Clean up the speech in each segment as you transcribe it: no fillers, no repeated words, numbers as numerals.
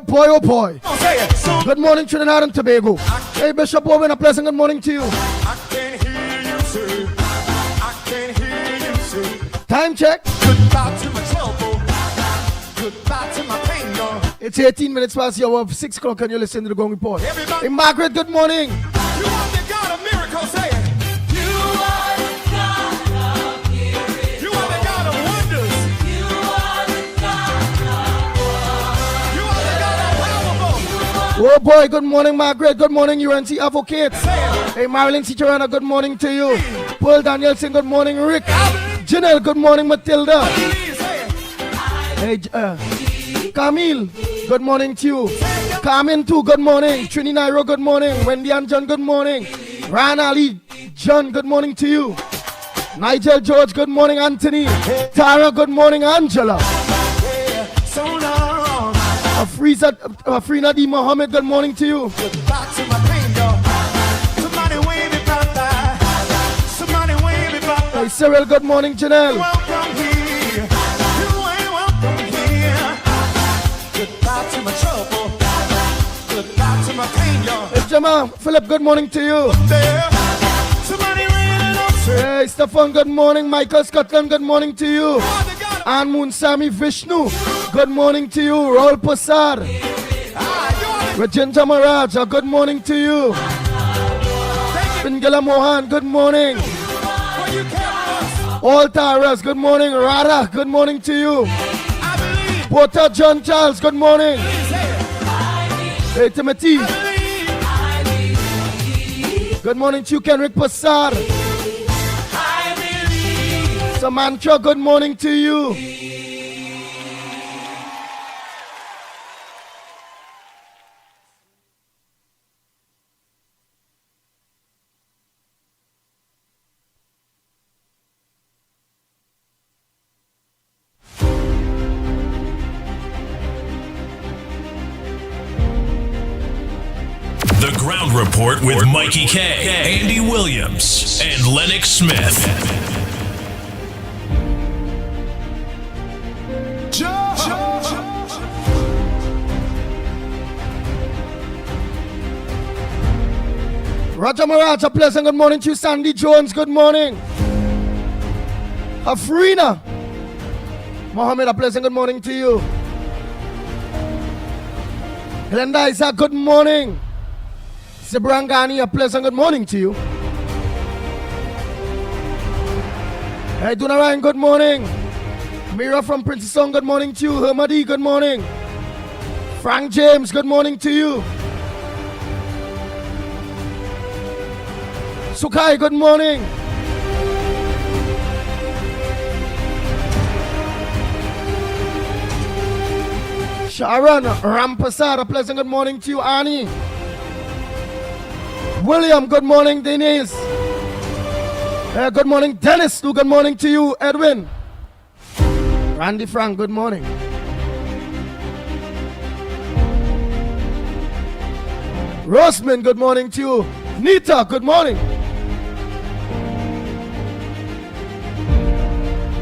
boy, oh boy. Good morning, Trinidad and Tobago. Hey, Bishop Owen, a pleasant good morning to you. I can hear you say, I can hear you say. Time check. Goodbye to my trouble. Goodbye to my pain, Lord. It's 18 minutes past the hour of 6 o'clock and you listen to the Gong Report. Everybody. Hey, Margaret, good morning. You are the God of miracles, say it. You are the God of miracles. You are the God of wonders. You are the God of wonders. You are the God of powerful. Oh boy, good morning, Margaret. Good morning, UNC Advocate. Say it. Hey, Marilyn Cicerana, good morning to you. Paul Danielson, good morning. Rick. Janelle, good morning. Matilda. Please say it. Hey, Camille, good morning to you. Carmen too, good morning. Trini Nairo, good morning. Wendy and John, good morning. Ryan Ali, John, good morning to you. Nigel George, good morning. Anthony. Tara, good morning. Angela. So long. Afrina D. Mohammed, good morning to you. Goodbye to my pain, Lord. Somebody wave me bye-bye. Somebody wave me bye-bye. Hey, Cyril, good morning. Janelle. Welcome here. You ain't welcome here. Goodbye to my trouble. Goodbye to my pain, Lord. Hey, Jamal, Philip, good morning to you. There. Somebody really don't say. Hey, Stefan, good morning. Michael Scotland, good morning to you. You are the God. Ann Moon Sami Vishnu, good morning to you. Raul Passar. You are the Rajendra Maharaja, good morning to you. Pingala Mohan, good morning. for you carry us. All Taras, good morning. Radha, good morning to you. I believe. Porter John Charles, good morning. Please say it. Hey, Timothy, I believe. good morning to you. Kenrick Passar. I believe. Samantha, good morning to you. The Ground Report with Mikey K, Andy Williams, and Lennox Smith. Raja Maharaj, a pleasant good morning to you. Sandy Jones, good morning. Afrina Mohammed, a pleasant good morning to you. Glenda Isaac, good morning. Sibrangani, a pleasant good morning to you. Hey, Dunarayan, good morning. Mira from Princess Song, good morning to you. Hermadi, good morning. Frank James, good morning to you. Sukai, good morning. Sharon Rampasar, a pleasant good morning to you. Annie. William, good morning. Denise. Good morning. Dennis, good morning to you. Edwin. Randy Frank, good morning. Roseman, good morning to you. Nita, good morning.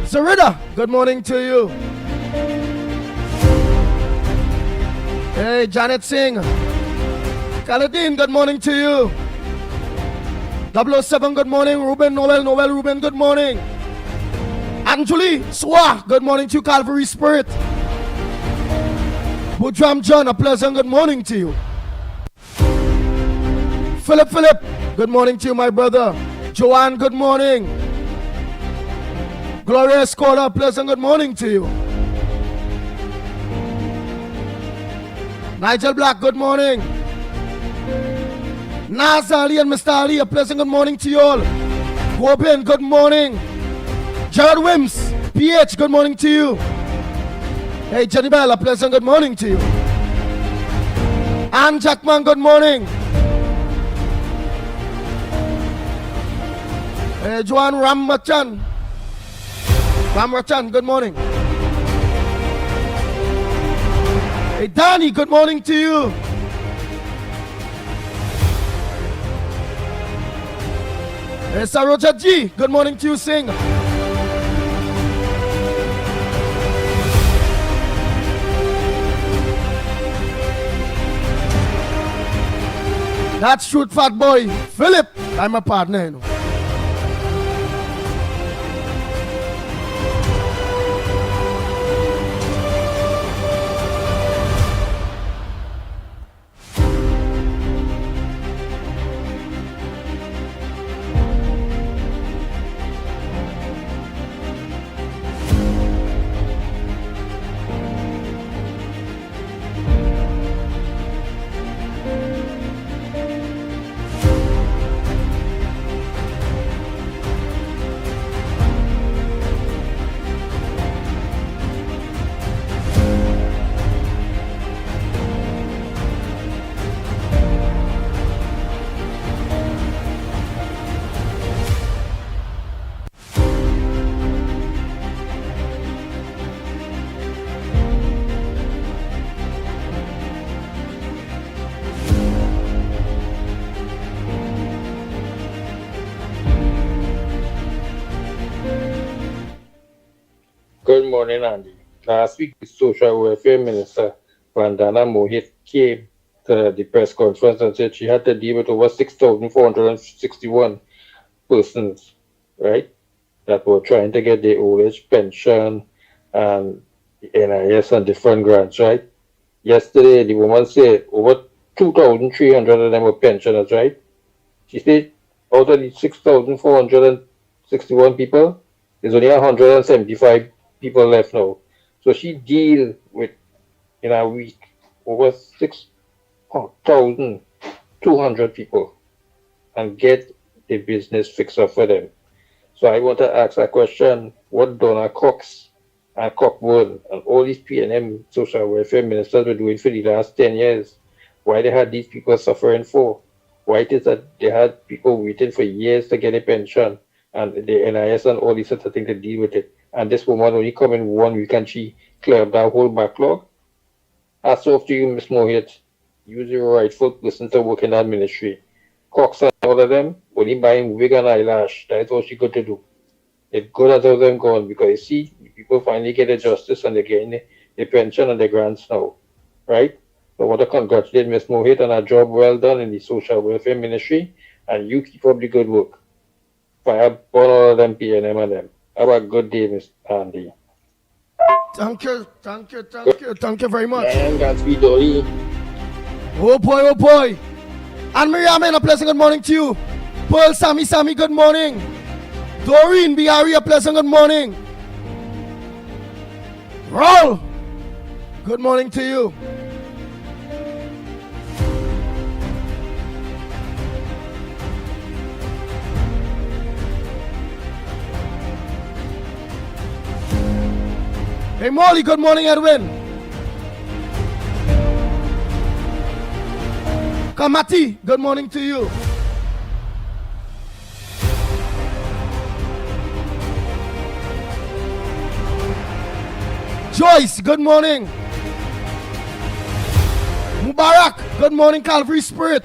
Sarita, good morning to you. Hey, Janet Singh. Kaladin, good morning to you. 007, good morning. Ruben, Noel, Ruben, good morning. Anjali, Swa, good morning to you. Calvary Spirit. Bujram John, a pleasant good morning to you. Philip, good morning to you, my brother. Joanne, good morning. Gloria Escola, pleasant good morning to you. Nigel Black, good morning. Naz Ali and Mr. Ali, a pleasant good morning to you all. Gobin, good morning. Jared Wims, PH, good morning to you. Hey, Jenny Bell, a pleasant good morning to you. Ann Jackman, good morning. Hey, Joan Ramachan, good morning. Hey, Danny, good morning to you. Hey, Saroja G, good morning to you, Singh. That's shoot fat boy. Philip, I'm a partner, you know. Good morning, Andy. Last week, the Social Welfare Minister, Vandana Mohit, came to the press conference and said she had to deal with over 6,461 persons, right, that were trying to get their old age pension and the NIS and different grants, right? Yesterday, the woman said over 2,300 of them were pensioners, right? She said out of the 6,461 people, there's only 175 people left now. So she deal with, in a week, over 6,200 people and get the business fixed up for them. So I want to ask a question, what Donna Cox and Cockburn and all these PNM social welfare ministers were doing for the last 10 years? Why they had these people suffering for? Why it is that they had people waiting for years to get a pension and the NIS and all these sorts of things to deal with it? And this woman only come in 1 week and she cleared that whole backlog. Hats off to you, Miss Mohit. Use your rightful person to work in that ministry. Cox and all of them only buying wig and eyelash. That's all she got to do. It's good as all them gone because you see, people finally get the justice and they're getting the pension and the grants now. Right? So I want to congratulate Miss Mohit on a job well done in the social welfare ministry, and you keep up the good work. Fire burn all of them PNM and them. Have a good day, Miss Andy. Thank you very much. Man, Gatsby Dolly. Oh boy. Anne Marie Amen, a pleasant good morning to you. Pearl Sammy, good morning. Doreen Biari, a pleasant good morning. Roll, good morning to you. Hey Molly, good morning, Edwin. Kamati, good morning to you. Joyce, good morning. Mubarak, good morning, Calvary Spirit.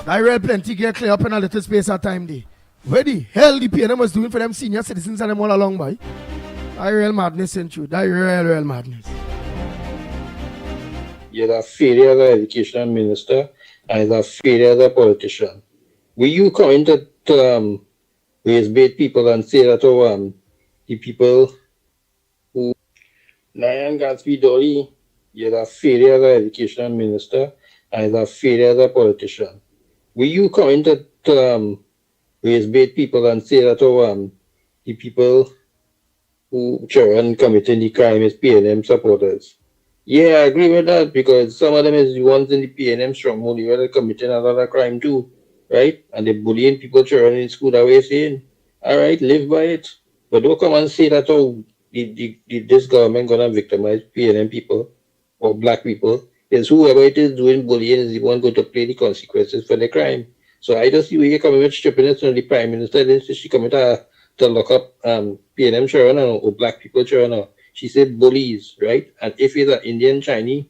I read plenty get clear up in a little space at time day. Where the hell the PNM was doing for them senior citizens and them all along by? I real madness in truth. I real madness. You're a failure as an education minister and you're a failure as a politician. Will you come into raise bait people and say that the people who Nayan Gatsby Dolly, you're a failure as an education minister and you're a failure as a politician. Will you come into raise bait people and say that the people who children committing the crime is PNM supporters? Yeah, I agree with that because some of them is the ones in the PNM stronghold who are committing a lot of crime too, right? And they're bullying people, children in school that way saying, all right, live by it. But don't come and say that, this government gonna victimize PNM people or black people. Is whoever it is doing bullying is the one going to pay the consequences for the crime. So I just see where you're coming with stupidness on the Prime Minister. Then she coming to lock up PNM children or black people children. She said bullies, right? And if he's an Indian, Chinese,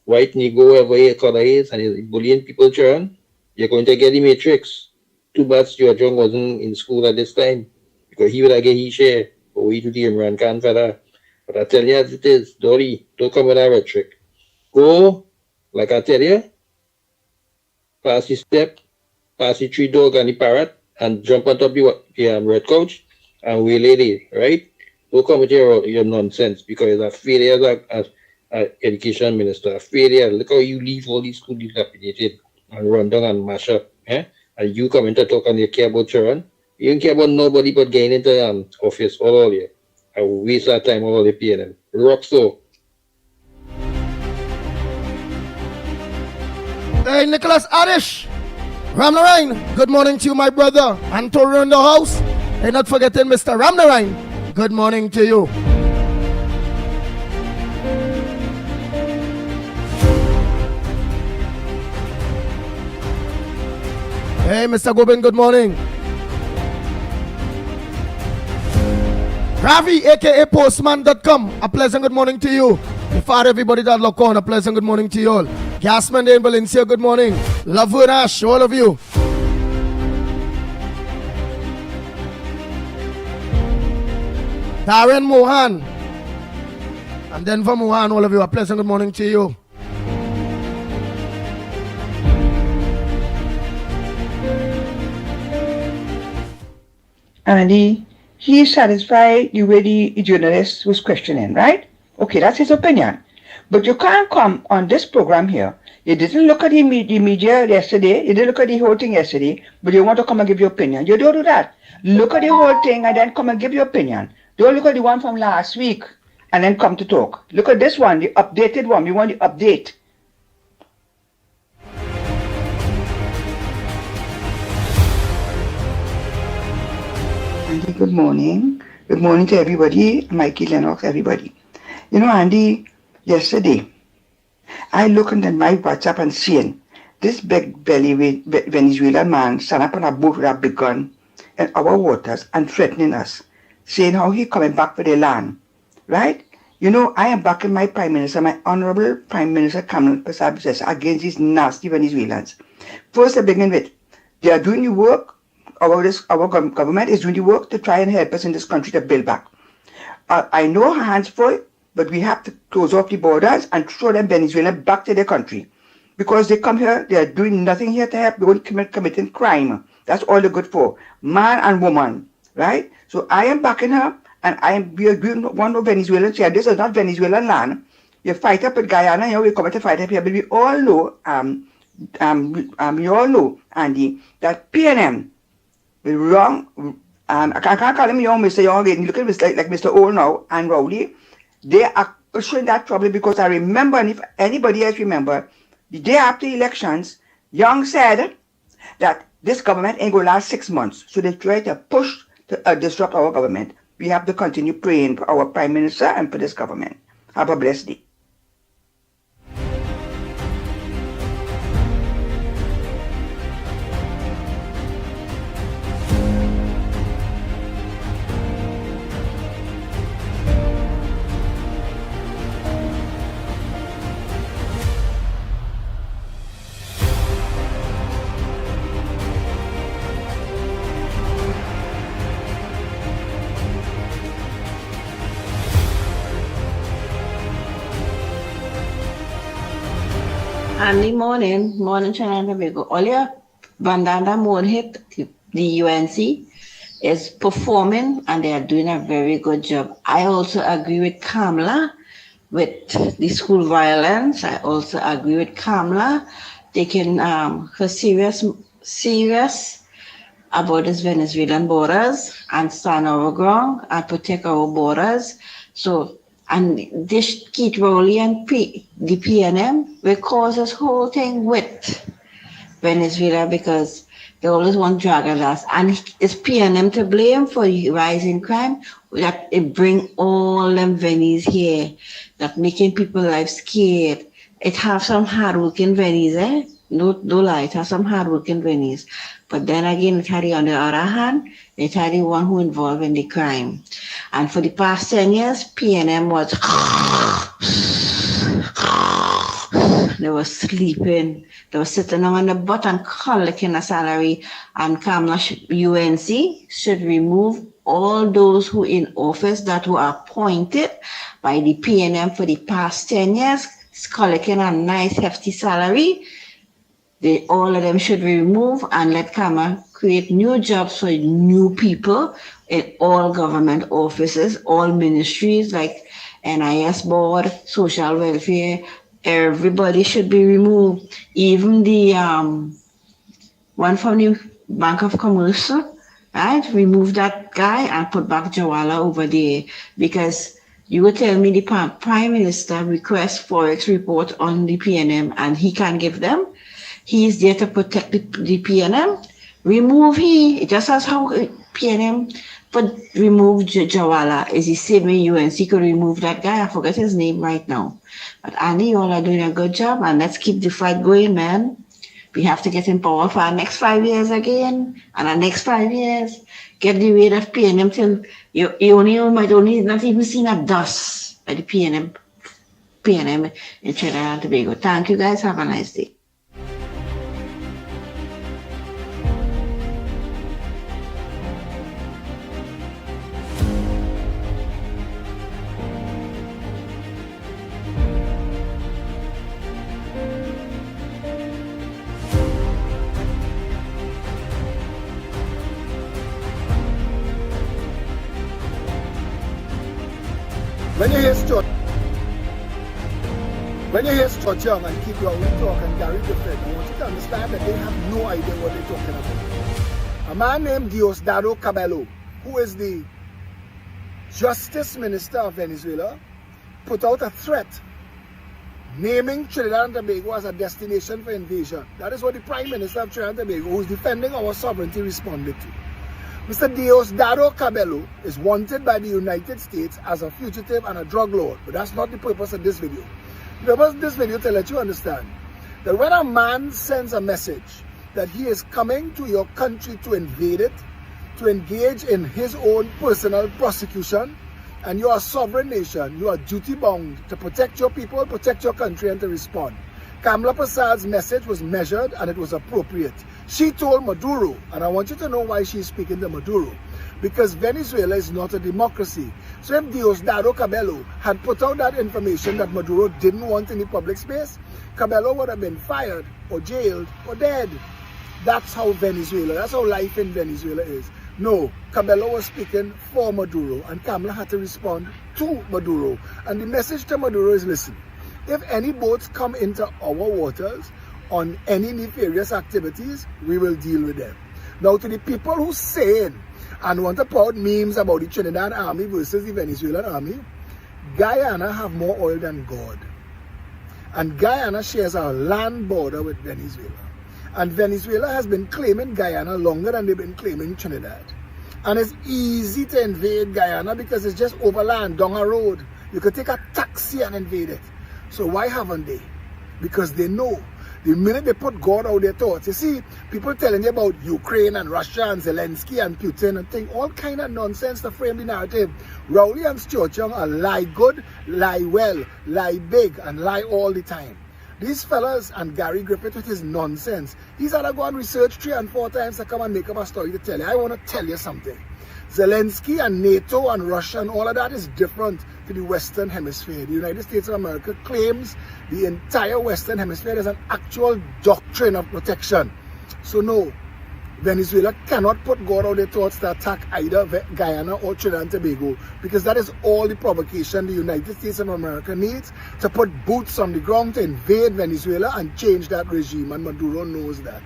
white, Negro, whatever your color is, and he's bullying people, children, you're going to get the matrix. Too bad Stuart Young wasn't in school at this time, because he would have get his share, but we do the Imran Khan for that. But I tell you as it is, Dory, don't come with that rhetoric. Go, like I tell you, pass the step, pass the tree dog and the parrot, and jump on top of the red couch, and we lady, right? Don't come with your nonsense, because it's a failure as an education minister. A failure. Look how you leave all these schools dilapidated and run down and mash up. Eh? And you come in to talk and you care about children. You don't care about nobody but getting into office all year. I waste that time all the PNM. Rock so. Hey, Nicholas Adish. Ramnarain, good morning to you, my brother. And to run the house. And not forgetting Mr. Ramnarain. Good morning to you. Hey, Mr. Gobin, good morning. Ravi, aka Postman.com, a pleasant good morning to you. Before everybody that look on, a pleasant good morning to you all. Gasman in Valencia, good morning. Love and Ash, all of you. Darren Mohan. And Denver Mohan, all of you, a pleasant good morning to you. And he is satisfied the way the journalist was questioning, right? Okay, that's his opinion. But you can't come on this program here. You didn't look at the media yesterday. You didn't look at the whole thing yesterday, but you want to come and give your opinion. You don't do that. Look at the whole thing and then come and give your opinion. Don't look at the one from last week and then come to talk. Look at this one, the updated one. We want the update. Andy, good morning. Good morning to everybody. Mickie, Lennox, everybody. You know, Andy, yesterday, I looked at my WhatsApp and seeing this big belly Venezuelan man stand up on a boat with a big gun in our waters and threatening us, saying how he coming back for the land, right? You know, I am backing my Prime Minister, my Honorable Prime Minister Kamala Harris, against these nasty Venezuelans. First, to begin with, they are doing the work. Our government is doing the work to try and help us in this country to build back. I know our hands full, but we have to close off the borders and throw them Venezuela back to their country. Because they come here, they are doing nothing here to help, they're only committing crime. That's all they're good for, man and woman, right? So I am backing her, and we are doing one of Venezuelans here. This is not Venezuelan land. You fight up with Guyana, you know, we come to fight up here, but we all know, Andy, that PNM, wrong. I can't call him young, Mr. Young. Look at Mr. like Mr. Old now and Rowley. They are showing that trouble because I remember, and if anybody else remember, the day after elections, Young said that this government ain't going to last 6 months. So they try to push to disrupt our government. We have to continue praying for our Prime Minister and for this government. Have a blessed day. Andy, morning, China Tobago. All your Bandana Moon hit the UNC is performing and they are doing a very good job. I also agree with Kamala with the school violence. I also agree with Kamala taking her serious about this Venezuelan borders and stand our ground and protect our borders. So, and this Keith Rowley and the PNM will cause this whole thing with Venezuela because they always want to drag us. And it's PNM to blame for the rising crime that it bring all them Venis here, that making people life scared. It have some hardworking Venis, No lie, it has some hard-working Venice. But then again, it had on the other hand, it had the one who involved in the crime. And for the past 10 years, PNM was they were sleeping. They were sitting on the butt and collecting a salary. And Kamala UNC should remove all those who in office that were appointed by the PNM for the past 10 years, collecting a nice hefty salary. All of them should be removed and let Kamala create new jobs for new people in all government offices, all ministries like NIS board, social welfare. Everybody should be removed. Even the one from the Bank of Commerce, right? Remove that guy and put back Jawala over there, because you would tell me the Prime Minister requests Forex report on the PNM and he can't give them. He is there to protect the PNM. Remove he, just as how PNM remove Jawala. Is the same way UNC could remove that guy? I forget his name right now. But Andy, you all are doing a good job, and let's keep the fight going, man. We have to get in power for our next 5 years again, and our next 5 years. Get the rate of PNM till you might only not even seen a dust at the PNM in Trinidad and Tobago. Thank you guys. Have a nice day. When you hear Stuart Young and keep Rowley talk and Gary Griffith, I want you to understand that they have no idea what they're talking about. A man named Diosdado Cabello, who is the Justice Minister of Venezuela, put out a threat naming Trinidad and Tobago as a destination for invasion. That is what the Prime Minister of Trinidad and Tobago, who is defending our sovereignty, responded to. Mr. Diosdado Cabello is wanted by the United States as a fugitive and a drug lord, but that's not the purpose of this video. The purpose of this video to let you understand that when a man sends a message that he is coming to your country to invade it, to engage in his own personal prosecution, and you are a sovereign nation, you are duty-bound to protect your people, protect your country, and to respond. Kamala Prasad's message was measured and it was appropriate. She told Maduro, and I want you to know why she's speaking to Maduro, because Venezuela is not a democracy. So if Diosdado Cabello had put out that information that Maduro didn't want in the public space, Cabello would have been fired or jailed or dead. That's how Venezuela, that's how life in Venezuela is. No, Cabello was speaking for Maduro, and Kamala had to respond to Maduro. And the message to Maduro is, listen, if any boats come into our waters on any nefarious activities, we will deal with them. Now, to the people who saying and want to put out memes about the Trinidad army versus the Venezuelan army, Guyana have more oil than God. And Guyana shares a land border with Venezuela. And Venezuela has been claiming Guyana longer than they've been claiming Trinidad. And it's easy to invade Guyana because it's just overland, down a road. You could take a taxi and invade it. So why haven't they? Because they know. The minute they put God out their thoughts. You see, people telling you about Ukraine and Russia and Zelensky and Putin and thing, all kind of nonsense to frame the narrative. Rowley and Stuart Young are lie good, lie well, lie big, and lie all the time. These fellas and Gary Griffith with his nonsense, he's had to go and research 3 and 4 times to come and make up a story to tell you. I want to tell you something. Zelensky and NATO and Russia and all of that is different to the Western Hemisphere. The United States of America claims the entire Western Hemisphere as an actual doctrine of protection. So no, Venezuela cannot put God out their thoughts to attack either Guyana or Trinidad and Tobago, because that is all the provocation the United States of America needs to put boots on the ground to invade Venezuela and change that regime, and Maduro knows that.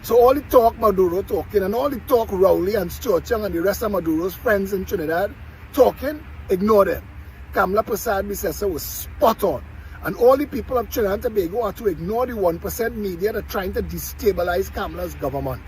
So all the talk Maduro talking and all the talk Rowley and Stuart Young and the rest of Maduro's friends in Trinidad talking, ignore them. Kamala Prasad Bisesa was spot on. And all the people of Trinidad and Tobago are to ignore the 1% media that are trying to destabilize Kamala's government.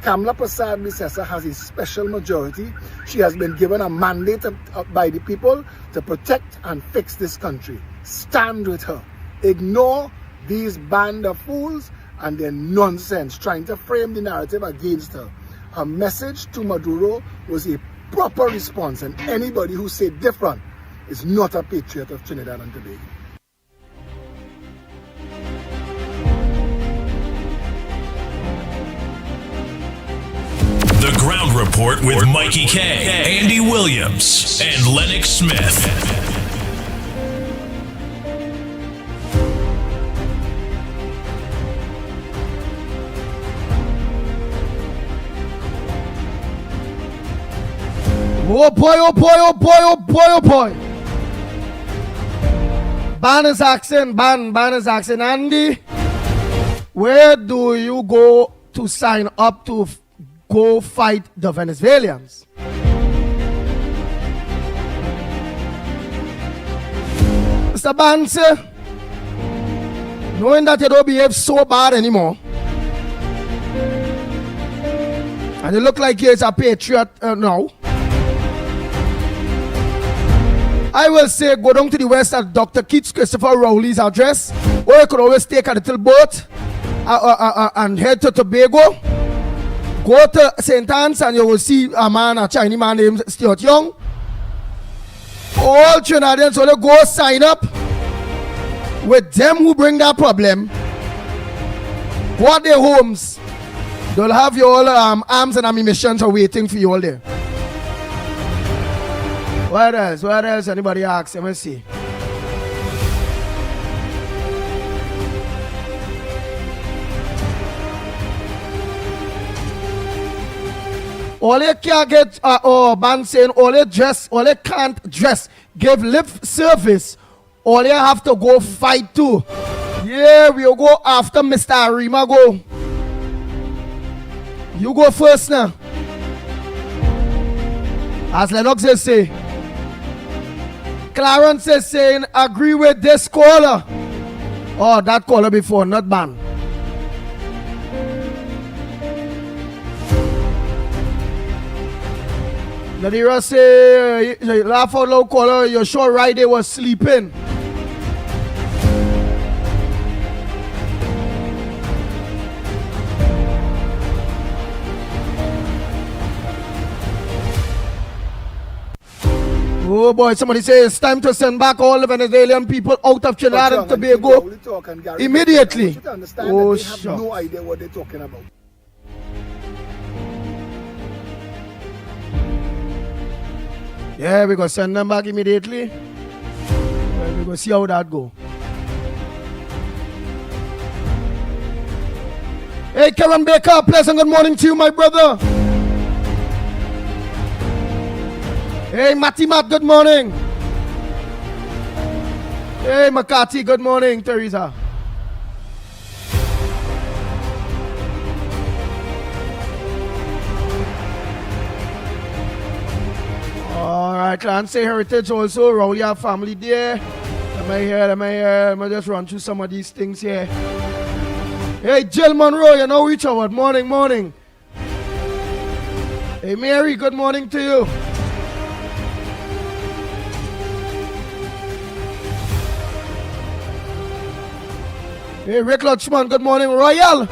Kamala Prasad Bisesa has a special majority. She has been given a mandate by the people to protect and fix this country. Stand with her. Ignore these band of fools and their nonsense trying to frame the narrative against her. Her message to Maduro was a proper response, and anybody who said different is not a patriot of Trinidad and Tobago. The Ground Report with Mickie K, Andy Williams, and Lennox Smith. Oh boy, oh boy, oh boy, oh boy, oh boy. Ban is asking, Andy, where do you go to sign up to go fight the Venezuelans? Mr. Ban, sir, knowing that you don't behave so bad anymore, and you look like you're a patriot now, I will say go down to the west at Dr. Keats Christopher Rowley's address, or you could always take a little boat and head to Tobago. Go to St. Anne's and you will see a Chinese man named Stuart Young. All Trinidadians will go sign up with them who bring that problem. Go at their homes. They'll have your arms and ammunition waiting for you all there. What else? What else? Anybody ask? Let me see. All you can't get, Ban saying, all you can't dress, give lip service, all you have to go fight too. Yeah, we'll go after Mr. Arima, go. You go first now. As Lennox is saying. Clarence is saying, agree with this caller. Oh, that caller before, not Ban. Nadira say, laugh out loud caller, you're sure Friday was sleeping. Oh boy, somebody say it's time to send back all the Venezuelan people out of Trinidad and Tobago immediately. Oh, they have no idea what they're talking about. Yeah, we're going to send them back immediately. We're going to see how that go. Hey, Karen Baker, pleasant good morning to you, my brother. Hey, Matty Matt, good morning. Hey, McCarthy, good morning, Teresa. All right, Clancy Heritage also, Rowley family there. Let me just run through some of these things here. Hey, Jill Monroe, you know each other. Morning. Hey, Mary, good morning to you. Hey, Rick Lutchman, good morning. Royal.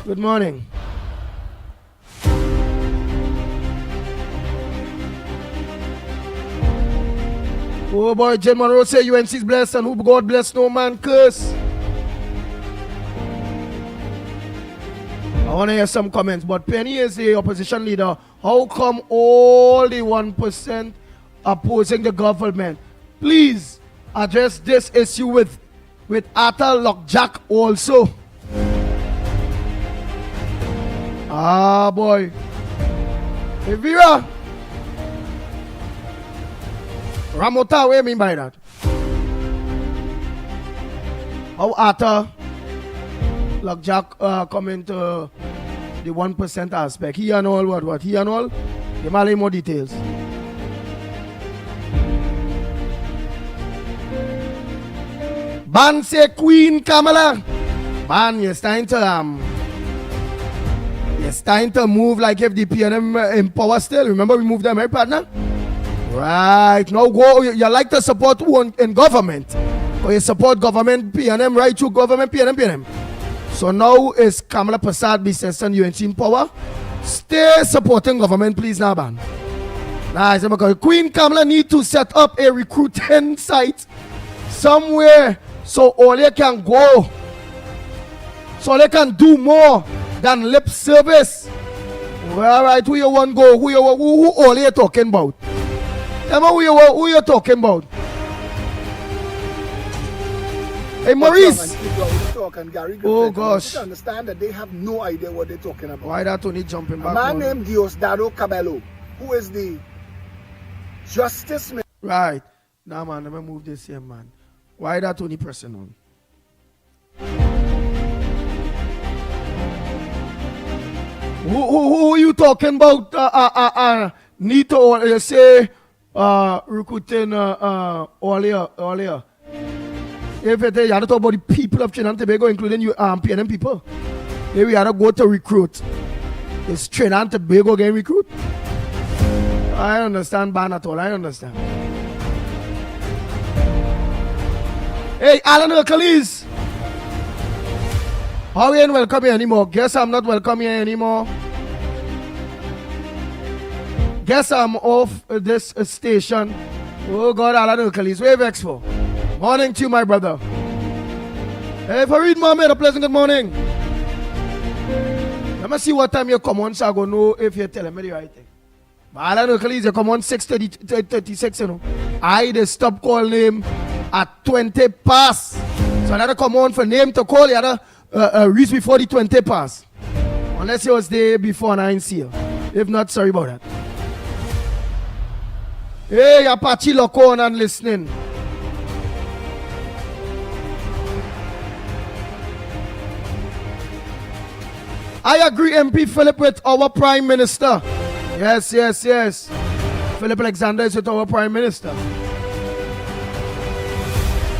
Good morning. Oh boy, Jim Monroe say UNC's blessed and who God bless no man curse. I want to hear some comments, but Penny is the opposition leader. How come all the 1% opposing the government? Please address this issue with Arthur Lockjack also. Ah boy. Hey Vera. Ramota, what do you mean by that? How Arthur Lockjack come into the 1% aspect? He and all what? He and all? Give me more details. Ban say Queen Kamala. Ban, it's time to move like if the PNM in power still. Remember we moved them, right, partner? Right. Now go. You like to support who in government. Because you support government PNM, right through government PNM. So now is Kamala Prasad business and UNC in power. Stay supporting government, please, now, man. Nice, because Queen Kamala need to set up a recruiting site somewhere so all they can go. So they can do more than lip service. Well, all right, who you want to go? Who all you talking about? Tell me who you talking about? Hey, Maurice. Oh, gosh. You understand that they have no idea what they're talking about. Why that Tony jumping back? A man named Diosdado Cabello, who is the Justice Minister. Right. Now, man, let me move this here, man. Why that Tony pressing on? Who are you talking about? Nito, you say recruiting earlier. If you had to talk about the people of Trinidad and Tobago, including you PNM people, if we had to go to recruit, is Trinidad and Tobago getting recruit? I understand, ban at all. I understand. Hey, Alan Hercules. How you ain't welcome here anymore? Guess I'm not welcome here anymore. Guess I'm off this station. Oh God, Alan Hercules. Wave X for. Morning to you, my brother. Hey, Farid Mohammed, a pleasant good morning. Let me see what time you come on so I go know if you're telling me the right thing. But Alan Hercules, you come on 6:36, you know. I just stop call name at 20 past. So I had to come on for name to call. You had to reach before the 20 past. Unless you was there before and I ain't see you. If not, sorry about that. Hey, Apache, lock on and listening. I agree, MP Philip, with our Prime Minister. Yes. Philip Alexander is with our Prime Minister.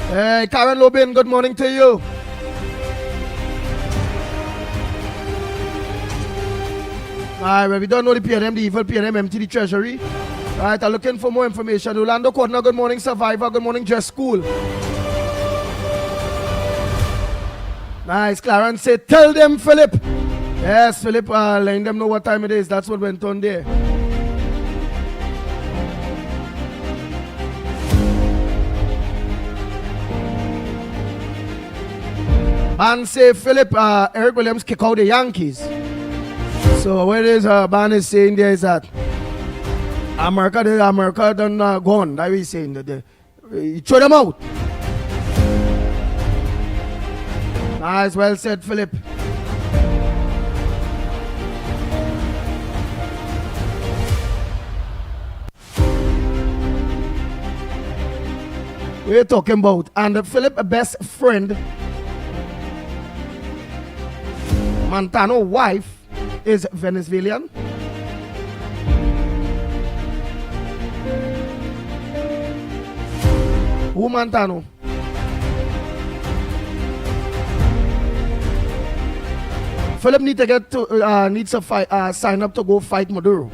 Hey, Karen Lobin, good morning to you. Alright, well, we don't know the PNM, the evil PNM empty the treasury. Alright, I'm looking for more information. Orlando Cordner, good morning. Survivor, good morning. Dress School. Nice, Clarence said, tell them, Philip. Yes, Philip, letting them know what time it is. That's what went on there. Man say, Philip, Eric Williams kick out the Yankees. So what is Ban is saying there is that America done gone. That he's saying that he throw them out. Nice, well said, Philip. We're talking about, and Philip's best friend, Montano wife, is Venezuelan. Who Montano? Philip needs to fight, sign up to go fight Maduro.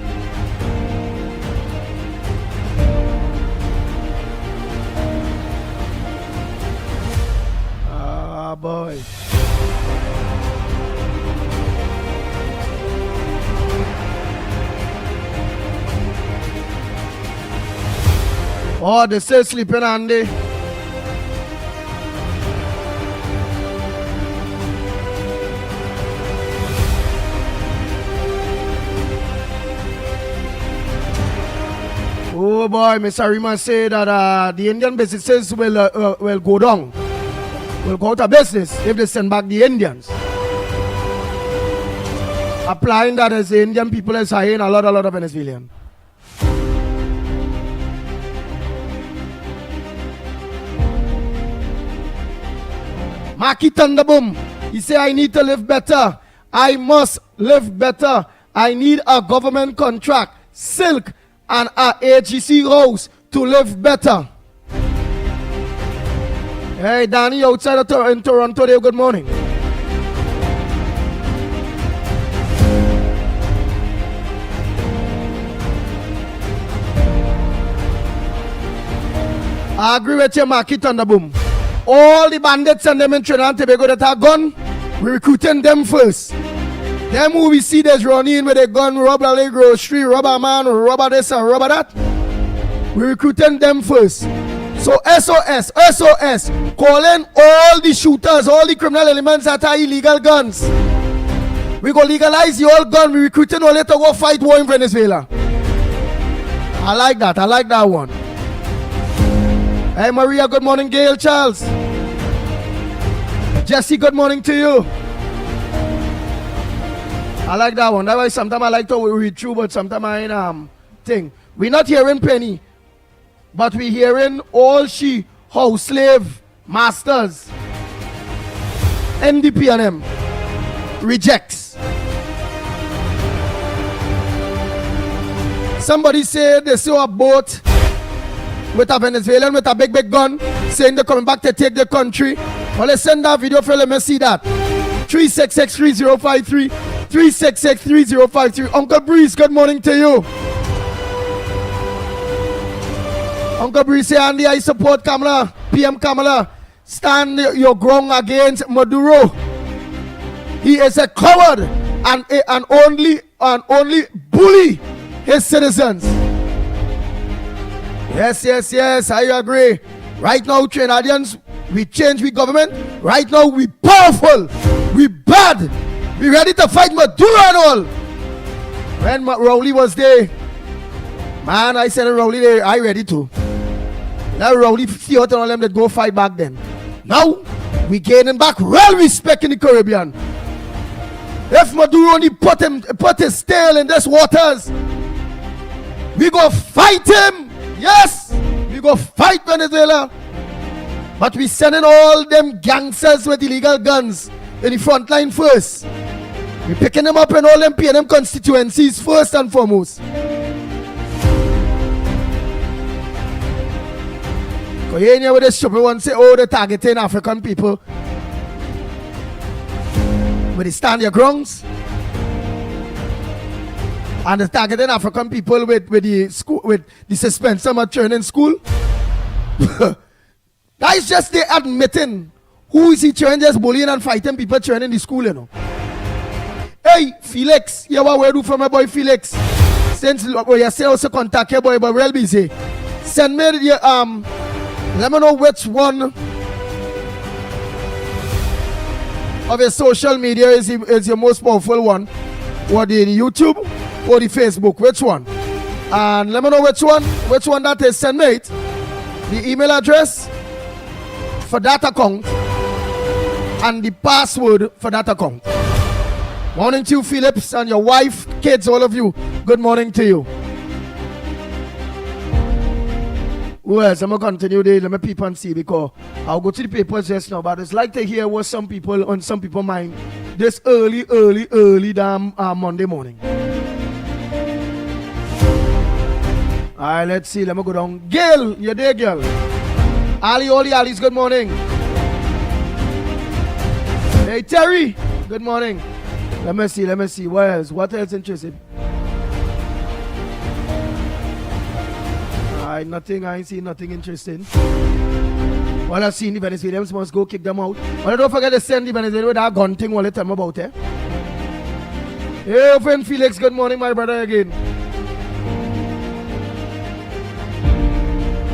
Boy. Oh, they still sleeping, Andy. Oh boy, Miss Arima said that the Indian businesses will go down. Will go out of business if they send back the Indians. Applying that as the Indian people is hiring a lot of Venezuelan. Mickie Thunderboom, he say I need to live better. I must live better. I need a government contract, silk, and a AGC rose to live better. Hey, Danny, outside of in Toronto there, good morning. I agree with you, Mickie Thunderboom. All the bandits and them in Trinidad and Tobago that are gun, we recruiting them first. Them who we see that's running with a gun, rob a grocery, rob a man, rob a this and rob a that. We recruiting them first. So SOS, calling all the shooters, all the criminal elements that are illegal guns. We go legalize the old gun. We recruiting all to go fight war in Venezuela. I like that one. Hey Maria, good morning. Gail, Charles, Jesse, good morning to you. I like that one. That's why sometimes I like to read through, but sometimes I think. We're not hearing Penny, but we're hearing all she house slave masters. NDP&M rejects. Somebody said they saw a boat with a Venezuelan with a big gun saying they're coming back to take the country. Well, let's send that video for let me see that. 3663053 3663053. Uncle Breeze, good morning to you. Uncle Breeze say, Andy, I support Kamala, PM Kamala. Stand your ground against Maduro. He is a coward and only bully his citizens. Yes, I agree. Right now, Trinidadians, we change we government. Right now, we powerful, we bad, we ready to fight Maduro and all. When Rowley was there, man, I said Rowley there, I ready to. Now Rowley see out all them that go fight back then. Now, we gaining back real respect in the Caribbean. If Maduro only put his tail in these waters, we go fight him. Yes, we go fight Venezuela. But we sending all them gangsters with illegal guns in the front line first. We picking them up in all them PNM constituencies first and foremost. Because you hear with this stupid one say, oh, they're targeting African people. But they stand their grounds. And they're targeting African people with the school, with the suspension of training school. That is just they admitting who is he training, just bullying and fighting people training the school, you know. Hey, Felix, you know what we do for my boy Felix? Since you say also contact your boy, but real busy. Send me the let me know which one of your social media is your most powerful one. Or the YouTube or the Facebook, which one? And let me know which one that is. Send me it. The email address for that account and the password for that account. Morning to you, Phillips, and your wife, kids, all of you. Good morning to you. Who else? I'm going to continue there. Let me peep and see, because I'll go to the papers just now, but it's like to hear what some people on some people's mind this early damn Monday morning. Alright, let's see. Let me go down. Gail, you're there, girl. Ali's good morning. Hey, Terry, good morning. Let me see. What else interested? Nothing. I ain't seen nothing interesting. Well, I've seen the Venezuelans must go kick them out. But don't forget to send the Venezuelans with that gun thing while they tell me about it. Hey, friend Felix, good morning, my brother again.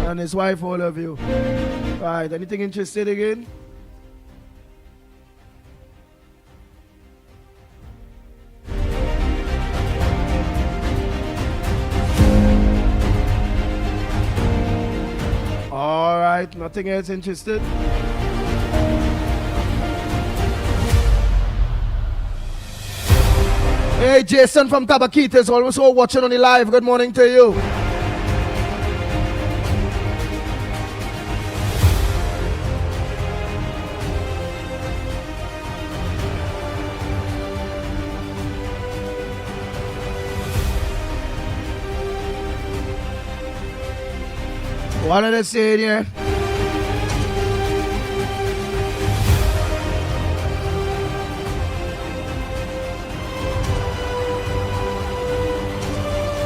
And his wife, all of you. Right, anything interested again? All right, nothing else interested? Hey, Jason from Tabakita is also watching on the live. Good morning to you. What are they saying here?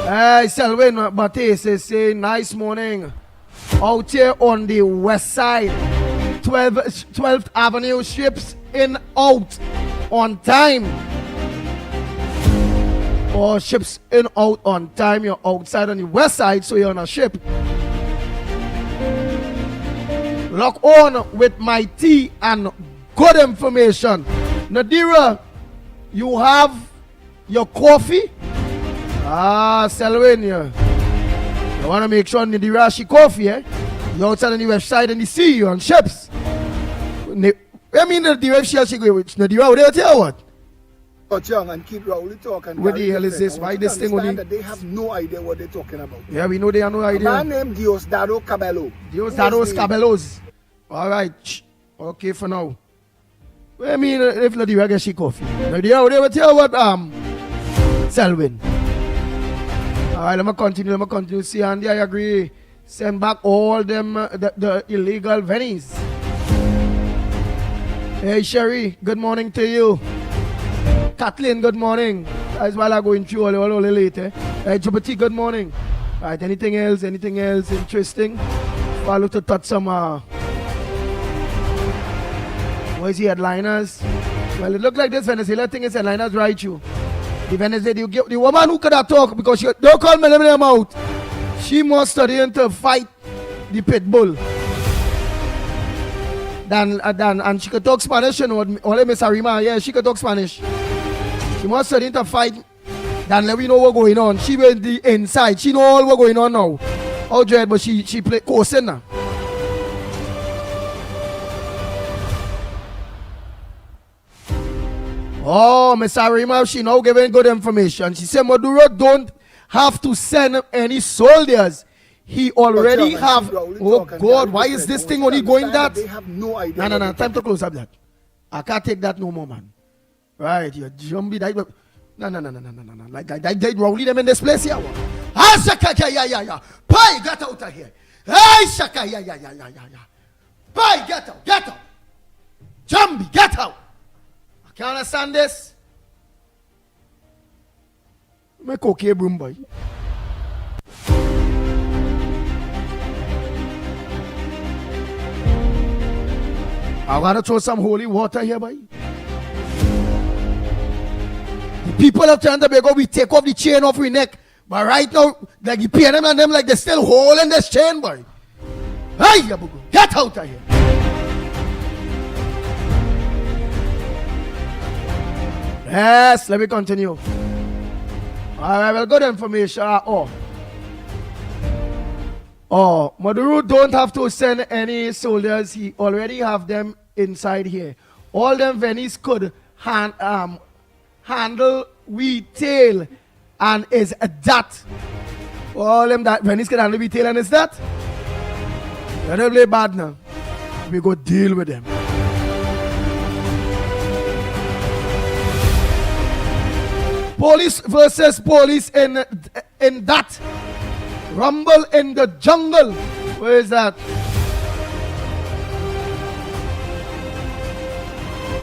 Hey, Selwyn Batiste is saying, nice morning out here on the west side. 12th Avenue ships in out on time. Or ships in out on time. You're outside on the west side, so you're on a ship. Lock on with my tea and good information. Nadira, you have your coffee? Selwyn, you want to make sure Nadira she coffee, eh? You're outside on the west side and you see you on ships. I mean, Nadira she go with Nadira, what do you tell what? Young and keep Rowley talking. What the hell is this? Why this thing only? That they have no idea what they're talking about. Yeah, we know they have no idea. A man named Diosdado Cabello. Diosdado Cabellos. All right. Okay for now. I mean, if Nadira gets she coffee. Nadira, what do you tell what? Selwyn. All right, let me continue. See, Andy, I agree. Send back all them the illegal venues. Hey, Sherry, good morning to you. Kathleen, good morning. That's while I'm going through all later. Hey, Jubati, good morning. All right, anything else interesting? Follow to touch some, what is the headliners? Well, it look like this Venezuela thing is headliners right you. The Venezuela, the woman who could have talked because she, don't call me name out. She more studying to fight the pit bull. And she could talk Spanish, you know, only Miss Arima, yeah, she could talk Spanish. She must study to fight. Then let me know what's going on. She went the inside. She know all what's going on now. Oh, dread, but she play coursing now. Oh, Miss Arima, she now giving good information. She said Maduro don't have to send any soldiers. He already have. Oh God, why is this thing only going that? They have no idea. No. Time to close up that. I can't take that no more, man. Right, you're jumpy. No. Like they rolling them in this place here. Ah, Shaka, yeah. Pay, get out of here. Hey, Shaka, yeah. Pay, get out. Jumpy, get out. I can't understand this. Make okay, broom boy. I gotta throw some holy water here, boy. The people of Trinidad and Tobago, we take off the chain off our neck. But right now, like the PNM and them, like they're still holding this chain, boy. Hey, get out of here. Yes, let me continue. Alright, well, good information. Maduro don't have to send any soldiers. He already have them inside here. All them venues could handle we tail and is that. All them that venues can handle we tail and is that. They don't play bad now. We go deal with them. Police versus police in that. Rumble in the jungle. Where is that?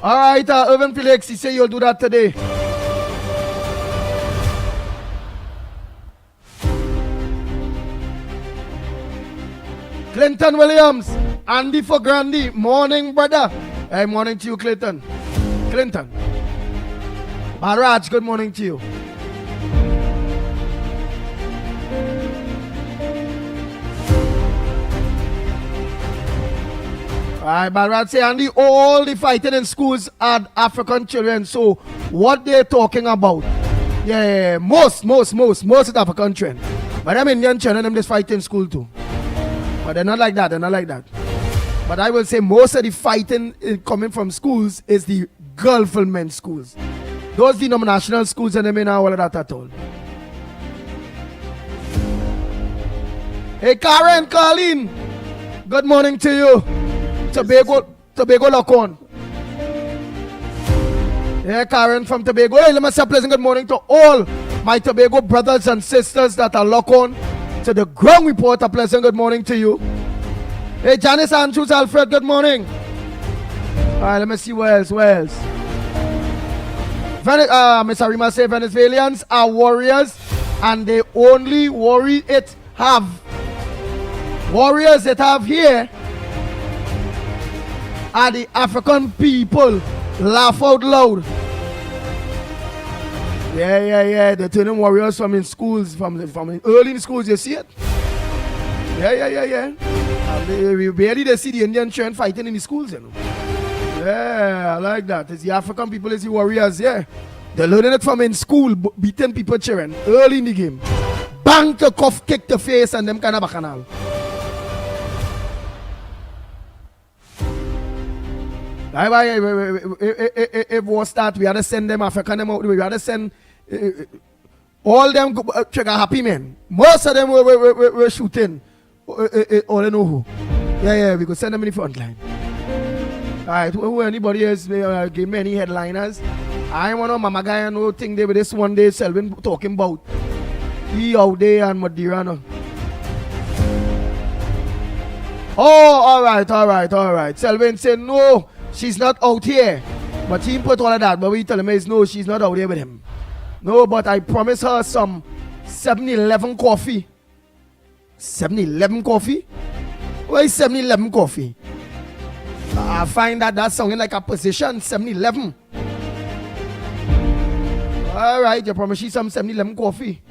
All right, Irvin Felix, he said you'll do that today. Clinton Williams, Andy for Grandy. Morning, brother. Hey, morning to you, Clinton. Baraj, good morning to you. Alright, Baraj say, Andy, all the fighting in schools are African children. So, what they're talking about? Yeah, most is African children. But them Indian children, them just fight in school too. But they're not like that. But I will say most of the fighting coming from schools is the government schools. Those denominational schools and they may not all of that at all. Hey Karen, Colleen, good morning to you. Tobago lock on. Yeah, Karen from Tobago. Hey, let me say a pleasant good morning to all my Tobago brothers and sisters that are lock on. To the ground report, a pleasant good morning to you. Hey, Janice Andrews, Alfred, good morning. Alright, let me see where else. Miss Arima say Venezuelans are warriors and they only warriors that have here are the African people laugh out loud. Yeah. They're turning warriors from in schools, from early in schools, you see it? Yeah. We barely they see the Indian children fighting in the schools, you know. Yeah, I like that. It's the African people, it's the warriors, yeah. They're learning it from in school, beating people children early in the game. Bang the cuff, kick the face, and them kind of bacchanal. If war start, we had to send them African them out. We had to send all them trigger happy men. Most of them were shooting. All I know who. Yeah, we could send them in the front line. Alright, who anybody else give me any headliners? I want to Mama Guy and no thing they with this one day Selvin talking about. He out there and Madeira. No. Oh, alright. Selvin said no, she's not out here. But he put all of that, but we tell him is no, she's not out there with him. No, but I promise her some 7-Eleven coffee. 7-Eleven coffee? Where is 7-Eleven coffee? I find that sounding like a position, 7-Eleven. Alright, you promise you some 7-Eleven coffee.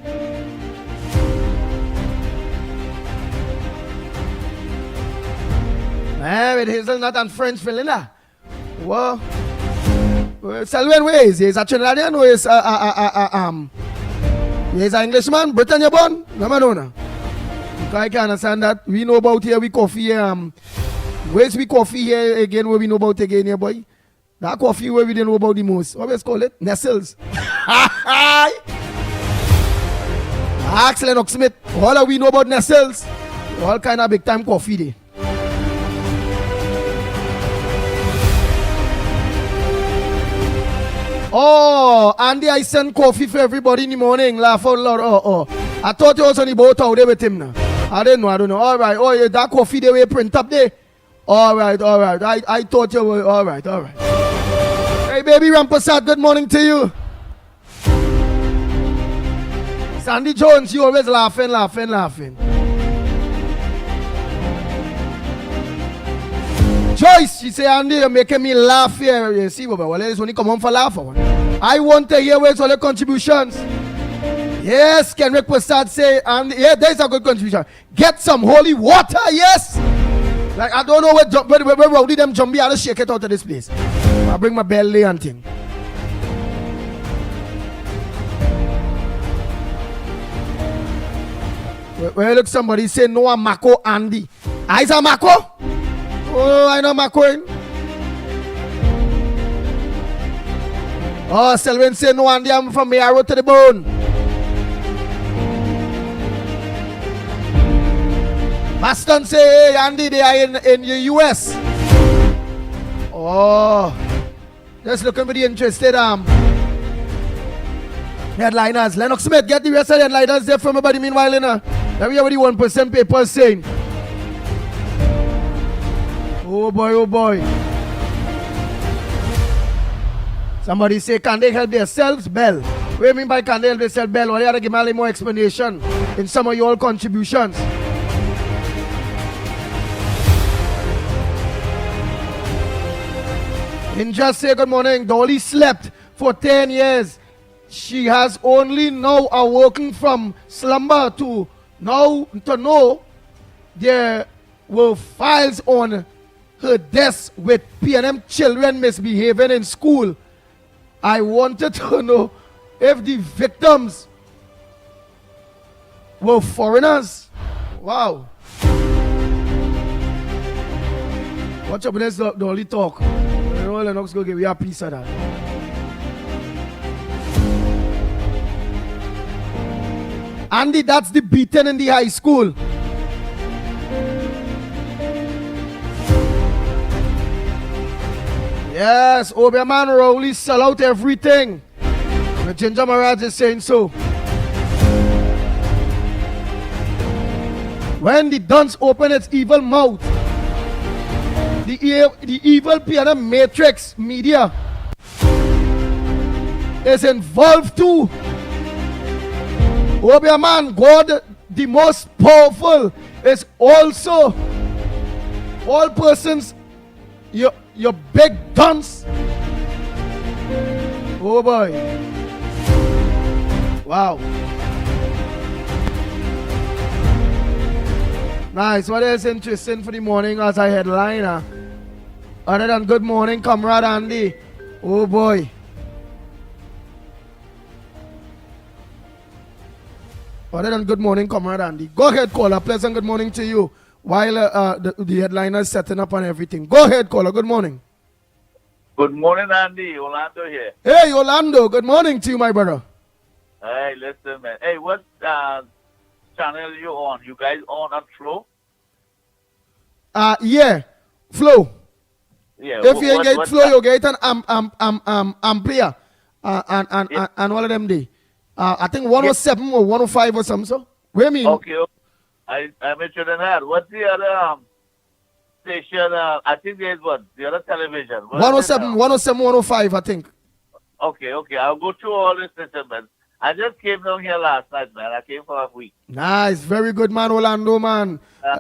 With hazelnut and French vanilla. Well, Selwyn, where is he? Is a Trinidadian or is he's an Englishman? Britain you born? No. I can understand that. We know about here, we coffee here. Where's we coffee here again where we know about again here, boy? That coffee where we didn't know about the most. What we call it? Nestles. Ask Lennox Smith. All that we know about Nestles. All kind of big time coffee there. Oh, Andy, I send coffee for everybody in the morning. Laugh out loud. Oh. I thought you was on the boat out there with him now. I don't know. All right. Oh, yeah, that coffee they will print up there. All right. I thought you were. All right. Hey, baby Rampasat, good morning to you. Sandy Jones, you always laughing. Joyce, she say, Andy, you're making me laugh here. You see, well, it's only come on for laugh. I want to hear where's all the contributions. Yes, Kenrick Prasad say, and yeah, there's a good contribution. Get some holy water, yes. Like, I don't know where Rowdy them jumpy, I'll shake it out of this place. I bring my belly and thing. Well, look, somebody say, no, I'm Mako Andy. Is a Mako? Oh, I know Mako. Oh, Selwyn say, no, Andy, I'm from the arrow to the bone. Baston say, hey, Andy, they are in the US. Oh, just looking for the interested headliners. Lennox Smith, get the rest of the headliners there from everybody meanwhile. Let me have the 1% paper saying. Oh boy. Somebody say, can they help themselves? Bell. What do you mean by can they help themselves? Bell? Well, you have to give me a little more explanation in some of your contributions. Ninja say good morning. Dolly slept for 10 years. She has only now awoken from slumber to know there were files on her desk with P&M children misbehaving in school. I wanted to know if the victims were foreigners. Wow. Watch up with this Dolly talk. You know, Lennox go give you a piece of that. Andy, that's the beating in the high school. Yes, Oberman Rowley sell out everything. The Ginger Maharaj is saying so. When the dunce open its evil mouth, the evil piano matrix media is involved too. Oberman, God, the most powerful, is also all persons. You big dunce. Oh boy. Wow. Nice. What else interesting for the morning as a headliner? Other than good morning, comrade Andy. Oh boy. Other than good morning, comrade Andy. Go ahead, caller. Pleasant good morning to you. While the headliner is setting up and everything. Go ahead, caller. Good morning. Good morning, Andy. Orlando here. Hey, Orlando. Good morning to you, my brother. Hey, listen, man. Hey, what channel you on? You guys on Flow? Yeah. Flow. Yeah. If you get Flow, you get an ampere. And all of them day. I think 107 or 105 or something. So, what do you mean? Okay. I'm interested in that. What's the other station? I think there's what? The other television. 107, 105, I think. Okay. I'll go through all this system, man. I just came down here last night, man. I came for a week. Nice. Very good, man, Orlando, man. I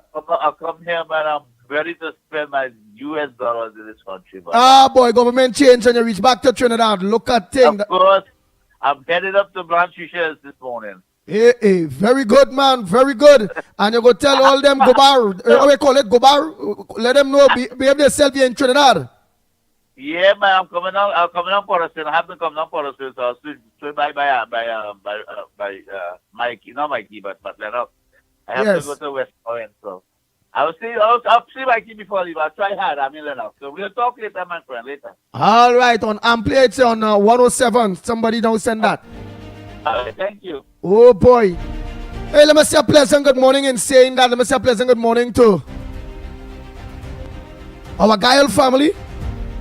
come here, man. I'm ready to spend my US dollars in this country, man. Boy, government change and you reach back to Trinidad. Look at things. Of course. I'm headed up to Blanchishes this morning. Hey, very good, man. Very good. And you go tell all them go bar. How we call it? Go bar. Let them know. Behave themselves here in Trinidad. Yeah, man. I'm coming on Porterson. I have to come down Porterson. So I'll swing by Mickie, not Mickie, but Lennox. I have to go to West Point. So I'll see Mickie before I leave. I'll try hard. I'm in Lennox. So we'll talk later, my friend. Later. All right. On Ampli, it's on 107. Somebody now send that. All right. Thank you. Oh boy. Hey, let me say a pleasant good morning. In saying that, let me say a pleasant good morning to our Gael family.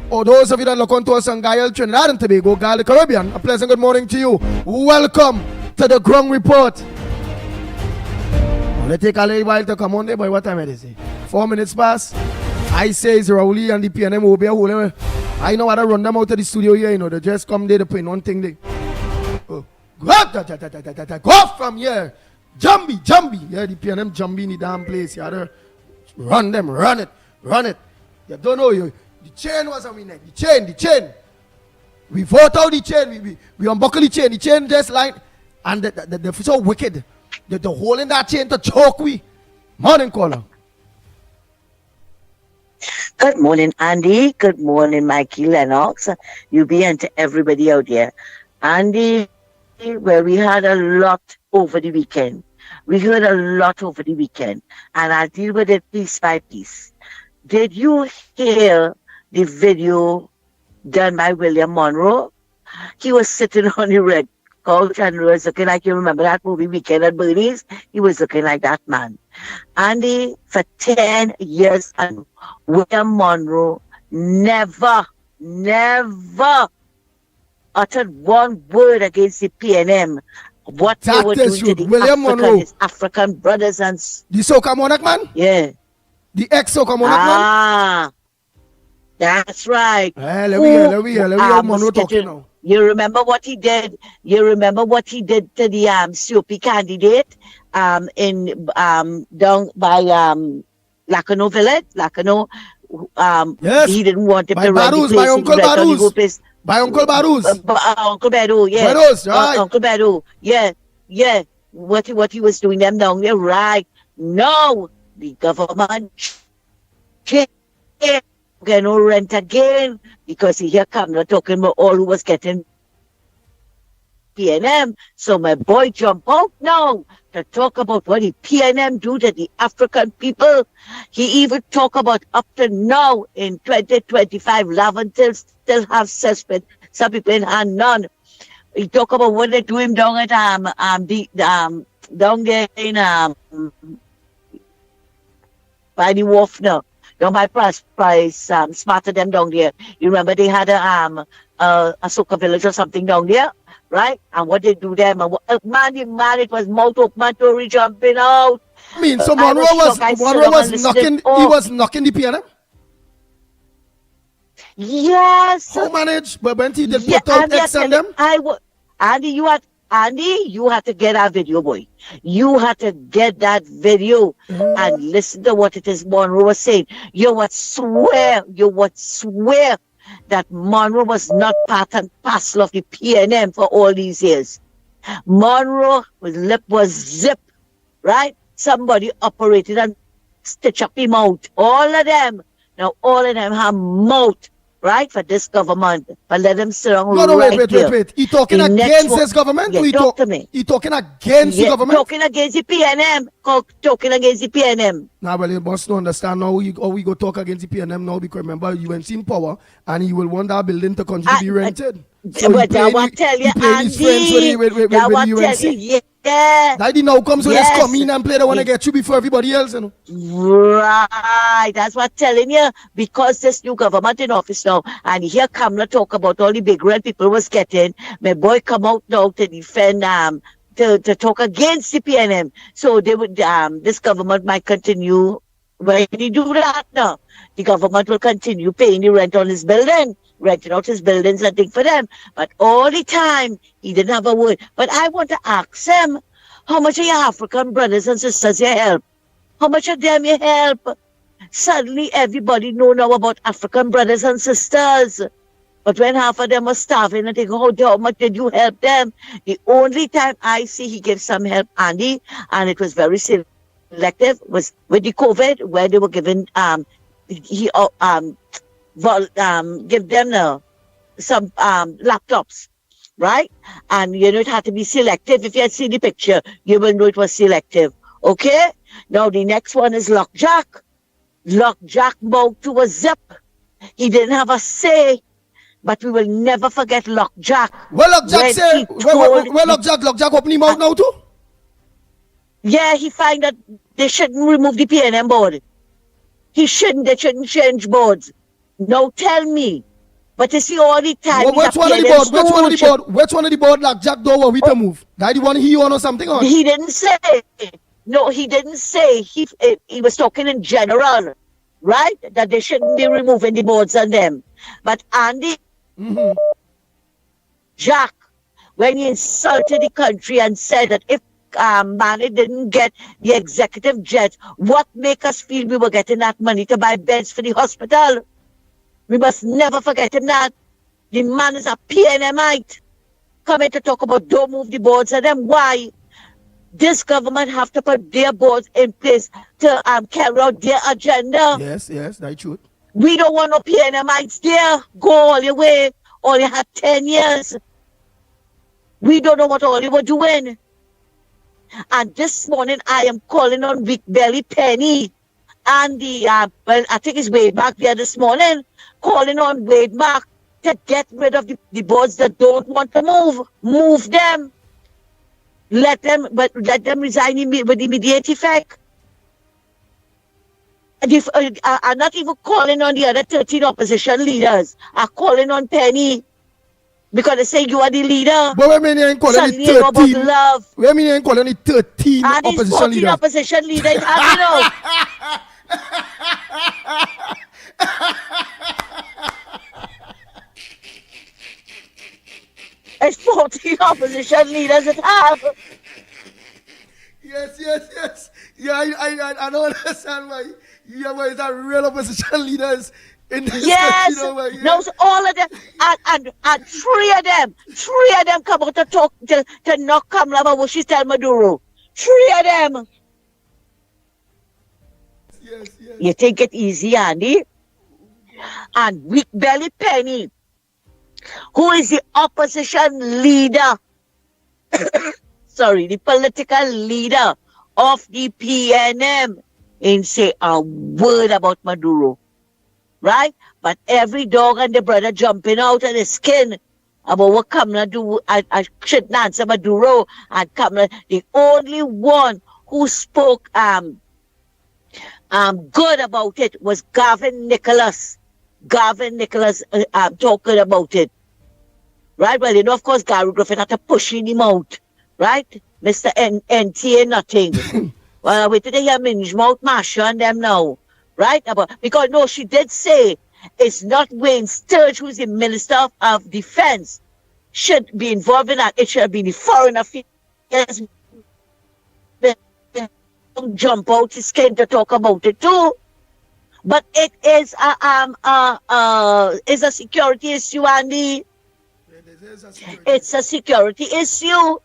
Or those of you that look onto us on Gael, Trinidad and Tobago, Gael the Caribbean. A pleasant good morning to you. Welcome to the Ground Report. Let's take a little while to come on there, boy. What time it is? 4 minutes past. I say it's Rauli and the PNM will be a whole. I know how to run them out of the studio here, you know. They just come there to put one thing there. Go from here. Jambi. Yeah, the PNM Jambi in the damn place. You have to run them, run it. You don't know, the chain was on my neck. The chain. We vote out the chain. We unbuckle the chain. The chain just like, and they're so wicked. The hole in that chain to choke we. Morning, caller. Good morning, Andy. Good morning, Mickie, Lennox. You be and to everybody out there. Andy, well, we had a lot over the weekend. We heard a lot over the weekend. And I'll deal with it piece by piece. Did you hear the video done by William Monroe? He was sitting on the red couch and was looking like, you remember that movie Weekend at Bernie's? He was looking like that man. Andy, for 10 years, and William Monroe never uttered one word against the PNM. What they were doing to the African brothers and... The Soca Monarch man? Yeah. The ex-Soca Monarch man? That's right. Let me hear Monroe talking now. You remember what he did? You remember what he did to the COP candidate down by Lacano Village? Lacano. Yes. He didn't want to by Barus, by Uncle Barus. By Uncle Barus. Uncle Bedu, yeah. Barus, right. Uncle Bedu, yeah. What he was doing them down there, right? No, the government get no rent again because he here come not talking about all who was getting PNM. So my boy jump out now to talk about what the PNM do to the African people. He even talk about up to now in 2025, Laventille still have suspect. Some people in hand none. He talk about what they do him down at down there in by the wharf now. Down by price smarter them down there. You remember they had a Soca village or something down there, right? And what they do them, man, it was mouth open, Tory jumping out. I mean, so Monroe was knocking. He was knocking the PNM. Yes. How managed? But when he did put out X on them? Andy, Andy, you have to get that video, boy. You have to get that video and listen to what it is Monroe was saying. You would swear that Monroe was not part and parcel of the PNM for all these years. Monroe, his lip was zip, right? Somebody operated and stitch up him out. All of them. Now, all of them have mouth, right, for this government. But let them sit down wait. He talking against this government? Yeah, talk to me. He talking against the government? Talking against the PNM. Talking against the PNM. Nah, well, you must not understand now how we go talk against the PNM now, because remember, you went in power and he will want that building to continue to be rented. So but I want to tell you, Andy, I want to tell you, yeah. Daddy now comes when come in and play the one to get you before everybody else, you know. Right, that's what I'm telling you. Because this new government in office now, and here Kamala talk about all the big rent people was getting. My boy come out now to defend to talk against the PNM. So they would this government might continue. When they do that now, the government will continue paying the rent on his building, renting out his buildings and things for them. But all the time, he didn't have a word. But I want to ask him, how much of your African brothers and sisters you help? How much of them you help? Suddenly, everybody know now about African brothers and sisters. But when half of them were starving and they go, how much did you help them? The only time I see he gave some help, Andy, and it was very selective, was with the COVID, where they were given give them some laptops, right? And you know it had to be selective. If you had seen the picture, you will know it was selective. Okay? Now the next one is Lockjack. Lockjack mouth to a zip. He didn't have a say, but we will never forget Lockjack. Well, Lockjack say, Lockjack open him out now too? Yeah, he find that they shouldn't remove the PNM board. They shouldn't change boards. Now tell me. But you see all the time. Well, which one of the board Lockjack don't want we to move? That the one he on or something on? He didn't say. No, he didn't say. He was talking in general, right? That they shouldn't be removing the boards on them. But Andy, Jack, when he insulted the country and said that if Manny didn't get the executive jet, what make us feel we were getting that money to buy beds for the hospital? We must never forget him that. The man is a PNMite. Coming to talk about don't move the boards of them. Why? This government have to put their boards in place to carry out their agenda. Yes, that's true. We don't want no PNMites there. Go all your way. All you had 10 years. We don't know what all you were doing. And this morning, I am calling on Weak Belly Penny and I think it's Wade Mark there this morning, calling on Wade Mark to get rid of the boards that don't want to move. Move them. Let them resign with immediate effect. I'm not even calling on the other 13 opposition leaders. I'm calling on Penny. Because they say you are the leader. But we mean you ain't calling it 13. Love. We mean you ain't calling it 13 opposition leaders. Opposition leaders. I know. It's 14 opposition leaders at half. Yes. Yeah, I don't understand why. Yeah, why is that real opposition leaders? Yes, no, so all of them, and three of them come out to talk to knock Kamala what she tell Maduro. 3 of them. Yes. You think it easy, Andy? And Weak Belly Penny, who is the opposition leader, the political leader of the PNM, ain't say a word about Maduro. Right? But every dog and the brother jumping out of the skin about what Kamala do. I shouldn't answer Maduro and Kamala. The only one who spoke good about it was Gavin Nicholas. Talking about it. Right? Well, you know, of course, Gary Griffin had to push him out. Right? Mr. NTA nothing. Well, wait till they hear Minge Mouth Masher on them now. Right? Because no, she did say it's not Wayne Sturge who's the Minister of Defense. should be involved in that. It should have been the foreign affairs jump out his skin to talk about it too. But it is a security issue, Andy. It's a security issue.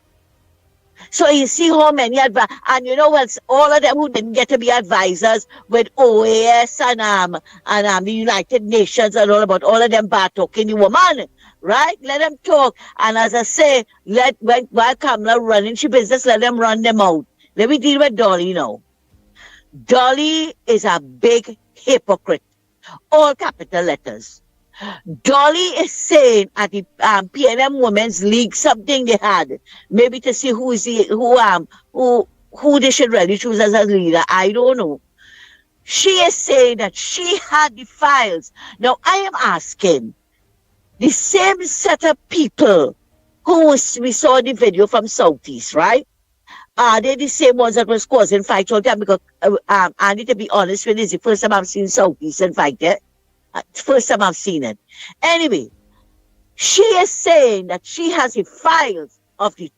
So you see how many and you know what? All of them who didn't get to be advisors with OAS and the United Nations and all of them bad talking the woman, right? Let them talk. And as I say, while Kamala running she business, let them run them out. Let me deal with Dolly now. Dolly is a big hypocrite. All capital letters. Dolly is saying at the PNM Women's League something they had, maybe to see who they should really choose as a leader. I don't know. She is saying that she had the files. Now I am asking the same set of people we saw in the video from Southeast, right? Are they the same ones that was causing fights all the time? Because I need to be honest with you, it's the first time I've seen Southeastern fight it. First time I've seen it. Anyway, she is saying that she has the files of the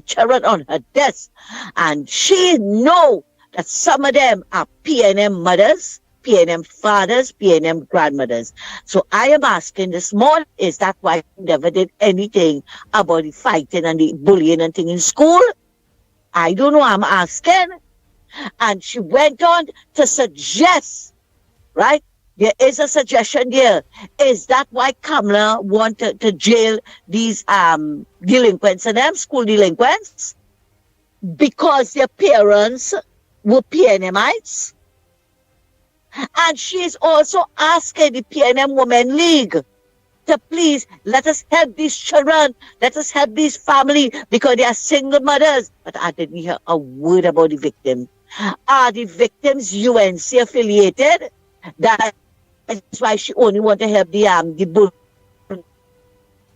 children on her desk, and she know that some of them are PNM mothers, PNM fathers, PNM grandmothers. So I am asking this morning, is that why she never did anything about the fighting and the bullying and thing in school? I don't know, I'm asking. And she went on to suggest, right? There is a suggestion there. Is that why Kamala wanted to jail these delinquents and them, school delinquents? Because their parents were PNMites? And she is also asking the PNM Women League to please let us help these children, let us help these families because they are single mothers. But I didn't hear a word about the victims. Are the victims UNC affiliated? That's why she only want to help the bullies.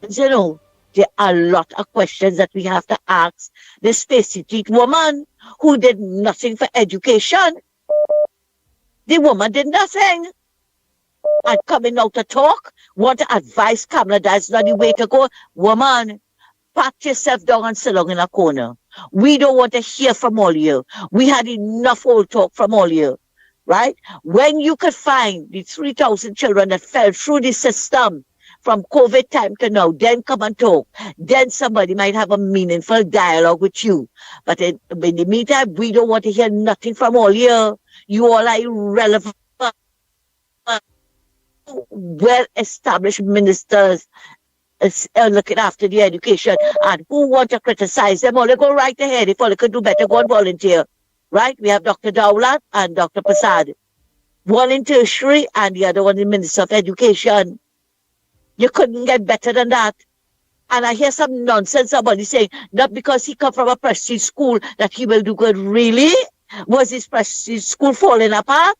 You know, there are a lot of questions that we have to ask this facetite woman who did nothing for education. The woman did nothing. And coming out to talk, want to advise Kamala that's not the way to go. Woman, pat yourself down and sit down in a corner. We don't want to hear from all you. We had enough old talk from all you, right? When you could find the 3,000 children that fell through the system from COVID time to now, then come and talk. Then somebody might have a meaningful dialogue with you. But in the meantime, we don't want to hear nothing from all you. You all are irrelevant. Well-established ministers looking after the education, and who want to criticize them, all they go right ahead. If all they could do better, go and volunteer. Right? We have Dr. Dowlat and Dr. Prasad. One in tertiary and the other one in Minister of Education. You couldn't get better than that. And I hear some nonsense somebody saying, not because he come from a prestige school that he will do good. Really? Was his prestige school falling apart?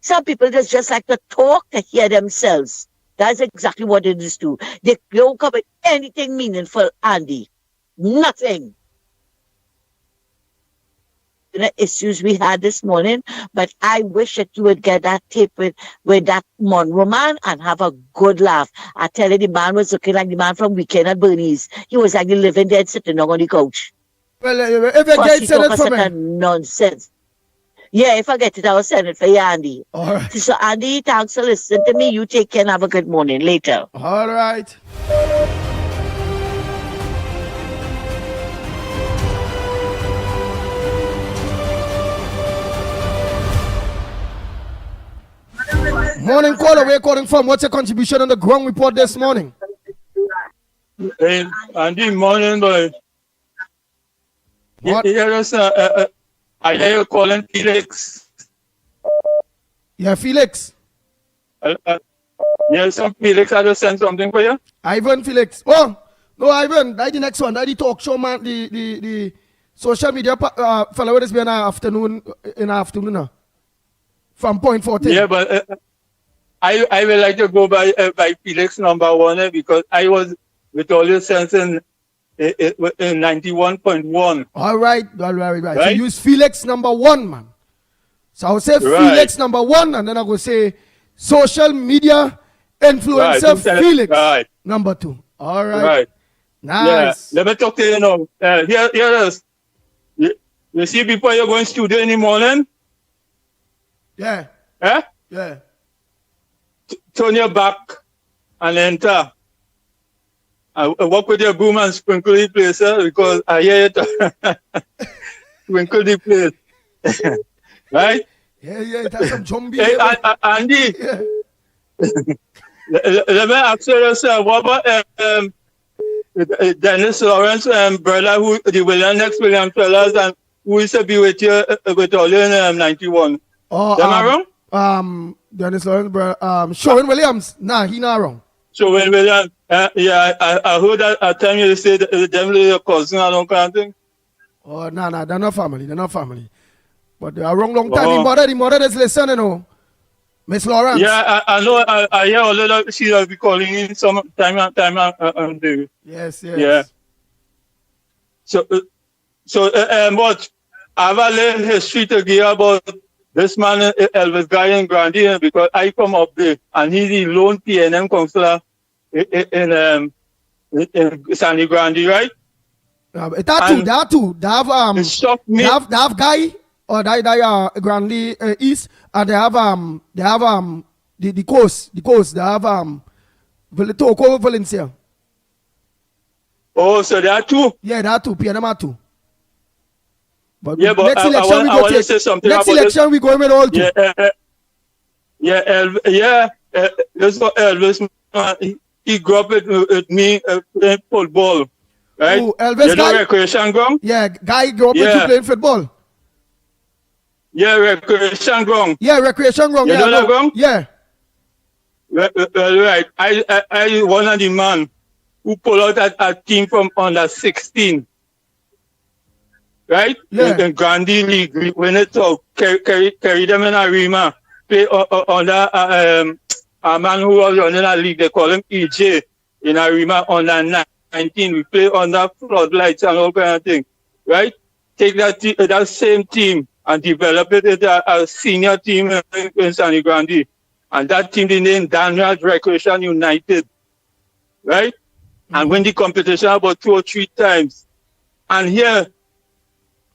Some people just like to talk to hear themselves. That's exactly what it is too. They don't come with anything meaningful, Andy. Nothing. The issues we had this morning, but I wish that you would get that tape with that Monroe man and have a good laugh. I tell you, the man was looking like the man from Weekend at Bernie's. He was like the living dead sitting on the couch. Well, if you get it from me. Nonsense. Yeah, if I get it, I'll send it for you, Andy. All right. So, Andy, thanks for listening to me. You take care and have a good morning. Later. All right. Morning caller, where you calling from? What's your contribution on the ground report this morning? Hey, Andy, morning, boy. What? I hear you calling Felix. Yeah, Felix. Yes, Felix, I just sent something for you. Ivan Felix. Oh, no, Ivan. That's the next one. That's the talk show, man. The social media fellow will be in the afternoon now. From point 14. Yeah, but I would like to go by Felix number one because I was with all your sense in 91.1. All right. So use Felix number one, man. So I'll say Felix number one, and then I will say social media influencer Felix number two. All right. Nice. Yeah. Let me talk to you now. Here it is. You see before you go in studio in the morning? Yeah. Eh? Yeah. Turn your back and enter. I walk with your broom and sprinkle the place, because I hear it. Sprinkle the place. Right? Yeah, that's some zombie. Hey, Andy. Yeah. Let me ask you this, what about Dennis Lawrence and brother, who the Lennox Williams fellas, and who used to be with you with all in 91? Oh, Am I wrong? Dennis Lawrence, bro. Sherwin Williams. Nah, he not wrong. Sherwin Williams. Yeah, I heard that at time you say them your cousin and all kind of thing. Oh, nah, they're not family. They're not family. But they are wrong long time. The mother is listening, you know. Miss Lawrence. Yeah, I know. I hear all of that. She will be calling in some time and day. Yes. Yeah. So, what? I have a little history to give about this man, Elvis Guy in Grandi, because I come up there, and he's the lone PNM councillor in Sandy Grandi, right? That too. They have Guy or they Grandi East, and they have the coast. They have Toko Valencia. Oh, so there are two. Yeah, there are two. PNM are two. But yeah, but next election I want to say something. Next election we go with all two. This was Elvis. He grew up with me playing football, right? Ooh, Elvis Guy? Recreation ground? Yeah, Guy grew up with you playing football. Yeah, recreation ground. Yeah, recreation ground. You know that ground? Yeah. Right. I one of the man who pulled out a team from under 16. Right? Yeah. In Grandi League, when it carry them in Arima, play under a man who was running a league, they call him EJ in Arima under 19. We play under floodlights and all kind of thing. Right? Take that same team and develop it into a senior team in Sandy Grandi. And that team, the name Daniel Recreation United. Right? And win the competition about 2 or 3 times. And here,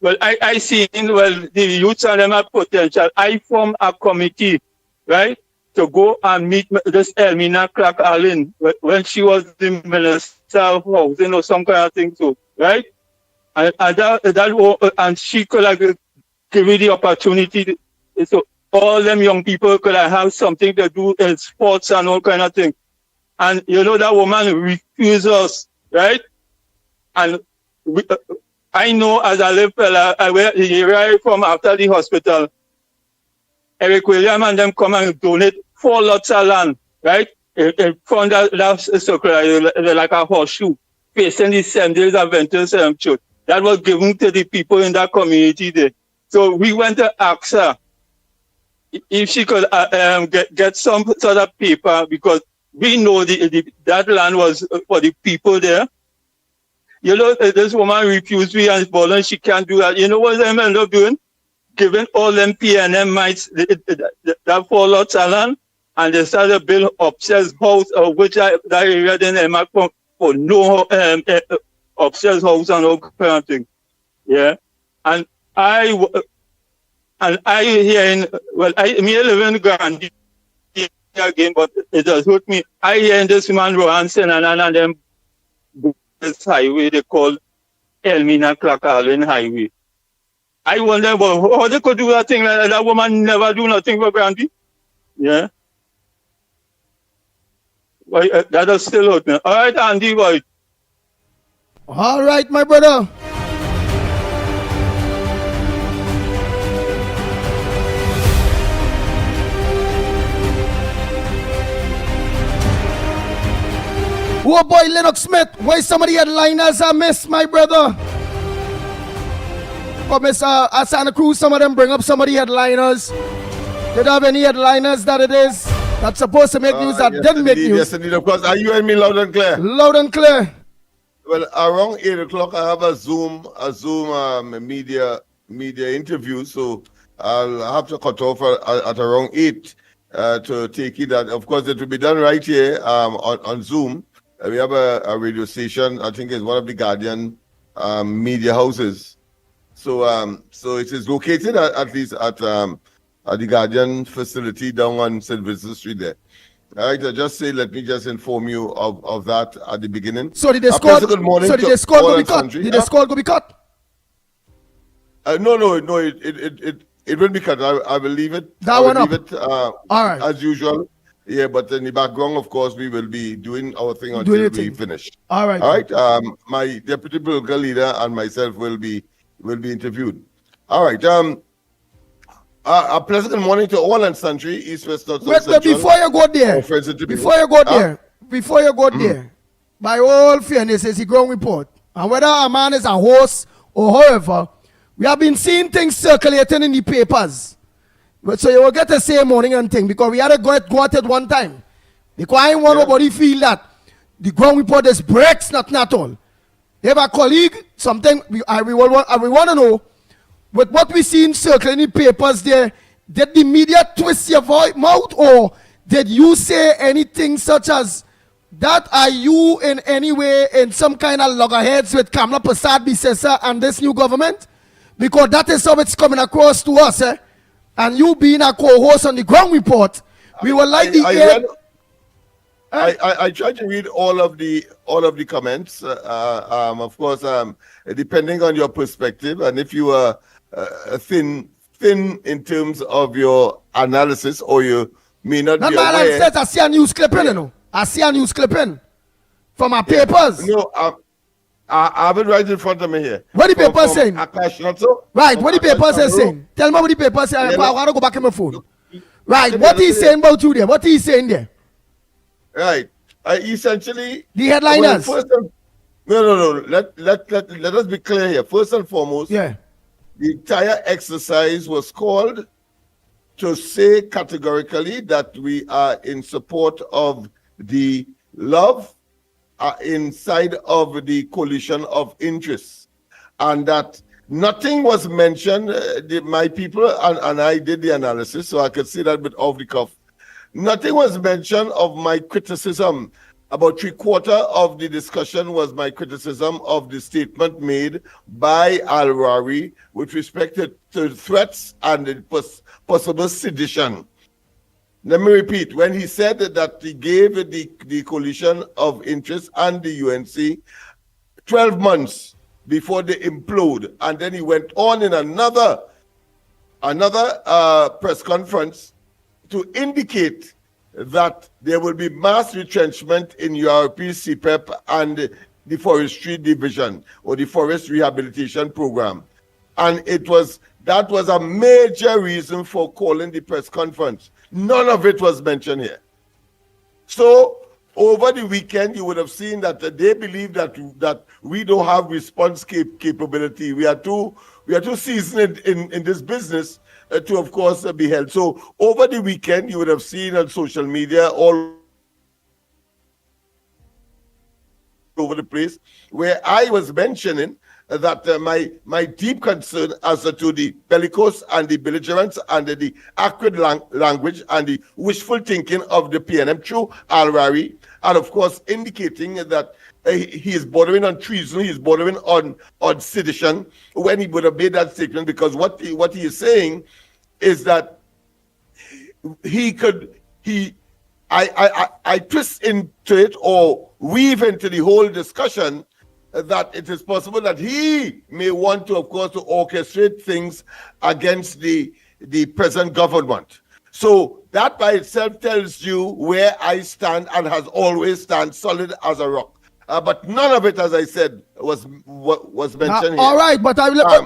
well, I seen, the youths and them have potential. I formed a committee, right, to go and meet this Elmina Clark Allen when she was the Minister of Housing or some kind of thing too, right? And she could have give me the opportunity so all them young people could have something to do in sports and all kind of thing. And you know that woman refused us, right? And I know as a little fella, he arrived from after the hospital. Eric William and them come and donate 4 lots of land, right? In front of that circle, like a horseshoe, facing the Seventh-day Adventist church. That was given to the people in that community there. So we went to ask her if she could get some sort of paper, because we know that land was for the people there. You know, this woman refused me and volunteered. She can't do that. You know what they ended up doing? Giving all them PNM mites that 4 lots of land, and they started to build upstairs house, which that area then they mark for no upstairs house and all kind of thing. Yeah, and I hear in me live in Grandi again, but it does hurt me. I hear in this man Rohansen and them. This highway they call Elmina Clark Allen Highway. I wonder how they could do that thing like that. That woman never do nothing for Grandi. Yeah. Well, that is still out now. All right, Andy, boy. All right, my brother. Oh boy, Lennox Smith, why some of the headliners I miss, my brother? But Miss Santa Cruz, some of them bring up some of the headliners. Did have any headliners that it is that's supposed to make news that didn't make news? Yes, indeed, of course. Are you and me loud and clear? Loud and clear. Well, around 8 o'clock, I have a Zoom media interview, so I'll have to cut off at around 8 to take it. That, of course, it will be done right here on Zoom. we have a radio station. I think it's one of the Guardian media houses. So so it is located at least at the Guardian facility down on St. Vincent Street there. All right, let me just inform you of that at the beginning. So did the score? Good morning. So did the score go be cut? Did the score go be cut? No, it will be cut. I will leave it. That one up. Leave it, all right. As usual. Yeah, but in the background, of course, we will be doing our thing until we finish. All right. All right. My deputy political leader and myself will be interviewed. All right. A pleasant good morning to all and sundry, East, West, North, South, Wait, before you go there, by all fairness, it's a ground report. And whether a man is a host or however, we have been seeing things circulating in the papers. But so you will get the same morning and thing because we had to go at it one time. Because I want nobody feel that the ground report is breaks, not all. You have a colleague, something we want to know. With what we see in circling in papers there, did the media twist your mouth or did you say anything such as that? Are you in any way in some kind of loggerheads with Kamala Prasad Bisesa and this new government? Because that is how it's coming across to us, eh? And you being a co-host on the ground report, we would like I tried to read all of the comments. Of course, depending on your perspective, and if you are thin in terms of your analysis, or you may not be aware. I see a news clipping, you know. I see a news clipping from our papers. No, I have it right in front of me here. What the paper saying? Right, what the paper saying? Tell me what the paper saying. I want to go back in my phone. Right, what he's saying about you there? What he's saying there? Right, essentially the headliners. No. Let us be clear here. First and foremost, the entire exercise was called to say categorically that we are in support of the love inside of the coalition of interests, and that nothing was mentioned. My people and I did the analysis, so I could see that bit off the cuff. Nothing was mentioned of my criticism. About 3/4 of the discussion was my criticism of the statement made by Al-Rari with respect to threats and the possible sedition. Let me repeat, when he said that he gave the coalition of interest and the UNC 12 months before they implode, and then he went on in another press conference to indicate that there will be mass retrenchment in URP, CPEP, and the Forestry Division or the Forest Rehabilitation Program. And that was a major reason for calling the press conference. None of it was mentioned here. So over the weekend, you would have seen that they believe that we don't have response capability. We are too seasoned in this business to, of course, be held. So over the weekend, you would have seen on social media all over the place where I was mentioning that my deep concern as to the bellicose and the belligerence and the acrid language and the wishful thinking of the PNM through Al-Rari, and of course indicating that he is bordering on treason, he is bordering on sedition when he would have made that statement, because what he is saying is that I twist into it or weave into the whole discussion that it is possible that he may want to, of course, to orchestrate things against the present government. So that by itself tells you where I stand and has always stand solid as a rock. But none of it, as I said, was mentioned here. All right, but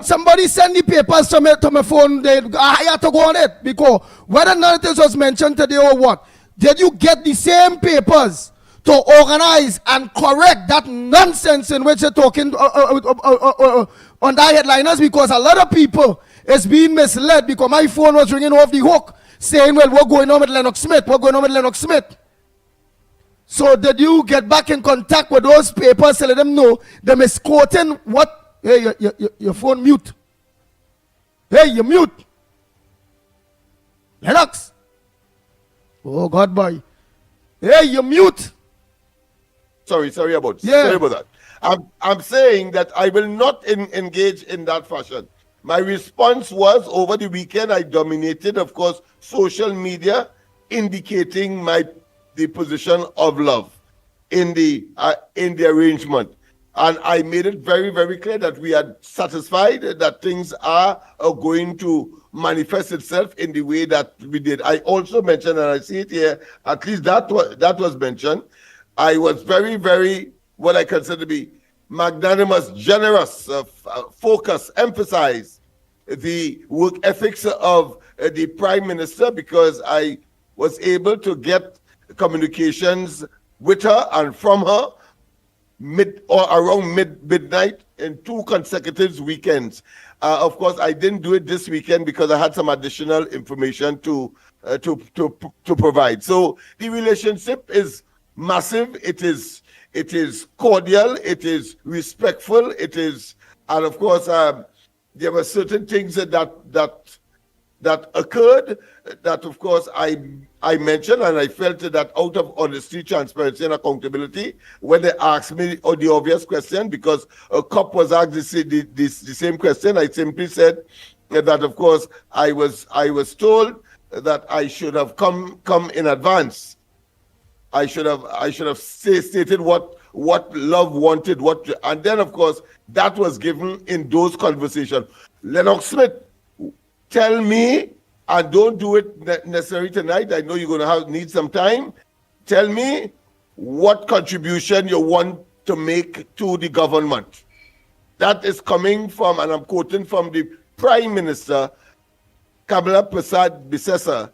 somebody send the papers to my phone. I had to go on it because whether none of this was mentioned today or what, did you get the same papers to organize and correct that nonsense in which you're talking on the headliners? Because a lot of people is being misled because my phone was ringing off the hook saying, well, we're going on with Lennox Smith. So did you get back in contact with those papers to let them know they're misquoting what? Hey, your phone mute. Hey, you mute. Lennox. Oh, God, boy. Hey, you mute. Sorry about that. I'm saying that I will not engage in that fashion. My response was over the weekend, I dominated, of course, social media, indicating the position of love in the arrangement. And I made it very, very clear that we are satisfied that things are going to manifest itself in the way that we did. I also mentioned, and I see it here, at least that was mentioned. I was very, very, what I consider to be magnanimous, generous, focus, emphasize the work ethics of the Prime Minister, because I was able to get communications with her and from her around midnight in 2 consecutive weekends. Of course, I didn't do it this weekend because I had some additional information to provide. So the relationship is massive. It is cordial. It is respectful. It is, and of course, there were certain things that occurred that, of course, I mentioned, and I felt that out of honesty, transparency, and accountability, when they asked me the obvious question, because a cop was asked the same question, I simply said that, of course, I was told that I should have come in advance. I should have stated what love wanted, and then, of course, that was given in those conversations. Lennox Smith, tell me, and don't do it necessarily tonight. I know you're going to need some time. Tell me what contribution you want to make to the government. That is coming from, and I'm quoting from the Prime Minister, Kamala Prasad Bisesa,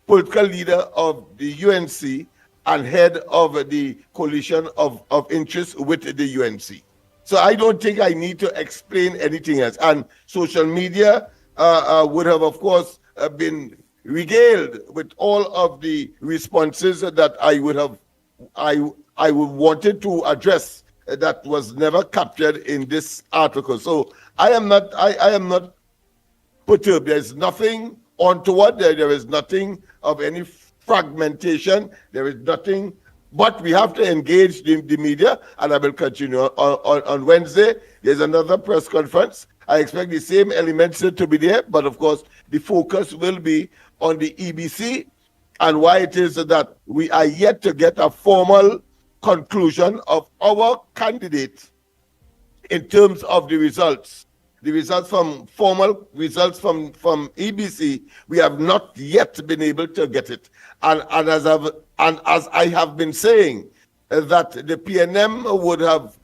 political leader of the UNC and head of the coalition of interest with the UNC. So I don't think I need to explain anything else. And social media would have, of course, been regaled with all of the responses that I would wanted to address that was never captured in this article. So I am not perturbed. There is nothing untoward there. There is nothing of any fragmentation. There is nothing. But we have to engage the media, and I will continue. On Wednesday, there's another press conference. I expect the same elements to be there, but of course, the focus will be on the EBC and why it is that we are yet to get a formal conclusion of our candidate in terms of the results. The results from formal results from EBC, we have not yet been able to get it. And as I have been saying, that the PNM would have,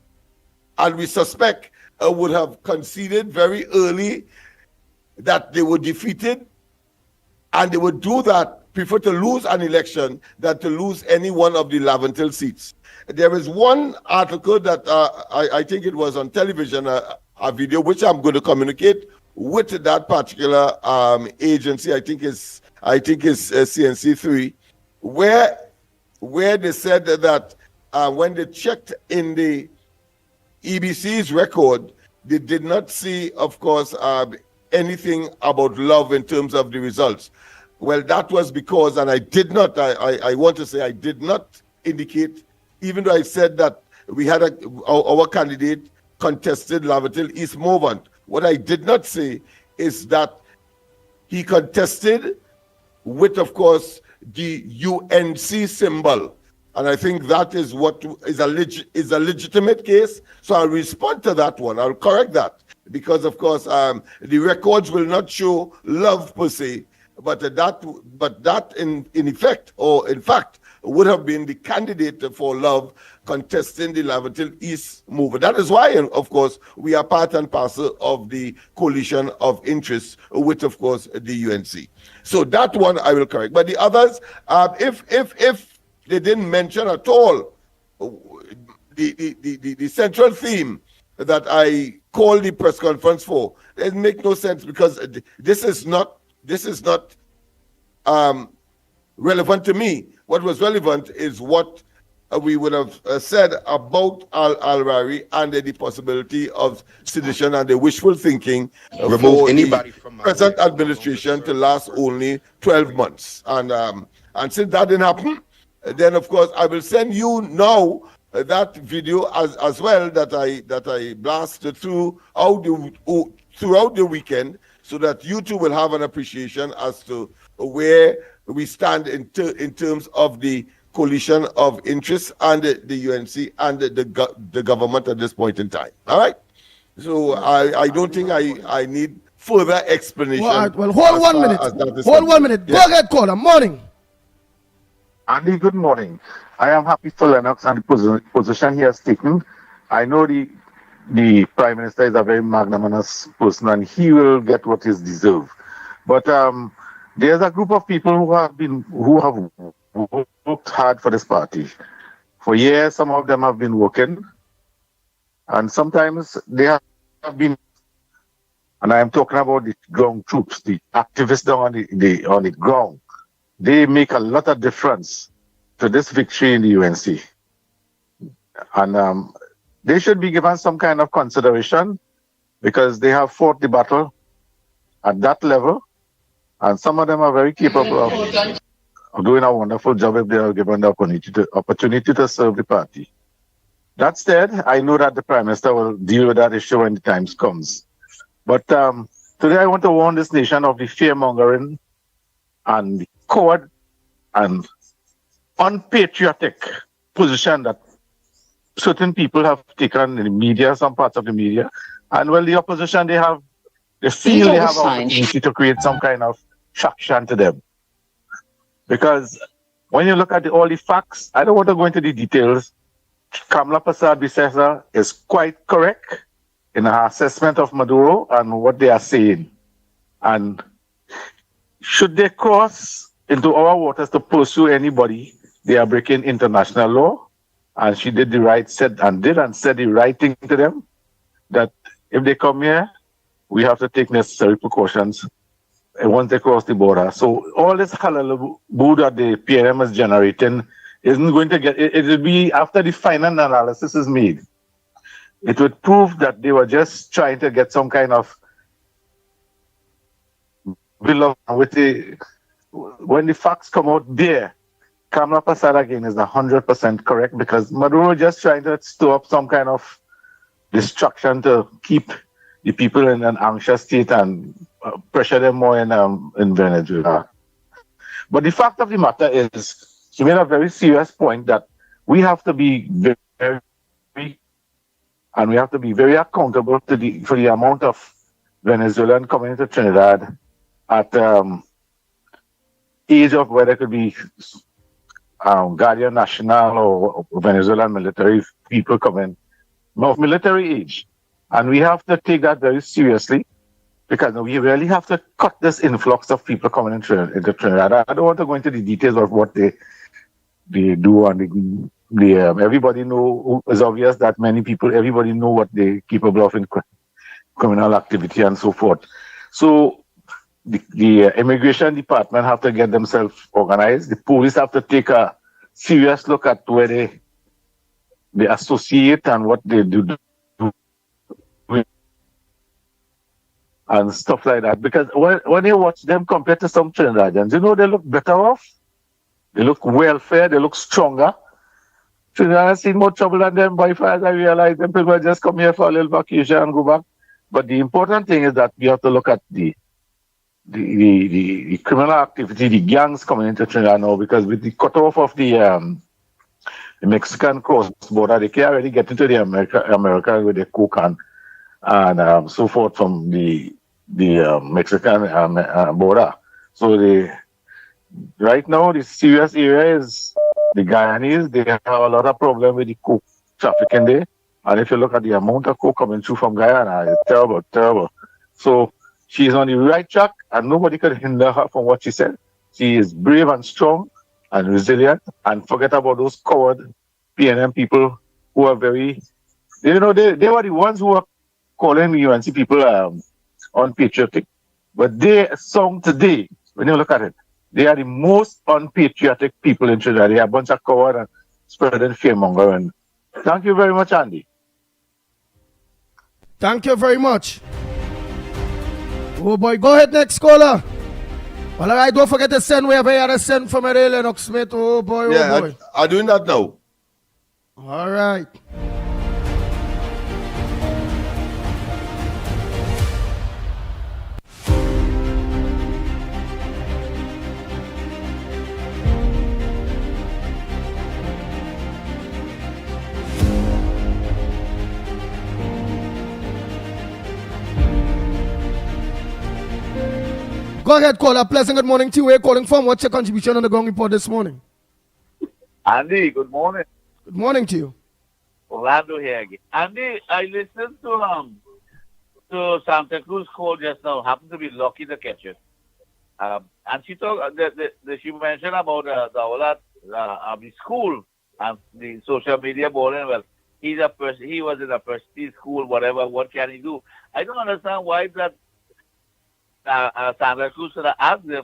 and we suspect, would have conceded very early that they were defeated, and they would do that, prefer to lose an election than to lose any one of the Laventil seats. There is one article that I think it was on television, a video which I'm going to communicate with that particular agency. I think it's CNC3, where they said that when they checked in the EBC's record, they did not see, of course, anything about love in terms of the results. Well, that was because, and I did not, I want to say I did not indicate, even though I said that we had our candidate contested Laventil East Morvant. What I did not say is that he contested with, of course, the UNC symbol. And I think that is what is a legitimate case. So I'll respond to that one. I'll correct that. Because, of course, the records will not show love per se, but that in effect, or in fact, would have been the candidate for love contesting the Laventil East movement. That is why, of course, we are part and parcel of the coalition of interests with, of course, the UNC. So that one I will correct. But the others, if they didn't mention at all the central theme that I called the press conference for, it makes no sense, because this is not relevant to me. What was relevant is what we would have said about Al-Rari and the possibility of sedition and the wishful thinking Remove anybody from my present administration to last only 12 months. And since that didn't happen, then of course I will send you now that video as well that I blasted throughout the weekend, so that you too will have an appreciation as to where we stand in terms of the coalition of interests and the UNC and the government at this point in time. All right. So I don't think I need further explanation. Well, hold 1 minute. Hold 1 minute. Go ahead, caller. Morning. Andy, good morning. I am happy for Lennox and the position he has taken. I know the Prime Minister is a very magnanimous person and he will get what is deserved. But there's a group of people who have worked hard for this party. For years, some of them have been working, and sometimes they have been, and I am talking about the ground troops, the activists down on the ground. They make a lot of difference to this victory in the UNC. And they should be given some kind of consideration because they have fought the battle at that level. And some of them are very capable of doing a wonderful job if they are given the opportunity to serve the party. That said, I know that the Prime Minister will deal with that issue when the time comes. But today I want to warn this nation of the fear-mongering and the coward and unpatriotic position that certain people have taken in the media, some parts of the media. And well, the opposition, they feel they have an opportunity to create some kind of traction to them. Because when you look at all the facts, I don't want to go into the details. Kamala Persad-Bissessar is quite correct in her assessment of Maduro and what they are saying. And should they cross into our waters to pursue anybody, they are breaking international law. And she did the right, said the right thing to them, that if they come here, we have to take necessary precautions once they cross the border. So all this hullabaloo that the PNM is generating isn't going to get, it will be after the final analysis is made. It would prove that they were just trying to get some kind of bill with the, when the facts come out there, Kamala Persad again is 100% correct because Maduro just trying to stir up some kind of destruction to keep the people in an anxious state and pressure them more in Venezuela. But the fact of the matter is, she made a very serious point that we have to be very, and we have to be very accountable to for the amount of Venezuelan coming into Trinidad at age of whether it could be Guardian National or Venezuelan military people coming of military age. And we have to take that very seriously because we really have to cut this influx of people coming into Trinidad. I don't want to go into the details of what they do and everybody know, it's obvious that everybody know what they're capable of in criminal activity and so forth. So the immigration department have to get themselves organized. The police have to take a serious look at where they associate and what they do and stuff like that. Because when you watch them compared to some Trinidadians, they look better off. They look welfare. They look stronger. Trinidad has seen more trouble than them by far as I realize. Them people just come here for a little vacation and go back. But the important thing is that we have to look at the criminal activity, the gangs coming into Trinidad now, because with the cutoff of the Mexican cross border, they can already get into the America with the coke and so forth from the Mexican border. So right now the serious area is the Guyanese. They have a lot of problem with the coke trafficking there. And if you look at the amount of coke coming through from Guyana, it's terrible, terrible. So she's on the right track, and nobody could hinder her from what she said. She is brave and strong and resilient, and forget about those coward PNM people who are very, they were the ones who were calling the UNC people unpatriotic. But their song today, when you look at it, they are the most unpatriotic people in Trinidad. They are a bunch of coward and spreading fearmonger. And thank you very much, Andy. Thank you very much. Oh boy, go ahead, next caller. Well, all right, don't forget to send wherever you had to send from a Lennox, mate. Oh boy, Yeah, oh boy. I'm doing that now. All right. Go ahead, caller. Pleasant good morning to you. Where you calling from? What's your contribution on the ground report this morning? Andy, good morning. Good morning to you. Orlando here again. Andy, I listened to Santa Cruz call just now. Happened to be lucky to catch it. And she talked. She mentioned about the school and the social media bullying. Well, he was in a prestige school. Whatever. What can he do? I don't understand why that Santa Cruz should have asked him.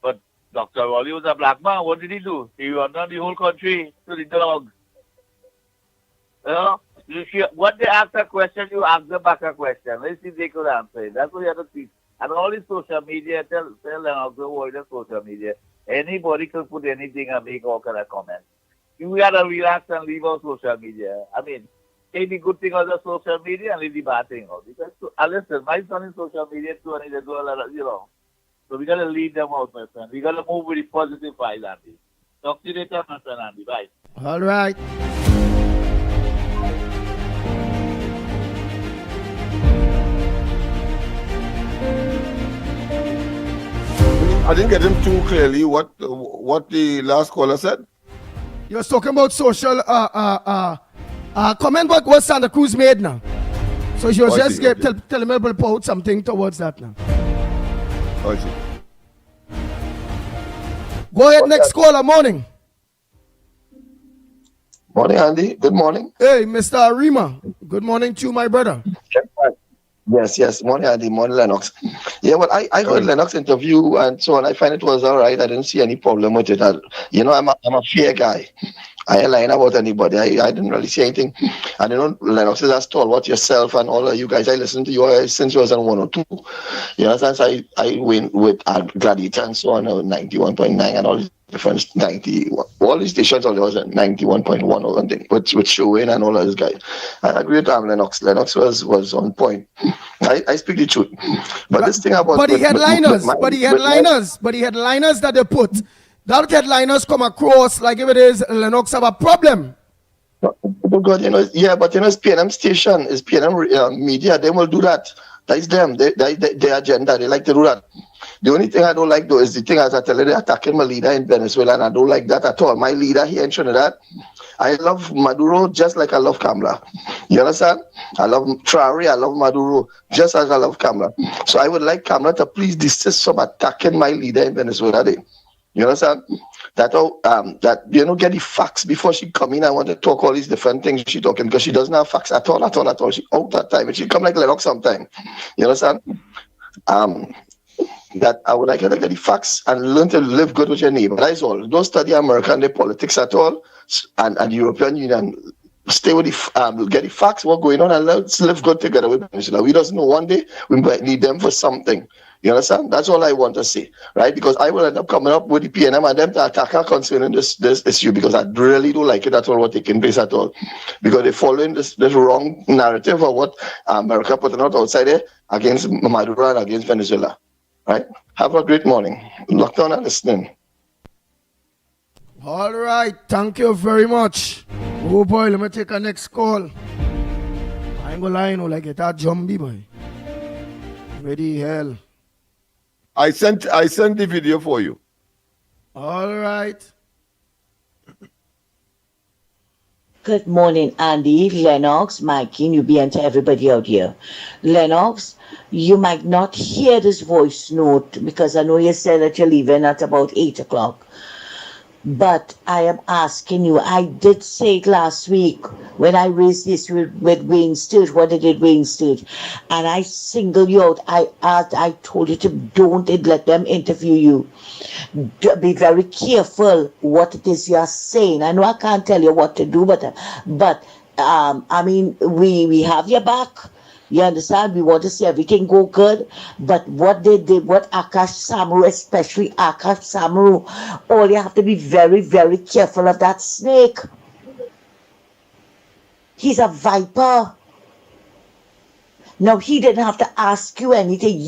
But Dr. Raleigh was a black man. What did he do? He ran down the whole country to the dogs. You know, what they ask a question, you ask them back a question. Let's see if they could answer it. That's what you have to teach. And all this social media, tell them how to avoid the social media. Anybody could put anything and make all kind of comments. You gotta relax and leave out social media. I mean, take the good thing out of social media and leave the bad thing out. Because listen, my son is social media too, and they do a lot of, so we gotta leave them out, my friend. We gotta move with the positive vibes, Andy. Talk to you later, my friend, Andy. Bye. All right. I didn't get him too clearly what the last caller said. You was talking about social comment what Santa Cruz made now. So she was telling me about something towards that now. I see. Go ahead, next caller, morning. Morning, Andy. Good morning. Hey, Mr. Rima. Good morning to you, my brother. Yes. Morning, Andy. Morning, Lennox. Yeah, well, I heard Lennox interview and so on. I find it was all right. I didn't see any problem with it. I'm a fair guy. I ain't lying about anybody. I didn't really see anything. And Lennox is a stalwart yourself and all of you guys. I listened to you since you was on 102. You know, since I went with Gladiator and so on, 91.9 and all these different 90. All these stations only was at 91.1 or something with Showing and all of those guys. I agree with Lennox. Lennox was on point. I speak the truth. But this thing about the headliners that they put. That headliners come across like if it is Lennox have a problem. But God, it's PNM station, it's PNM media, they will do that. That's them, their agenda, they like to do that. The only thing I don't like though is the thing as I tell you, they're attacking my leader in Venezuela and I don't like that at all. My leader here in Trinidad, I love Maduro just like I love Kamala. You understand? I love Traore, I love Maduro just as I love Kamala. So I would like Kamala to please desist from attacking my leader in Venezuela. You understand? That get the facts before she come in. I want to talk all these different things she talking because she doesn't have facts at all. She out that time and she come like Lennox sometime. You understand? That I would like her to get the facts and learn to live good with your neighbor. That's all. Don't study American politics at all and the European Union. Stay with get the facts, what's going on, and let's live good together with Venezuela. We just know one day we might need them for something. You understand? That's all I want to say, right? Because I will end up coming up with the PNM and them to attack her concerning this issue because I really don't like it at all, what taking place at all. Because they're following this wrong narrative of what America putting out outside there against Maduro and against Venezuela, right? Have a great morning. Lockdown and listening. All right. Thank you very much. Oh boy, let me take a next call. I ain't gonna lie, like it a zombie boy. Ready hell. I sent the video for you. All right. Good morning, Andy, Lennox, Mickie, Newbie, and to everybody out here. Lennox, you might not hear this voice note because I know you said that you're leaving at about 8 o'clock. But I am asking you, I did say it last week when I raised this with Wayne Sturge, what did Wayne Sturge? And I singled you out. I told you to don't let them interview you. Be very careful what it is you're saying. I know I can't tell you what to do, but I mean, we have your back. You understand? We want to see everything go good. But what they did, what Akash Samaru, especially Akash Samaru, all you have to be very, very careful of that snake. He's a viper. Now, he didn't have to ask you anything.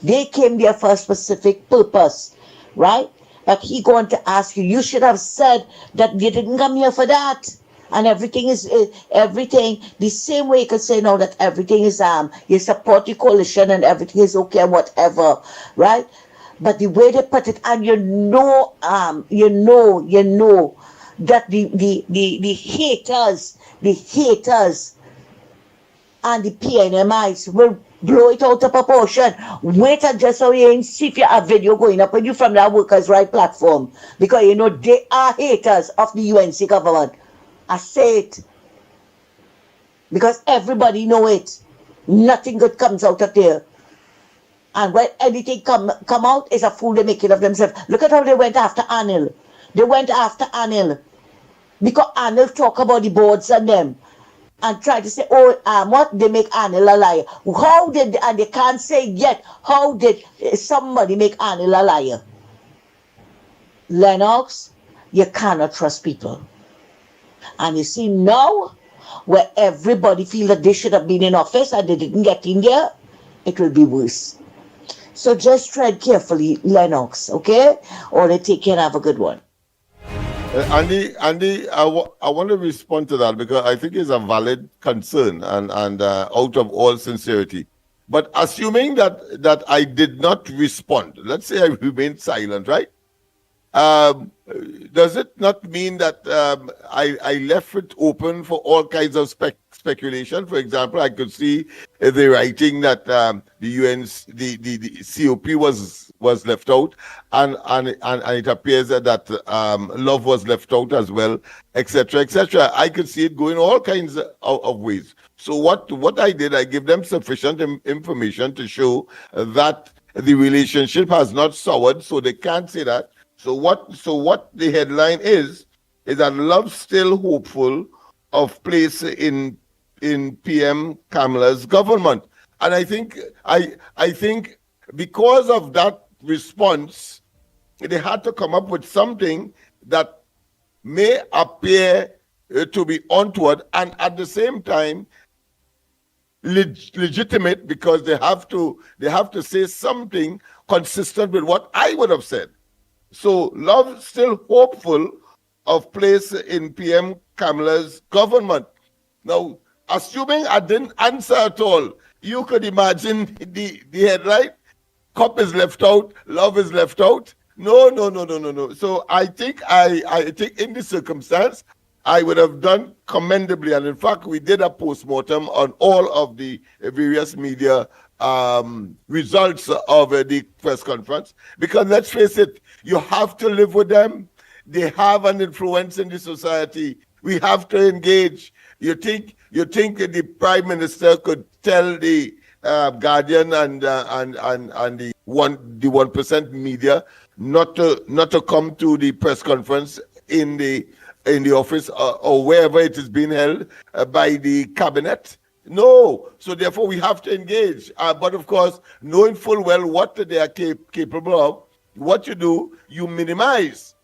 They came there for a specific purpose, right? But he going to ask you. You should have said that you didn't come here for that. And everything is everything the same way you could say now that everything is you support the coalition and everything is okay and whatever, right? But the way they put it, and you know that the haters and the PNMIs will blow it out of proportion. Wait and just so you ain't see if you have video going up when you from that workers' right platform. Because you know they are haters of the UNC government. I say it. Because everybody know it. Nothing good comes out of there. And when anything come out, it's a fool they making of themselves. Look at how they went after Anil. They went after Anil. Because Anil talk about the boards and them. And try to say, what? They make Anil a liar. How did, and they can't say yet, how did somebody make Anil a liar? Lennox, you cannot trust people. And you see now, where everybody feel that they should have been in office and they didn't get in there, it will be worse. So just tread carefully, Lennox, okay? Or they take care and have a good one. Andy, I want to respond to that because I think it's a valid concern and out of all sincerity. But assuming that I did not respond, let's say I remained silent, right? Does it not mean that I left it open for all kinds of speculation? For example, I could see the writing that the COP was left out, and it appears that love was left out as well, etc., etc. I could see it going all kinds of ways. So what I did, I give them sufficient information to show that the relationship has not soured, so they can't say that. So what the headline is that love still hopeful of place in PM Kamala's government. And I think because of that response, they had to come up with something that may appear to be untoward and at the same time legitimate, because they have to say something consistent with what I would have said. So love still hopeful of place in PM Kamala's government. Now, assuming I didn't answer at all, you could imagine the headline: COP is left out, love is left out. No. So I think in this circumstance, I would have done commendably. And in fact, we did a postmortem on all of the various media results of the press conference, because let's face it, you have to live with them. They have an influence in the society. We have to engage. You think the Prime Minister could tell the Guardian and the 1% media not to come to the press conference in the office or wherever it is being held by the cabinet? No. So therefore, we have to engage. But of course, knowing full well what they are capable of, what you do, you minimize.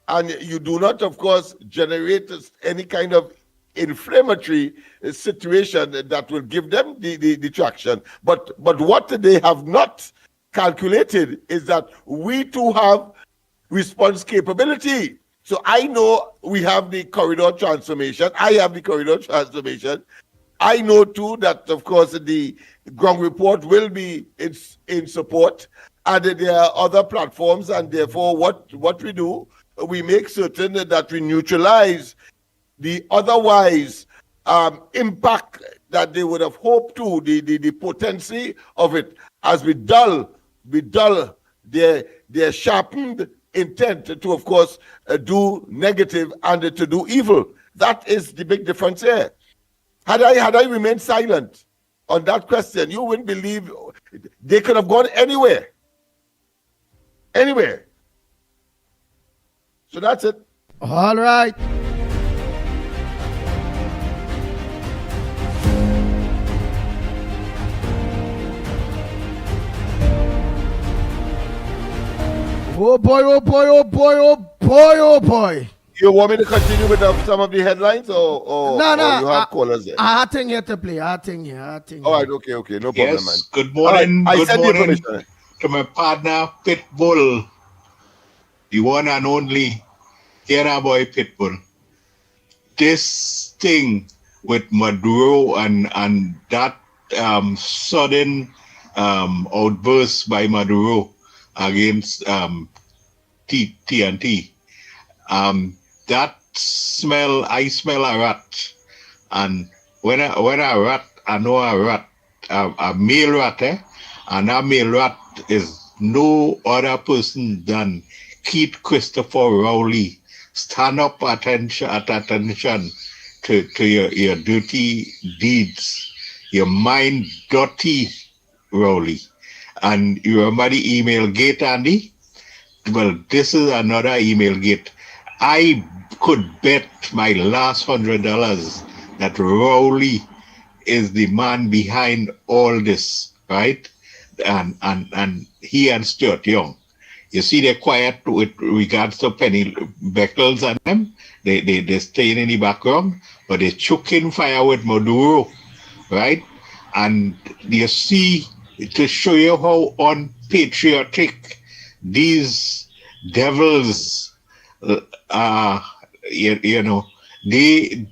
And you do not, of course, generate any kind of inflammatory situation that will give them the traction. But what they have not calculated is that we too have response capability. So I know we have the corridor transformation. I have the corridor transformation. I know too that, of course, the ground report will be in support, and there are other platforms, and therefore what we do, we make certain that we neutralize the otherwise impact that they would have hoped to, the potency of it, as we dull their sharpened intent to, of course, do negative and to do evil. That is the big difference here. Had I remained silent on that question, you wouldn't believe they could have gone anywhere. Anywhere. So that's it. All right. Oh boy, oh boy, oh boy, oh boy, oh boy. You want me to continue with some of the headlines, or No, you have callers there? I think here to play. I think here. All right, okay, no problem, man. Yes, good All right, morning. I Good send the morning information. to my partner Pitbull, the one and only Kera Boy Pitbull. This thing with Maduro and that sudden outburst by Maduro against TNT, that I smell a rat, and when a rat, I know a rat, a male rat, and that male rat is no other person than Keith Christopher Rowley. Stand up at attention to your dirty deeds, your mind dirty, Rowley. And you remember the email gate, Andy? Well, this is another email gate. I could bet my last $100 that Rowley is the man behind all this, right? And he and Stuart Young. You see, they're quiet with regards to Penny Beckles and them. They're staying in the background, but they're choking fire with Maduro, right? And you see, to show you how unpatriotic these devils are, you know, they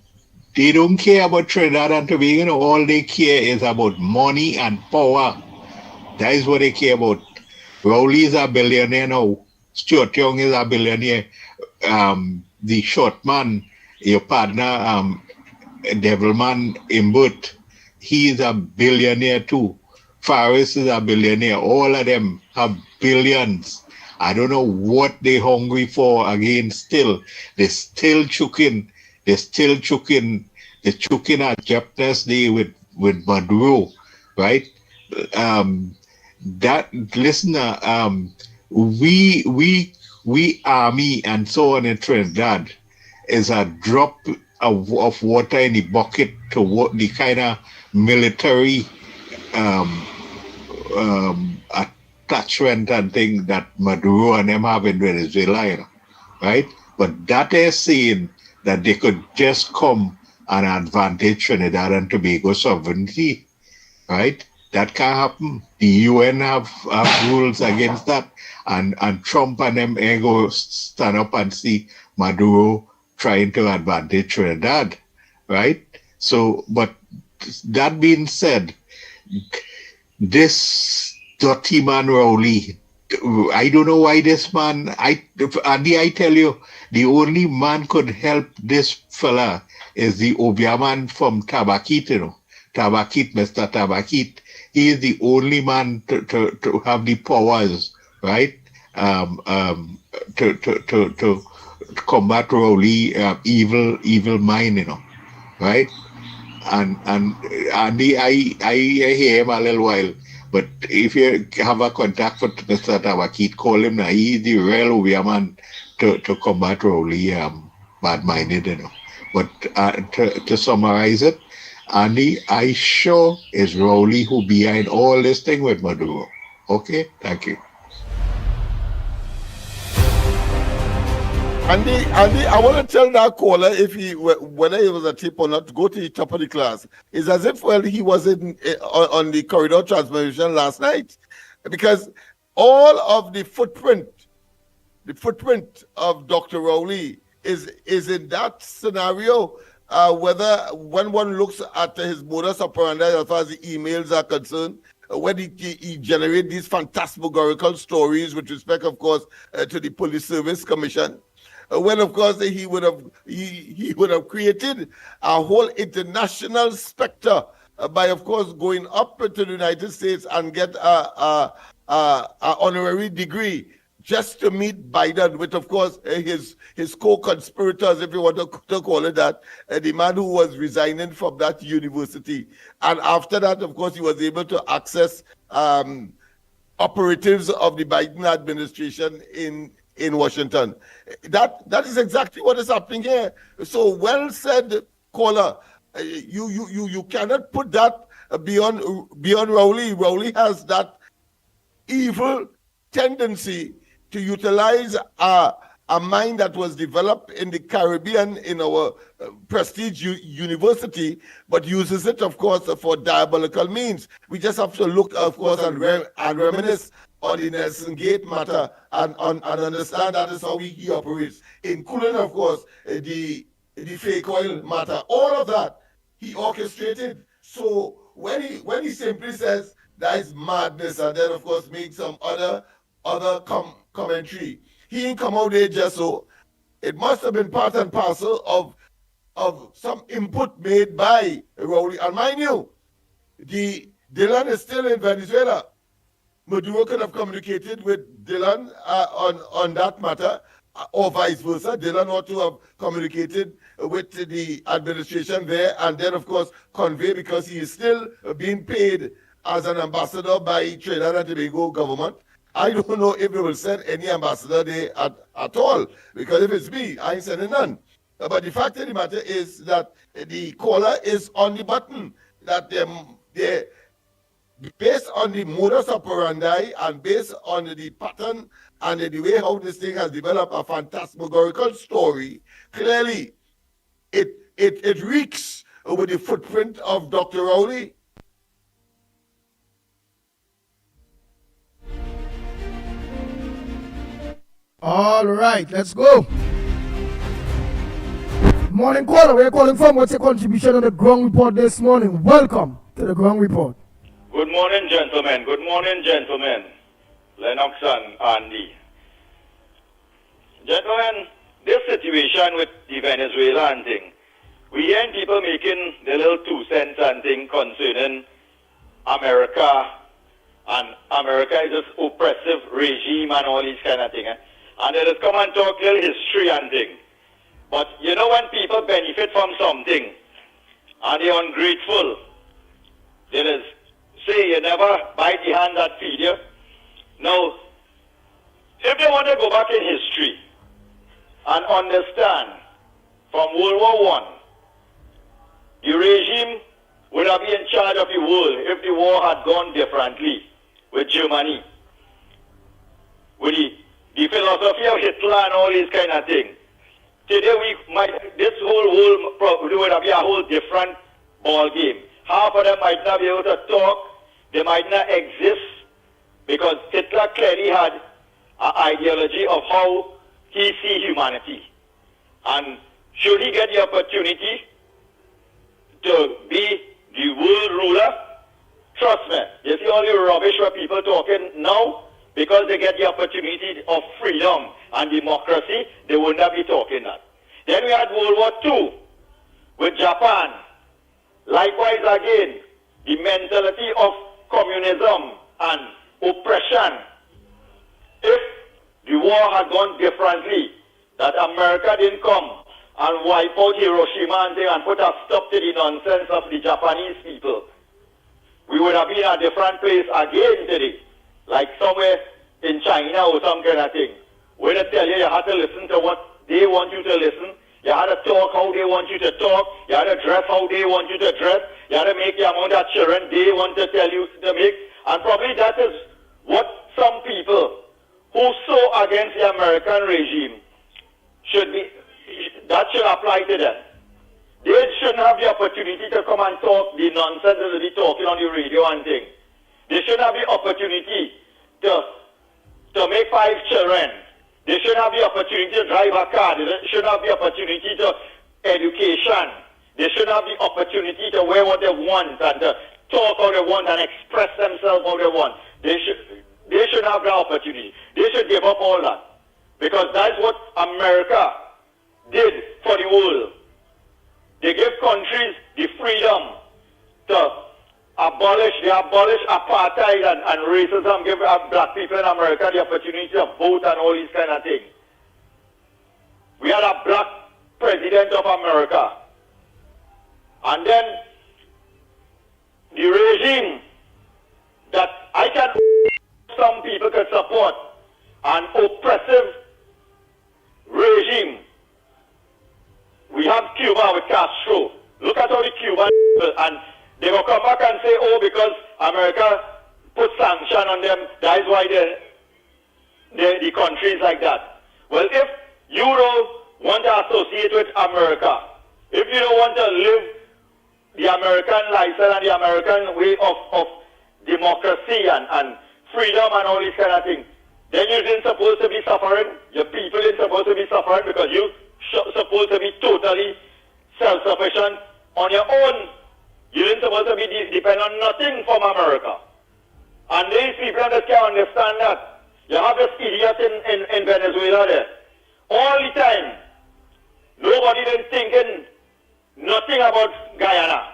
don't care about Trinidad and Tobago. All they care is about money and power. That is what they care about. Rowley is a billionaire now. Stuart Young is a billionaire. The short man, your partner, Devilman Imbut, he is a billionaire too. Faris is a billionaire. All of them have billions. I don't know what they're hungry for again still. They're still choking. They're choking at Japnes Day with Maduro, right? We army and so on in Trinidad is a drop of water in the bucket to what the kind of military attachment and thing that Maduro and them have in Venezuela, you know, right? But that is saying that they could just come and advantage Trinidad and Tobago sovereignty, right? That can't happen. The UN have rules against that, and Trump and them go stand up and see Maduro trying to advantage Trinidad, right? So, but that being said, this dirty man Rowley, I don't know why this man, Andy, I tell you, the only man could help this fella is the Obia man from Tabakit, you know, Tabakit, Mr. Tabakit. He is the only man to have the powers, right? To combat Rowley, evil mind, you know, right? And Andy, I hear him a little while, but if you have a contact with Mr. Tabakit, call him now. He's the real Obia man to combat Rowley, bad-minded, you know. But to summarize it, Andy, I sure is Rowley who behind all this thing with Maduro. Okay, thank you. Andy, I want to tell that caller whether he was a tip or not, go to the top of the class. It's as if, well, he was on the corridor transmission last night, because all of the footprint of Dr. Rowley is in that scenario. Whether when one looks at his modus operandi as far as the emails are concerned, when he generates these phantasmagorical stories with respect, of course, to the Police Service Commission, when, of course, he would have created a whole international specter by, of course, going up to the United States and get a honorary degree just to meet Biden with, of course, his co-conspirators, if you want to call it that, the man who was resigning from that university. And after that, of course, he was able to access operatives of the Biden administration in Washington. That is exactly what is happening here. So well said, caller. You cannot put that beyond Rowley. Rowley has that evil tendency to utilize a mine that was developed in the Caribbean in our prestige university, but uses it, of course, for diabolical means. We just have to look, of course, and reminisce on the Nelson Gate matter and understand that is how he operates, including, of course, the fake oil matter. All of that he orchestrated. So when he simply says that is madness, and then of course make some other commentary, he ain't come out there just so. It must have been part and parcel of some input made by Rowley. And mind you, Dylan is still in Venezuela. Maduro could have communicated with Dylan on that matter, or vice versa. Dylan ought to have communicated with the administration there, and then of course convey, because he is still being paid as an ambassador by Trinidad and Tobago government. I don't know if they will send any ambassador there at all, because if it's me, I ain't sending none. But the fact of the matter is that the caller is on the button, that they're based on the modus operandi and based on the pattern and the way how this thing has developed a phantasmagorical story. Clearly, it reeks with the footprint of Dr. Rowley. All right, let's go. Morning caller, where are you calling from? What's your contribution on the ground report this morning? Welcome to the ground report. Good morning, gentlemen. Good morning, gentlemen. Lennox and Andy. Gentlemen, this situation with the Venezuelan thing, we hear people making the little 2 cents and thing concerning America, and America is this oppressive regime and all these kind of things. And they just come and talk little history and thing. But you know, when people benefit from something and they're ungrateful, they just say you never bite the hand that feed you. Now, if they want to go back in history and understand from World War I, the regime would have been in charge of the world if the war had gone differently with Germany, with the philosophy of Hitler and all these kind of things. Today this whole world probably would be a whole different ball game. Half of them might not be able to talk, they might not exist, because Hitler clearly had an ideology of how he sees humanity. And should he get the opportunity to be the world ruler, trust me, you see all the rubbish where people talking now, because they get the opportunity of freedom and democracy, they would not be talking that. Then we had World War II with Japan. Likewise again, the mentality of communism and oppression. If the war had gone differently, that America didn't come and wipe out Hiroshima and put a stop to the nonsense of the Japanese people, we would have been in a different place again today. Like somewhere in China or some kind of thing, where they tell you you have to listen to what they want you to listen, you have to talk how they want you to talk, you have to dress how they want you to dress, you have to make the amount of children they want to tell you to make, and probably that is what some people who so against the American regime that should apply to them. They shouldn't have the opportunity to come and talk the nonsense that they're talking on the radio and thing. They should have the opportunity to make 5 children. They should have the opportunity to drive a car. They should have the opportunity to education. They should have the opportunity to wear what they want and to talk how they want and express themselves how they want. They should have that opportunity. They should give up all that, because that's what America did for the world. They give countries the freedom to abolish apartheid and racism, give black people in America the opportunity to vote and all these kind of things. We had a black president of America. And then the regime that I can some people could support, an oppressive regime. We have Cuba with Castro. Look at all the Cuban people, and they will come back and say, oh, because America put sanction on them, that is why the countries like that. Well, if you don't want to associate with America, if you don't want to live the American lifestyle and the American way of democracy and freedom and all these kind of things, then you didn't supposed to be suffering. Your people didn't supposed to be suffering because you supposed to be totally self-sufficient on your own. You didn't supposed to be depend on nothing from America. And these people just can't understand that. You have this idiot in Venezuela there. All the time, nobody been thinking nothing about Guyana.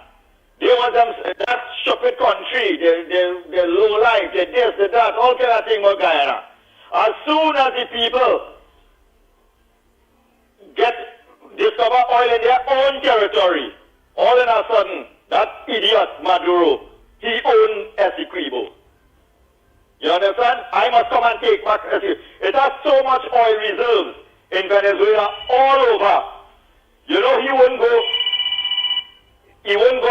They want them, that stupid country, they're low life, they're this, they're that, all kind of thing about Guyana. As soon as the people discover oil in their own territory, all of a sudden, that idiot Maduro, he owns Essequibo. You understand? I must come and take back Essequibo. It has so much oil reserves in Venezuela all over. You know, he wouldn't go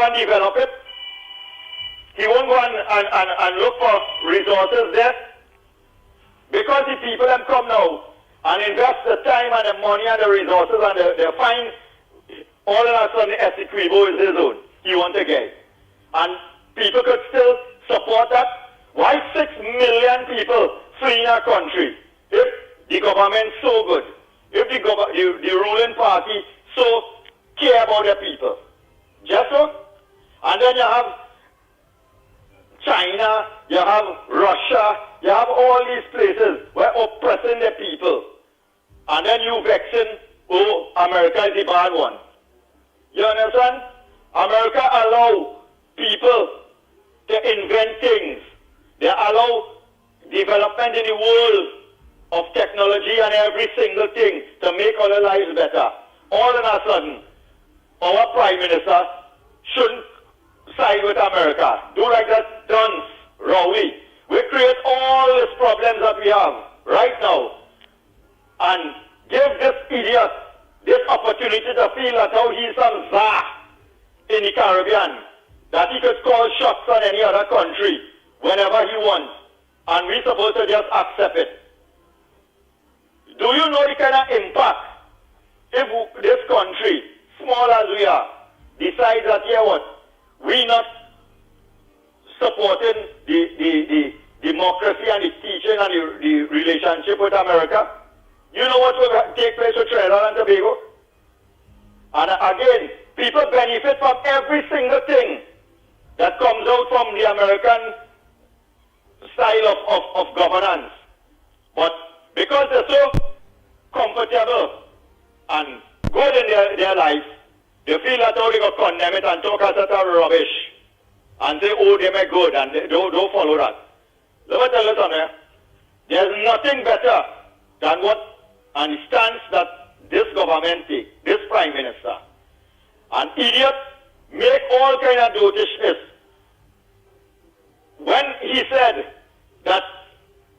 and develop it. He won't go and look for resources there. Because the people them come now and invest the time and the money and the resources and they find all of a sudden Essequibo is his own. He wants to get. And people could still support that. Why 6 million people fleeing our country if the government so good? If the ruling party so care about their people? Just so? And then you have China, you have Russia, you have all these places where oppressing the people. And then you vexing, oh, America is the bad one. You understand? America allow people to invent things. They allow development in the world of technology and every single thing to make our lives better. All of a sudden, our Prime Minister shouldn't side with America. Do like that dunce, Rowley. We create all these problems that we have right now and give this idiot this opportunity to feel that how he's some czar in the Caribbean, that he could call shots on any other country whenever he wants, and we're supposed to just accept it. Do you know the kind of impact if this country, small as we are, decides that, yeah, what, we're not supporting the democracy and the teaching and the relationship with America? You know what will take place with Trinidad and Tobago? And again, people benefit from every single thing that comes out from the American style of governance. But because they're so comfortable and good in their life, they feel that how they got condemn it and talk as a rubbish and say, oh, they make good, and they don't follow that. Let me tell you something. There's nothing better than what and the stance that this government takes, this Prime Minister. An idiot make all kind of dotishness. When he said that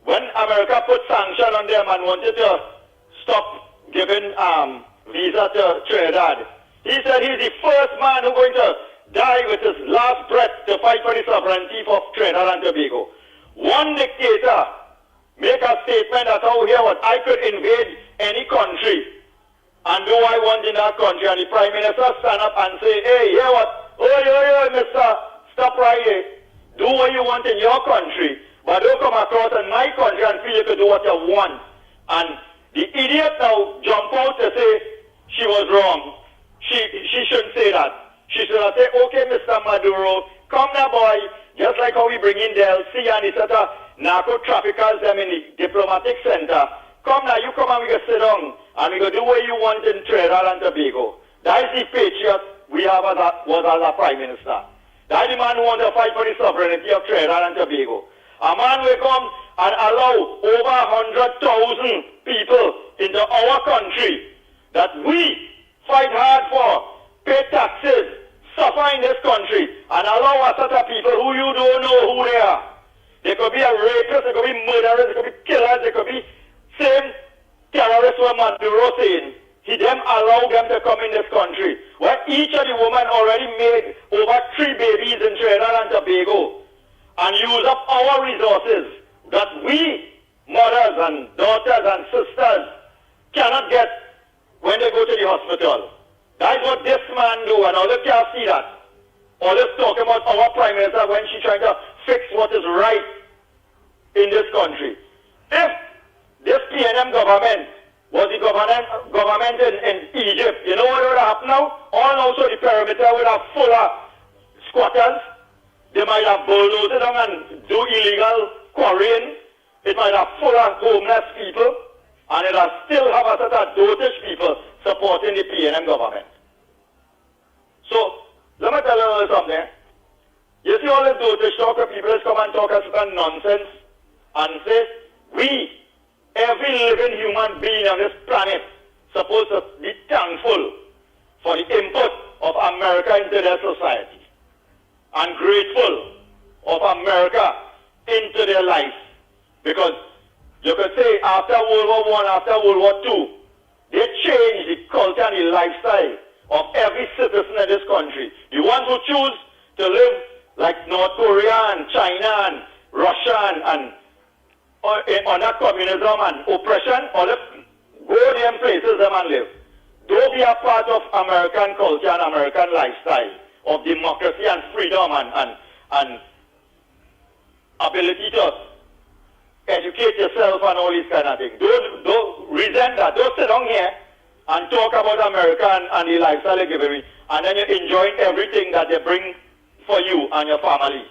when America put sanction on them and wanted to stop giving visa to Trinidad, he said he's the first man who's going to die with his last breath to fight for the sovereignty of Trinidad and Tobago. One dictator make a statement that, oh, here what, I could invade any country and do what I want in that country, and the Prime Minister stand up and say, hey, here what, oh, mister, stop right here. Do what you want in your country, but don't come across in my country and feel you can do what you want. And the idiot now jump out to say she was wrong. She shouldn't say that. She should have said, okay, Mr. Maduro, come now, boy, just like how we bring in Del C and the set of narco-traffickers them in the diplomatic center. Come now, you come and we can sit down and we can do what you want in Trinidad and Tobago. That is the patriot we have was as a Prime Minister. That is the man who wants to fight for the sovereignty of Trinidad and Tobago. A man will come and allow over 100,000 people into our country that we fight hard for, pay taxes, suffer in this country, and allow a set of people who you don't know who they are. They could be a rapist, they could be murderers, they could be killers, they could be same terrorists were Maduro saying. He then allowed them to come in this country, where each of the women already made over 3 babies in Trinidad and Tobago, and use up our resources that we mothers and daughters and sisters cannot get when they go to the hospital. That's what this man do, and all you can't see that. All this talking about our Prime Minister when she trying to fix what is right in this country. If this PNM government was the government in Egypt, you know what would happen now? All also the perimeter would have full of squatters. They might have bulldozed down and do illegal quarrying. It might have full of homeless people. And it will still have a set of dotish people supporting the PNM government. So, let me tell you something. You see all this dotish talk where people come and talk a certain nonsense and say, we, every living human being on this planet, supposed to be thankful for the input of America into their society and grateful of America into their life. Because you could say after World War I, after World War II, they changed the culture and the lifestyle of every citizen in this country. The ones who choose to live like North Korea and China and Russia and under communism and oppression, or go them places them and live. Don't be a part of American culture and American lifestyle of democracy and freedom and ability to educate yourself and all these kind of things. Don't resent that. Don't sit down here and talk about America and the lifestyle they give me, and then you're enjoying everything that they bring for you and your family.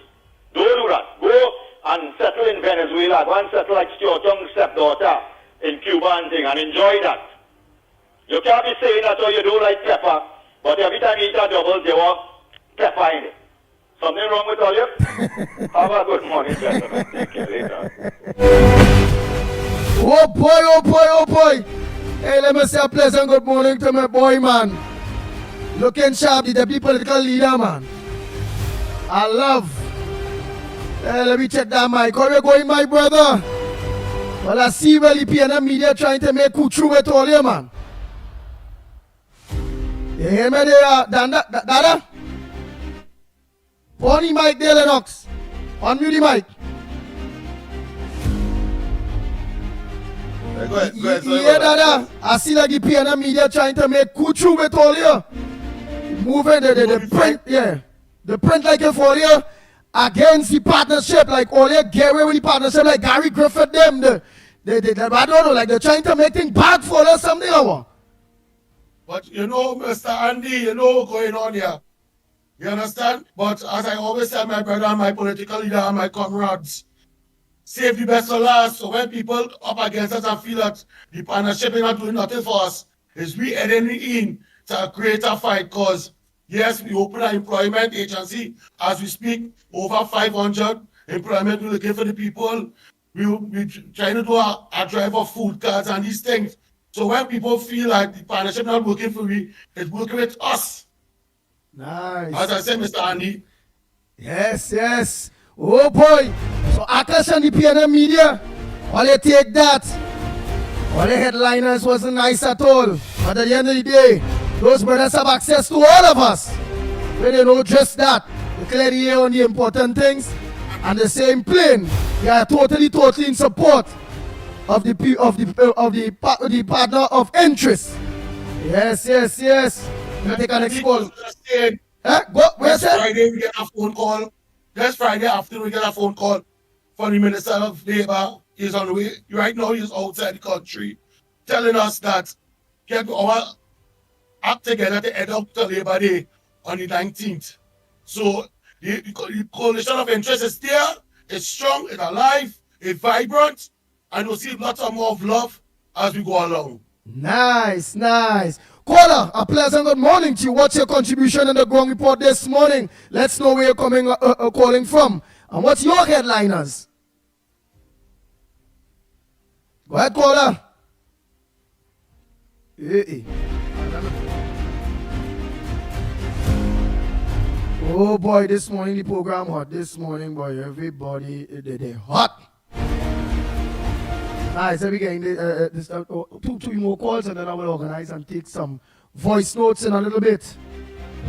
Don't do that. Go and settle in Venezuela. Go and settle like Stuart Young's stepdaughter in Cuba and thing, and enjoy that. You can't be saying that you don't like pepper, but every time you eat a double, they want pepper in it. Something wrong with all you? Have a good morning, gentlemen. Take care later. Oh boy, oh boy, oh boy. Hey, let me say a pleasant good morning to my boy, man. Looking sharp, the deputy political leader, man. I love. Hey, let me check that mic. How you going, my brother? Well, I see well the PNM media trying to make coup through it all here, man. You hear me there, Dada? On the mic there, Lennox. Unmute the mic. Go ahead, Yeah, Dada. I see like the PNM media trying to make coup through with all here. Moving the print, yeah. The print like a for here against the partnership, like all here, get away with the partnership, like Gary Griffith, them. I don't know, like they're trying to make things bad for us, something or what? But you know, Mr. Andy, you know what's going on here. You understand? But as I always tell my brother and my political leader and my comrades, save the best for last. So when people up against us and feel that the partnership is not doing nothing for us, is we heading in to create a fight. Because yes, we open an employment agency as we speak, over 500 employment we're looking for the people. We trying to do a drive of food cards and these things. So when people feel like the partnership not working for we, it's working with us. Nice. As I said, Mr. Andy. Yes, yes. Oh boy. So Akash and the PNM media, while they take that, all the headliners wasn't nice at all. But at the end of the day, those brothers have access to all of us. When they know just that, they clear the air on the important things, and the same plane, they are totally in support of the partner of interest. Yes, yes, yes. You take an next call. Next Friday we get a phone call. Next Friday afternoon we get a phone call from the Minister of Labour. He's on the way. Right now he's outside the country, telling us that get our act together to head up to Labour Day on the 19th. So the coalition of interest is there. It's strong. It's alive. It's vibrant. And we'll see lots of more of love as we go along. Nice, nice. Caller, a pleasant good morning to you. What's your contribution in the Ground Report this morning? Let's know where you're calling from. And what's your headliners? Go ahead, caller. Hey. Oh boy, this morning the program hot. This morning, boy, everybody, they hot. Nice, so we getting two more calls and then I will organize and take some voice notes in a little bit.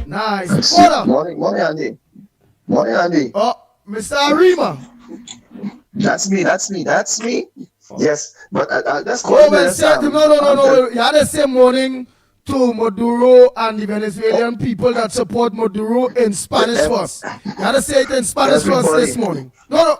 Nice. Morning, Andy. Morning, Andy. Oh, Mr. Arima. That's me. Yes, but that's Oh, well, no. You had the same warning to Maduro and the Venezuelan people that support Maduro in Spanish first. You had to say it in Spanish first this morning. No.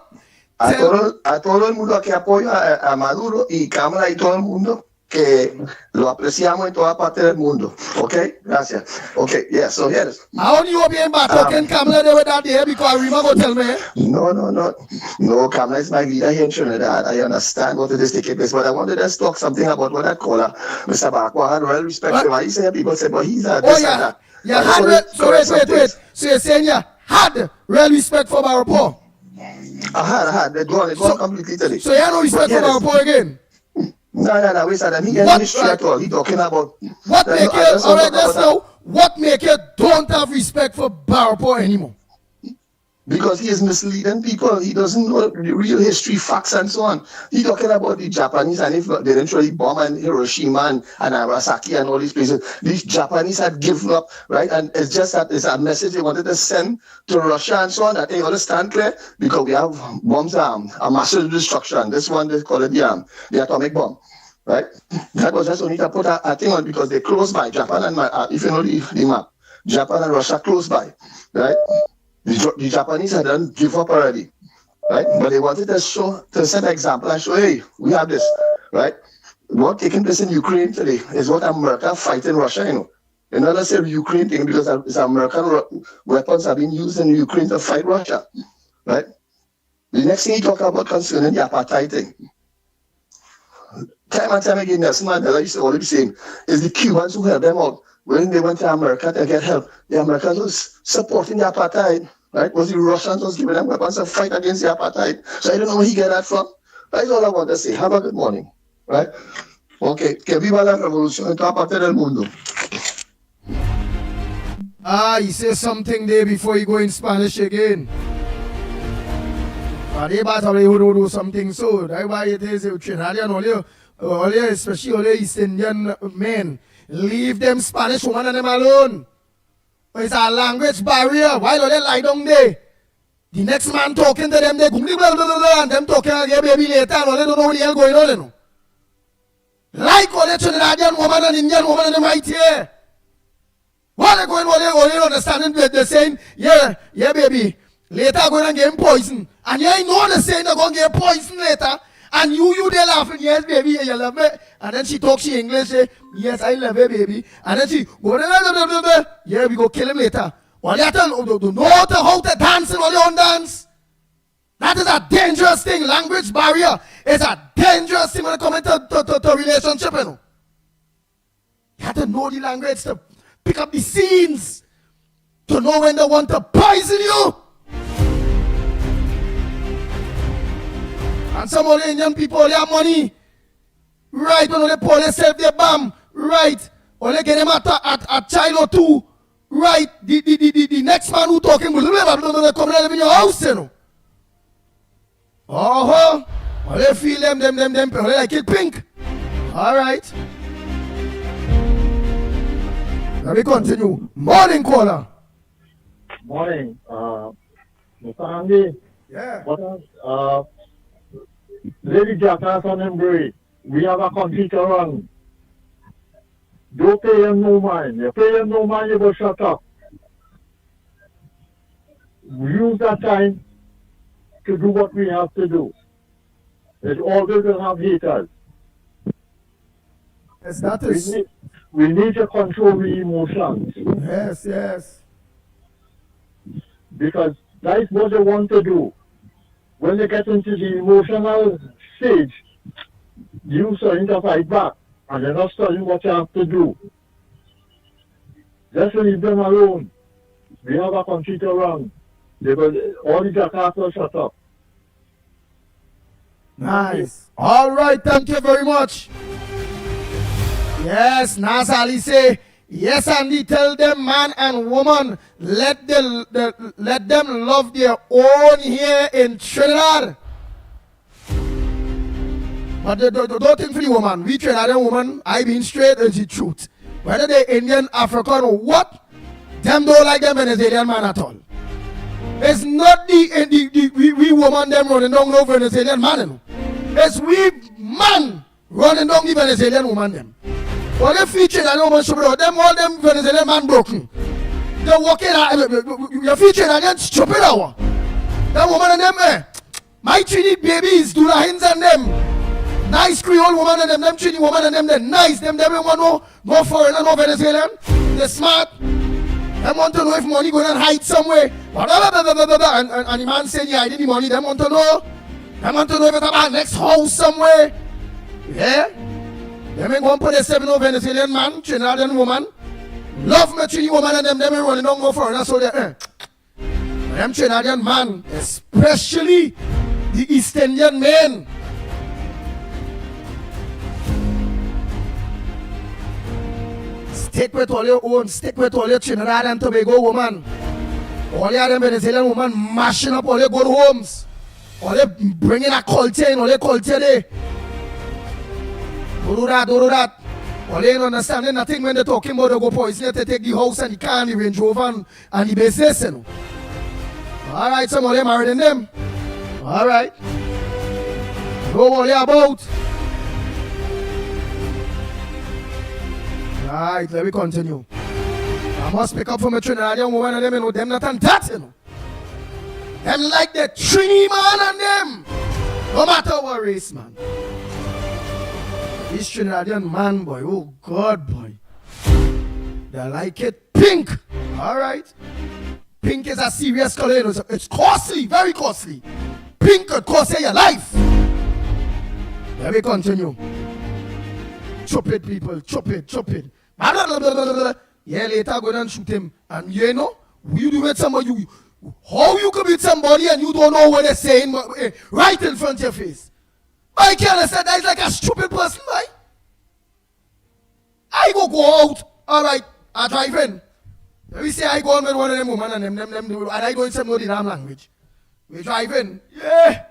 A todo el mundo que apoya a Maduro y Cámara y todo el mundo que lo apreciamos en toda parte del mundo. Okay? Gracias. Okay, yeah, so here it is. I only hope you ain't back talking Kamala there with that there because Rima go tell me. No, Kamala is my leader here in Trinidad. I understand what it is taking place, but I wanted to talk something about what that caller, Mr. Bakwa, had real respect for him. He said people say, but he's a this and that. You had wait. So you're saying you had real respect for Barapo? I had. They go on completely today. So you have no respect for Barapo again? No, wait a minute. He ain't history at all. He talking about what make you alright just now? What make you don't have respect for Barapo anymore? Because he is misleading people. He doesn't know the real history, facts, and so on. He talking about the Japanese, and if they didn't really bomb and Hiroshima and Nagasaki and all these places, these Japanese had given up, right? And it's just that it's a message they wanted to send to Russia and so on. That they understand clear because we have bombs, a massive destruction. This one they call it the atomic bomb. Right? That was just only to put a thing on because they close by Japan and if you know the map, Japan and Russia close by, right? The Japanese had done give up already, right? But they wanted to set an example and show, hey, we have this, right? What taking place in Ukraine today is what America fighting Russia, you know. You know, that's a Ukraine thing because it's American weapons are being used in Ukraine to fight Russia, right? The next thing he talked about concerning the apartheid thing. Time and time again, Nelson Mandela used to always saying, is the Cubans who helped them out. When they went to America to get help, the Americans was supporting the apartheid, right? Was the Russians was giving them weapons to fight against the apartheid. So I don't know where he get that from. That's all I want to say. Have a good morning, right? Okay, que viva la revolución en toda parte del mundo. He says something there before he go in Spanish again. They better do something so. That's why it is Trinidadian especially all East Indian men. Leave them Spanish women and them alone. It's a language barrier. Why don't they lie down there? The next man talking to them, they go blah, blah, blah, and them talking again baby later, and they don't know what the hell going on. You know? Like all the Trinidadian woman and Indian woman and them right here. What they going on, they understanding they're saying, yeah, baby, later going and get poison. And you ain't know they're saying they're going to get poison later. And you they laughing, yes, baby, you love me. And then she talks she English, say, yes, I love you, baby. And then she go, yeah, we go kill him later. Well, you have to know how to dance and all your own dance. That is a dangerous thing. Language barrier is a dangerous thing when it comes to relationship, you know. You have to know the language to pick up the scenes, to know when they want to poison you. And some of the Indian people, they have money. Right, when they pour themselves their bomb. Right. Or they get them a child or two. Right. The next man who talking will come and live in your house, you know. Or they feel them, they like it pink. All right. Let me continue. Morning, caller. Morning. Mr. Andy. Yeah. What Lady Jackass on Embry, we have a country to run. Don't pay him no mind. You pay him no mind, you go shut up. Use that time to do what we have to do. It's always going to have haters. Yes, that is. We need to control the emotions. Yes. Because that's what they want to do. When they get into the emotional stage, you starting to fight back, and they're not studying what you have to do. Just leave them alone. We have a country to run. All the jackasses shut up. Nice. All right, thank you very much. Yes, Nazali say, yes, Andy, tell them man and woman, let them love their own here in Trinidad. But don't think for the woman. We Trinidadian woman, I being straight is the truth. Whether they're Indian, African, or what, them don't like them Venezuelan man at all. It's not we woman them running down no Venezuelan man. It's we man running down the Venezuelan woman them. All the featuring and woman show them all them Venezuelan man broken. They walking you're featuring against stupid hour. That woman and them my Trini babies do the hands and them. Nice Creole woman and them Trini woman and them they nice. Them want no foreigner, no Venezuelan. They're smart. They want to know if money going to hide somewhere. And the man said he hiding the money. They want to know. They want to know if it's about next house somewhere. Yeah? They may go and put a 7 Venezuelan man, Trinidadian woman. Love me Trini woman and them running down go foreigner. So they them Trinidadian man, especially the East Indian men. Stick with all your own, stick with all your Trinidad and Tobago woman. All your Venezuelan woman mashing up all your good homes. All they bringing a culture in, all their culture there. Don't do that, don't do that. All they ain't understanding nothing when they're talking about they go poison to take the house and the car and the Range Rover and the business, you know. Alright, some of them married in them. Alright. Know all they about. Alright, let me continue. I must pick up from a Trinidadian woman and them, you know, them not and that, you know. Them like the Trini man and them. No matter what race, man. This Trinidadian man, boy, oh God, boy. They like it pink. Alright. Pink is a serious color, you know. It's costly, very costly. Pink could cost you your life. Let me continue. Chop it, people, chop it, chop it. Yeah, later go and shoot him. And you know, you do with somebody, how you could beat somebody and you don't know what they're saying right in front of your face. I can't understand, that is like a stupid person, right? I go out, alright, I drive in. Let me say I go on with one of them women and them and I don't even know the damn language. We drive in, yeah.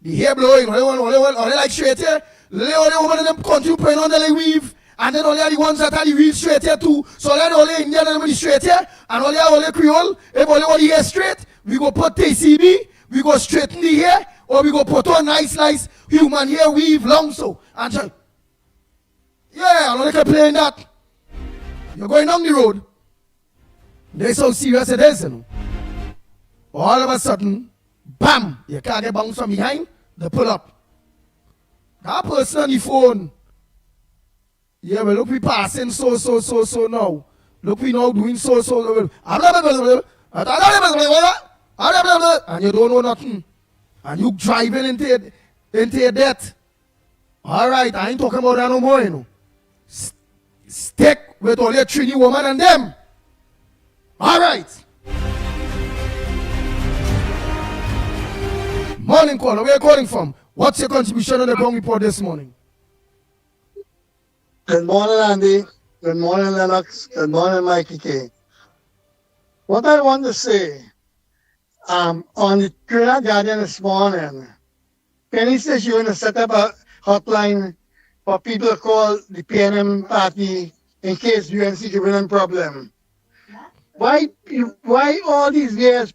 The hair blowing, all they like straight here. All the women in them country putting on the weave. And then all the ones that are the real straight here too. So all the Indian and the straight here. And all the Creole. If all the hair straight, we go put TCB, we go straighten the hair, or we go put on nice human hair weave long so. And so, yeah, I'm not complaining that. You're going down the road. That's how serious it is, you know. All of a sudden, bam, your car get bounced from behind, they pull up. That person on the phone. Yeah, well, look, we passing so now. Look, we now doing so. And you don't know nothing. And you driving into your death. All right, I ain't talking about that no more, you know. Stick with all your Trini woman and them. All right. Morning caller, where are you calling from? What's your contribution on the ground report this morning? Good morning, Andy. Good morning, Lennox. Good morning, Mikey K. What I want to say, on the Trinidad Guardian this morning, Penny says you're going to set up a hotline for people to call the PNM party in case UNC giving them problem. Why all these years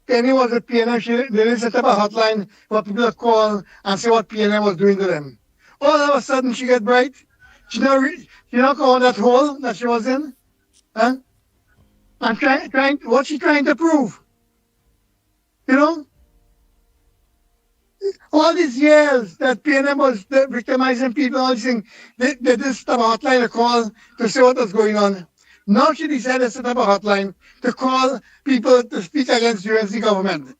Penny was at PNM, they didn't set up a hotline for people to call and say what PNM was doing to them. All of a sudden she get bright. She not go on that hole that she was in. Huh? And what's she trying to prove? You know? All these years that PNM was victimizing people, all these things, they didn't set up a hotline to call to say what was going on. Now she decided to set up a hotline to call people to speak against UNC government.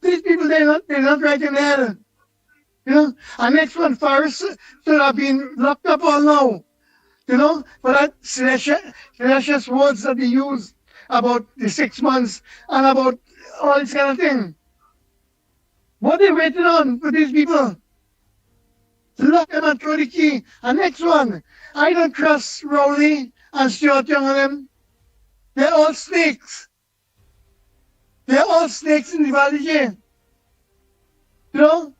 These people, they're not right in there. You know, and next one, Faris should have been locked up all now. You know, for that salacious words that he used about the 6 months and about all this kind of thing. What are they waiting on for these people? Lock them and throw the key. And next one, I don't trust Rowley and Stuart Young and them. They're all snakes. They're all snakes in the valley here. You know?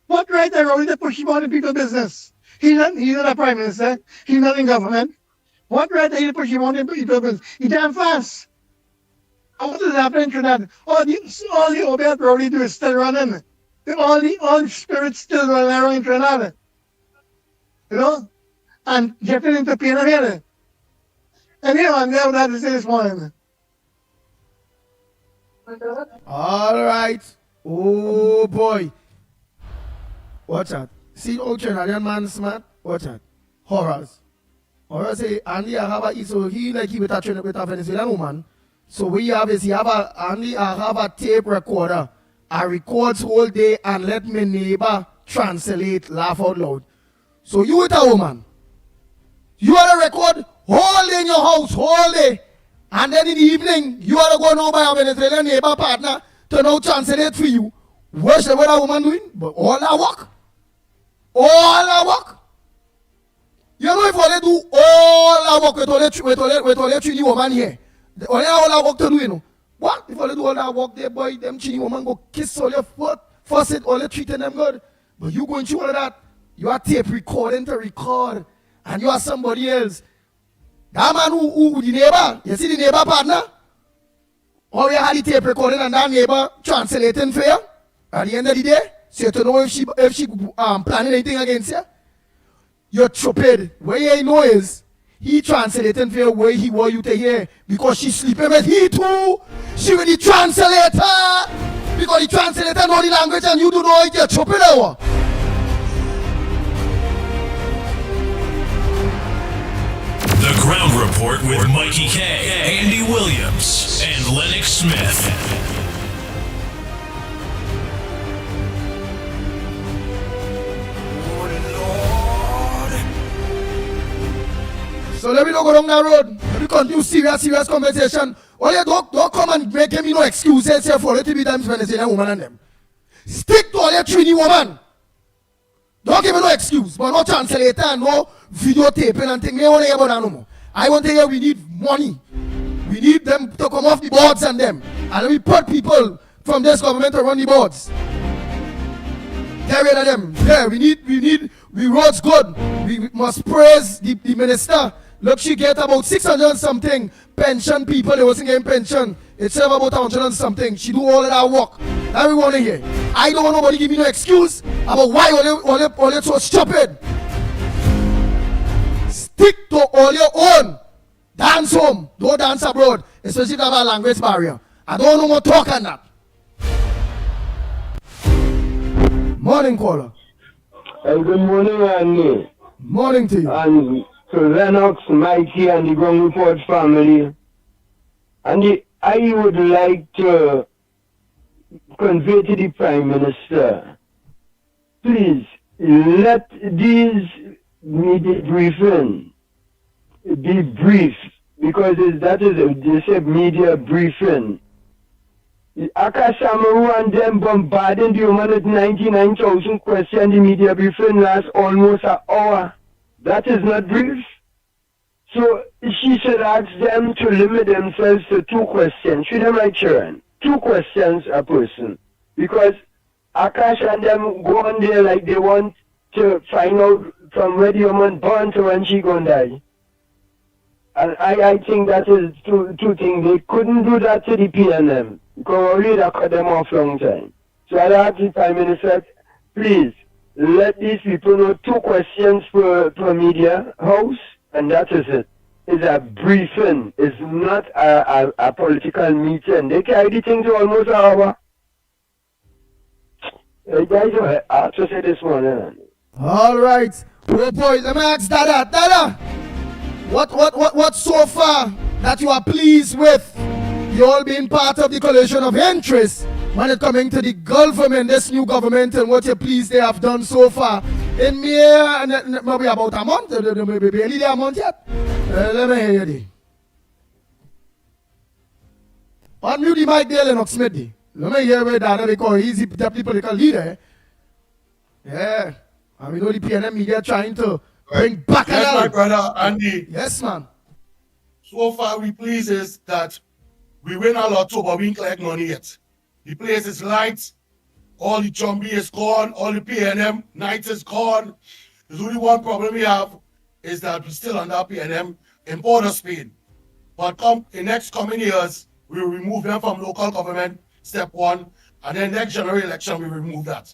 What right are Rowley to push him on the people's business? He's not a prime minister. He's not in government. What right are you to push him on the people's business? He's damn fast. And what is happening to that? All the Obed Rowley do is still running. all the spirits still running around in Trinidad. You know? And getting into PNM here. And here I'm there that to say this morning. All right. Oh boy. Watch out. See how Trinidadian man smart? Watch out. Horrors. Horrors say Andy I have a so he like he with a Venezuelan woman. So what you have is he have a Andy I have a tape recorder. I records whole day and let my neighbor translate, laugh out loud. So you with a woman. You are to record whole day in your house, whole day. And then in the evening, you are to go now by a Venezuelan neighbor partner to now translate for you. What's the what a woman doing? But all that work. All that work. You know if all they do all that work with all the Trini woman here. All that work to do, you know. What? If all they do all that work there, boy, them Trini woman go kiss all your foot, fuss it, all they treating them good. But you going through all of that. You are tape recording to record. And you are somebody else. That man who the neighbor, you see the neighbor partner? Or you had the tape recording and that neighbor translating for you at the end of the day, so you to know if she planning anything against you. You're stupid. What you know is he translating for you where he want you to hear because she's sleeping with he too. She with the translator because the translator know the language and you do know it. You're stupid or what? The Ground Report with Mickie K, Andy Williams, and Lennox Smith. So let me not go down that road. Let me continue serious conversation. All you don't come and make me no excuses here for little bit times Venezuelan woman and them. Stick to all your Trini woman. Don't give me no excuse, but no translator and no videotaping and thing. Me want to hear about that no more. I want to hear we need money. We need them to come off the boards and them. And we put people from this government to run the boards. Get rid of them. Yeah, we roads good. We must praise the minister. Look, she get about 600 and something pension people. They wasn't getting pension. It's about 100 and something. She do all of that work. That we want to hear. I don't want nobody give me no excuse about why all you so stupid. Stick to all your own. Dance home. Don't dance abroad. Especially if you have a language barrier. I don't want no more talk on that. Morning, caller. Good morning, Andy. Morning to you. And to Lennox, Mickie, and the Ground Report family. And I would like to convey to the Prime Minister, please let these media briefing be brief, because that is they say media briefing. Akasamaru and them bombarding the woman with 99,000 questions. The media briefing lasts almost an hour. That is not brief. So she should ask them to limit themselves to 2 questions. Should them like children? 2 questions a person. Because Akash and them go on there like they want to find out from where the woman born to when she gonna die. And I think that is two things. They couldn't do that to the PNM. Because already that cut them off long time. So I ask the Prime Minister, please, let these people know 2 questions per media house, and that is it. It's a briefing. It's not a political meeting. They carry the thing to almost an hour. Guys, I have to say this morning. All right. Oh boy, let me ask Dada. Dada, what so far that you are pleased with? You all being part of the coalition of interest when it coming to the government, this new government, and what you pleased they have done so far. In mere, maybe about a month, maybe barely a month yet. Let me hear you. Unmute the mic there, Lennox Smith. Let me hear where Dada, because he's the deputy political leader. Yeah. And we know the PNM media trying to bring back Yes, my brother Andy. Yes, man. So far, we pleased is that we win a lot too, but we ain't collect money yet. The place is light. All the zombie is gone. All the PNM night is gone. The only one problem we have is that we're still under PNM in border Spain. But in next coming years, we will remove them from local government, step 1. And then next general election, we remove that.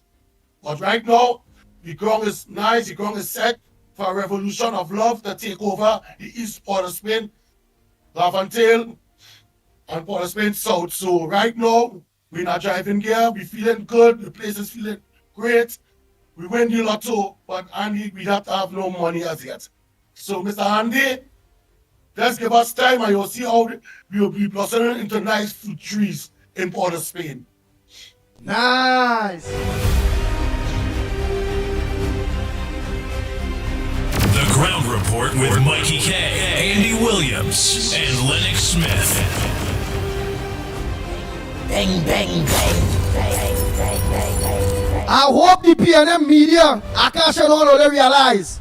But right now, the ground is nice, the ground is set for a revolution of love to take over the East Port of Spain, Laventille, and Port of Spain South. So right now, we're not driving gear, we're feeling good, the place is feeling great. We win the lotto, but Andy, we have to have no money as yet. So Mr. Andy, just give us time and you'll see how we will be blossoming into nice fruit trees in Port of Spain. Nice. The Ground Report with Mikey K, Andy Williams, and Lennox Smith. Bang, bang, bang, bang, bang, bang, bang. I hope the PNM media, Akash and all, they realize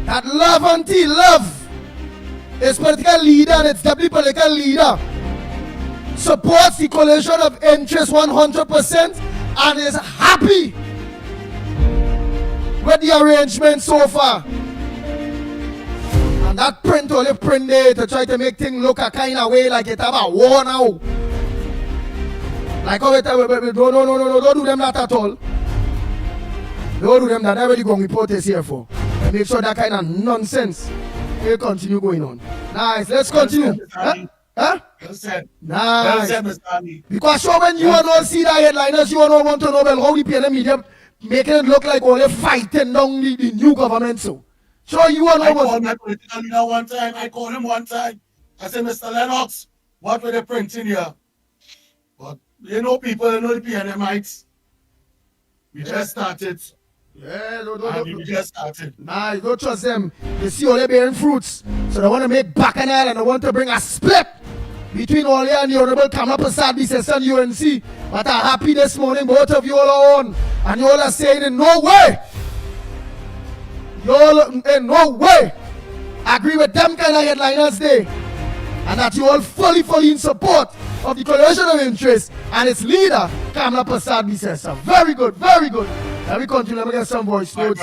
that love is political leader and its deputy political leader supports the coalition of interest 100% and is happy with the arrangement so far. And that print only print there to try to make things look a kind of way like it have a war now. Like, oh, no, don't do them that at all. Don't do them that. That's what the Gong report is here for. And make sure that kind of nonsense will continue going on. Nice, let's continue. Huh? Nice. Because sure when you all see the headliners, you all want to know about how the PNM media making it look like only fighting down the new government. So you all know I called my political leader one time. I called him one time. I said, Mr. Lennox, what were they printing here? But you know people, you know the PNMites. We just started. Yeah, we just started. Nah, you don't trust them. They see all they bearing fruits. So they want to make bacchanal and they want to bring a split between Ole and the Honorable Kamala Prasad, Session UNC. But I'm happy this morning, both of you all are on. And you all are saying, in no way. You all, in no way, agree with them kind of headliners there. And that you all fully in support of the coalition of interest and its leader, Kamala Prasad Session. Very good, very good. Let me continue. Let me get some voice notes.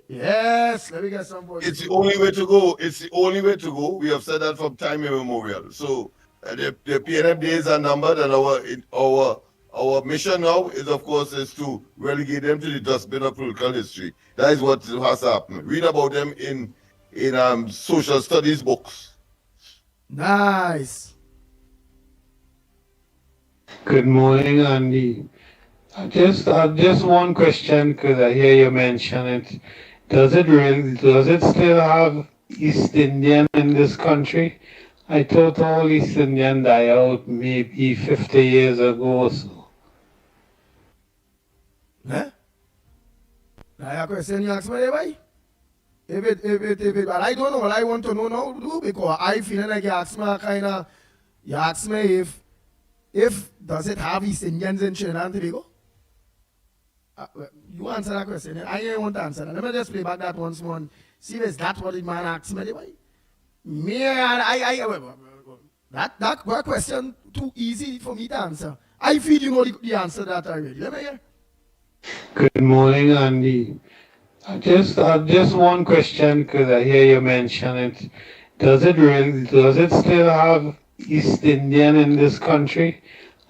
Yes, let me get some voice. It's the only way to go. It's the only way to go. We have said that from time immemorial. So the PNM days are numbered, and our mission now is, of course, is to relegate them to the dustbin of political history. That is what has happened. Read about them in social studies books. Nice. Good morning, Andy. Just one question, because I hear you mention it. Does it still have East Indian in this country? I thought all East Indian died out maybe 50 years ago or so. Huh? Now your question you ask me, why? If it, but I don't know what I want to know now, do, because I feel like you ask me if does it have East Indians in Trinidad and Tobago? You answer that question. I ain't want to answer that. Let me just play back that once more and see if that's what the man asked me. That question too easy for me to answer. I feel you know the answer to that already. Let me hear. Good morning, Andy. Just one question, because I hear you mention it. Does it still have East Indian in this country?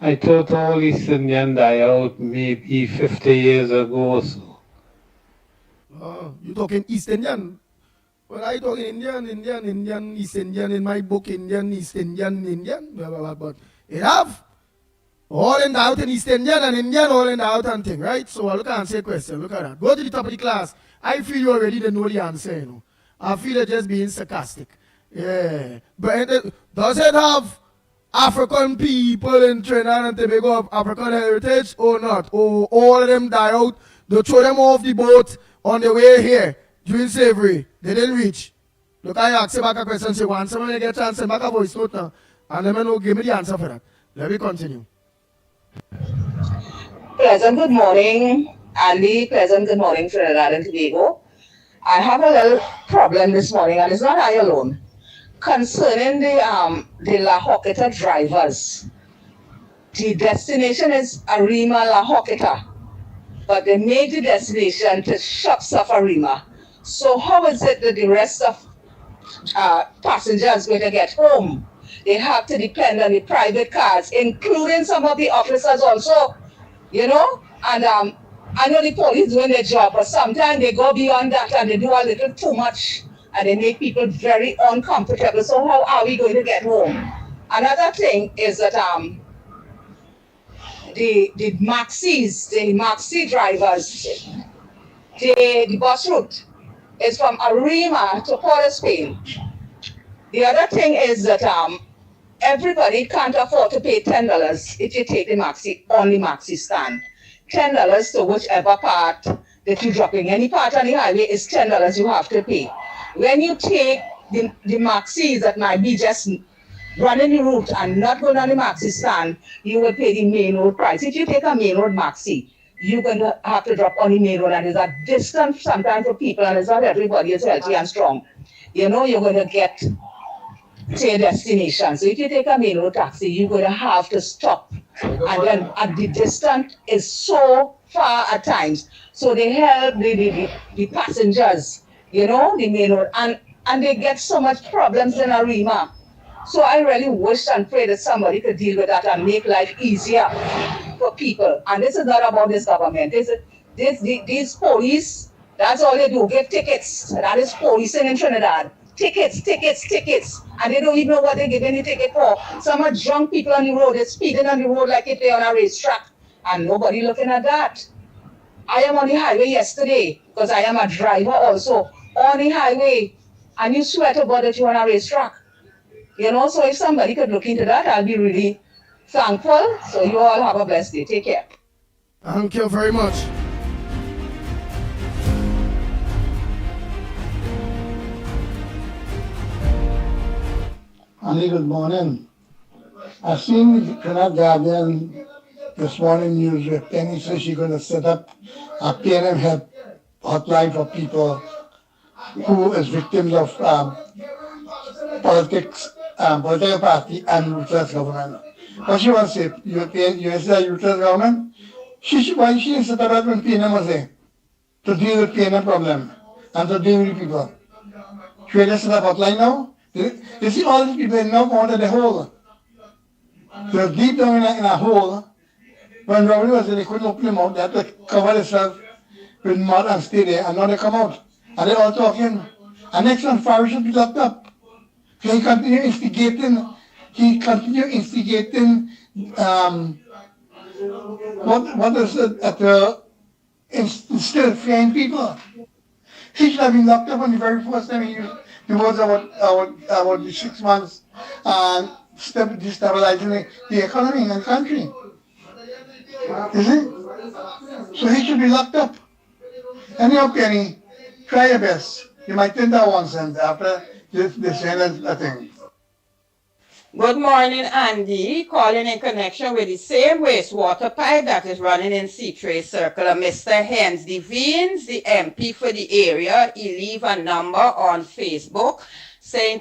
I thought all East Indian died out maybe 50 years ago or so. Oh, you talking East Indian? Well, I talking Indian, East Indian in my book, East Indian. But it have all in the out in East Indian and Indian all in the out and thing, right? So look at answer question. Look at that. Go to the top of the class. I feel you already didn't know the answer, you know. I feel it just being sarcastic. Yeah. But does it have African people in Trinidad and Tobago of African heritage or not? Or all of them die out? They throw them off the boat on the way here during slavery. They didn't reach. Look, I ask you back a question. Say, once someone get a chance, send back a voice note now. And let me know, give me the answer for that. Let me continue. Pleasant good morning, Andy. Pleasant good morning, Trinidad and Tobago. I have a little problem this morning, and it's not I alone. Concerning the La Hoqueta drivers, the destination is Arima La Hoqueta, but they made the destination to shops of Arima. So how is it that the rest of passengers going to get home? They have to depend on the private cars, including some of the officers also, you know. And I know the police doing their job, but sometimes they go beyond that and they do a little too much, and they make people very uncomfortable. So how are we going to get home? Another thing is that the maxi drivers, the bus route is from Arima to Port of Spain. The other thing is that everybody can't afford to pay $10 if you take the maxi stand. $10 to whichever part that you're dropping. Any part on the highway is $10 you have to pay. When you take the maxis that might be just running the route and not going on the maxi stand, you will pay the main road price. If you take a main road maxi, you're going to have to drop on the main road, and it's a distance sometimes for people, and it's not everybody is healthy and strong. You know, you're going to get to your destination. So if you take a main road taxi, you're going to have to stop. And then the distance is so far at times. So they help the passengers, you know, the main road. And they get so much problems in Arima. So I really wish and pray that somebody could deal with that and make life easier for people. And this is not about this government. These police, that's all they do, give tickets. That is policing in Trinidad. Tickets. And they don't even know what they're giving the ticket for. Some are drunk people on the road. They're speeding on the road like if they're on a racetrack. And nobody looking at that. I am on the highway yesterday because I am a driver also. On the highway. And you swear to God that you're on a racetrack. You know, so if somebody could look into that, I'll be really thankful. So you all have a blessed day. Take care. Thank you very much. Annie, good morning. I seen the Trinidad Guardian this morning news where Penny says she's going to set up a PNM help hotline for people who is victims of political party and ruthless government. What she wants to say, USA ruthless government, why she didn't set up that when PNM was there to deal with PNM problem and to deal with the people. Should we just set up hotline now? You see all these people now going to the hole. They're deep down in a hole. When Robert was there, they couldn't open them out. They had to cover themselves with mud and stay there, and now they come out. And they're all talking. And next one, Farage should be locked up. So he continue instigating, what is it, still flying people. He should have been locked up on the very first time he was about 6 months and destabilizing the economy in the country. You see? So he should be locked up. Anyhow, Penny, try your best. You might think that once and after this that thing. Good morning, Andy. Calling in connection with the same wastewater pipe that is running in C3 Circle. Mr. Hens Devines, the MP for the area, he leave a number on Facebook saying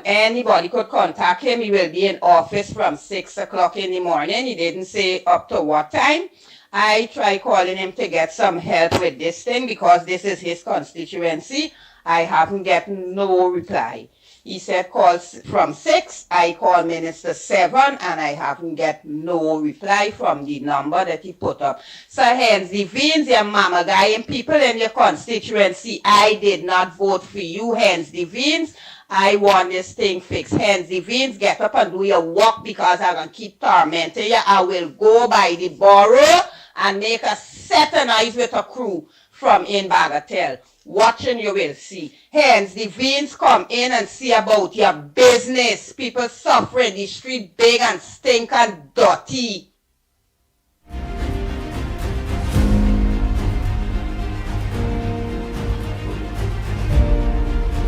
anybody could contact him. He will be in office from 6 o'clock in the morning. He didn't say up to what time. I tried calling him to get some help with this thing because this is his constituency. I haven't gotten no reply. He said call from 6. I called Minister 7 and I haven't get no reply from the number that he put up. So hence the Veens, your mama guy and people in your constituency, I did not vote for you, hence the Veens. I want this thing fixed. Hence the Veens, get up and do your work because I'm going to keep tormenting you. I will go by the borough and make a set of eyes with a crew from in Bagatelle. Watching you will see. Hence, the Veens come in and see about your business. People suffering, the street big and stink and dirty.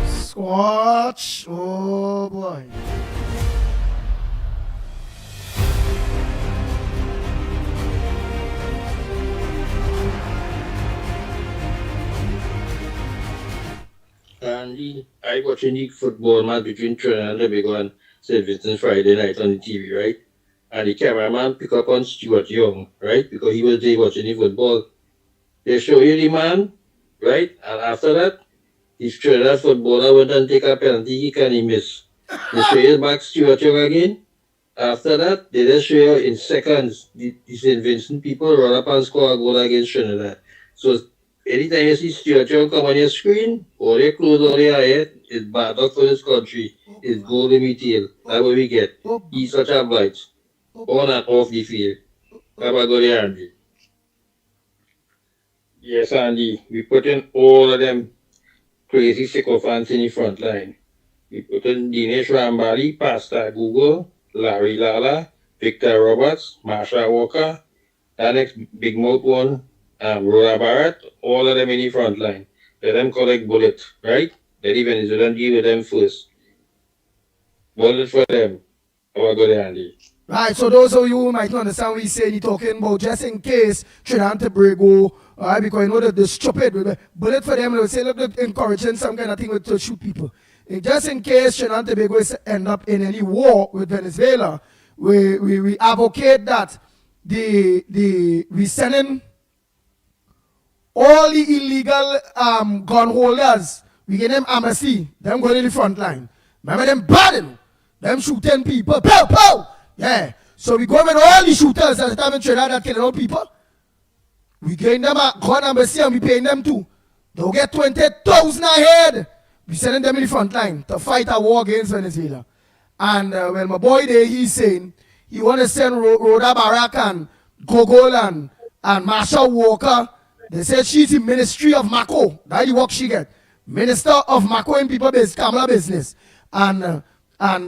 Squatch. Oh boy. And I watching the football match between Trinidad and Tobago and St. Vincent Friday night on the TV, right? And the cameraman pick up on Stuart Young, right? Because he was there watching the football. They show you the man, right? And after that, if Trinidad footballer went and take a penalty, he miss. They show you back Stuart Young again. After that, they just show you in seconds the St. Vincent people run up and score a goal against Trinidad. So anytime you see Stuart Young come on your screen, all they close all their head, it's bad luck for this country. It's gold in me tail. That's what we get. He's such a blight. On and off the field. Have a good day, Andy. Yes, Andy. We put in all of them crazy sycophants in the front line. We put in Dinesh Rambali, Pastor Google, Larry Lala, Victor Roberts, Marsha Walker, that next big mouth one, Rhoda Barrett, all of them in the front line. Let them collect bullet, right? Let the Venezuelan deal with them first. Bullet for them. Have a good day, Andy. Right, so those of you who might not understand what he's saying, he's talking about just in case Trinidad and Tobago, alright, because you know that they're stupid, bullet for them, they will say, look, they're encouraging some kind of thing to shoot people. And just in case Trinidad and Tobago is end up in any war with Venezuela, we advocate that we sending all the illegal gun holders, we give them amnesty, them go to the front line. Remember them bad, them shooting people, pow, pow! Yeah, so we go with all the shooters at the time in Trinidad that killing all people. We getting them a gun embassy and we paying them too. They'll get 20,000 a head. We sending them in the front line to fight a war against Venezuela. And when my boy there, he's saying he want to send Rhoda Barak and Gogol and Marsha Walker. They said she's in Ministry of Mako. That's the work she get. Minister of Mako in people business, Kamala business. And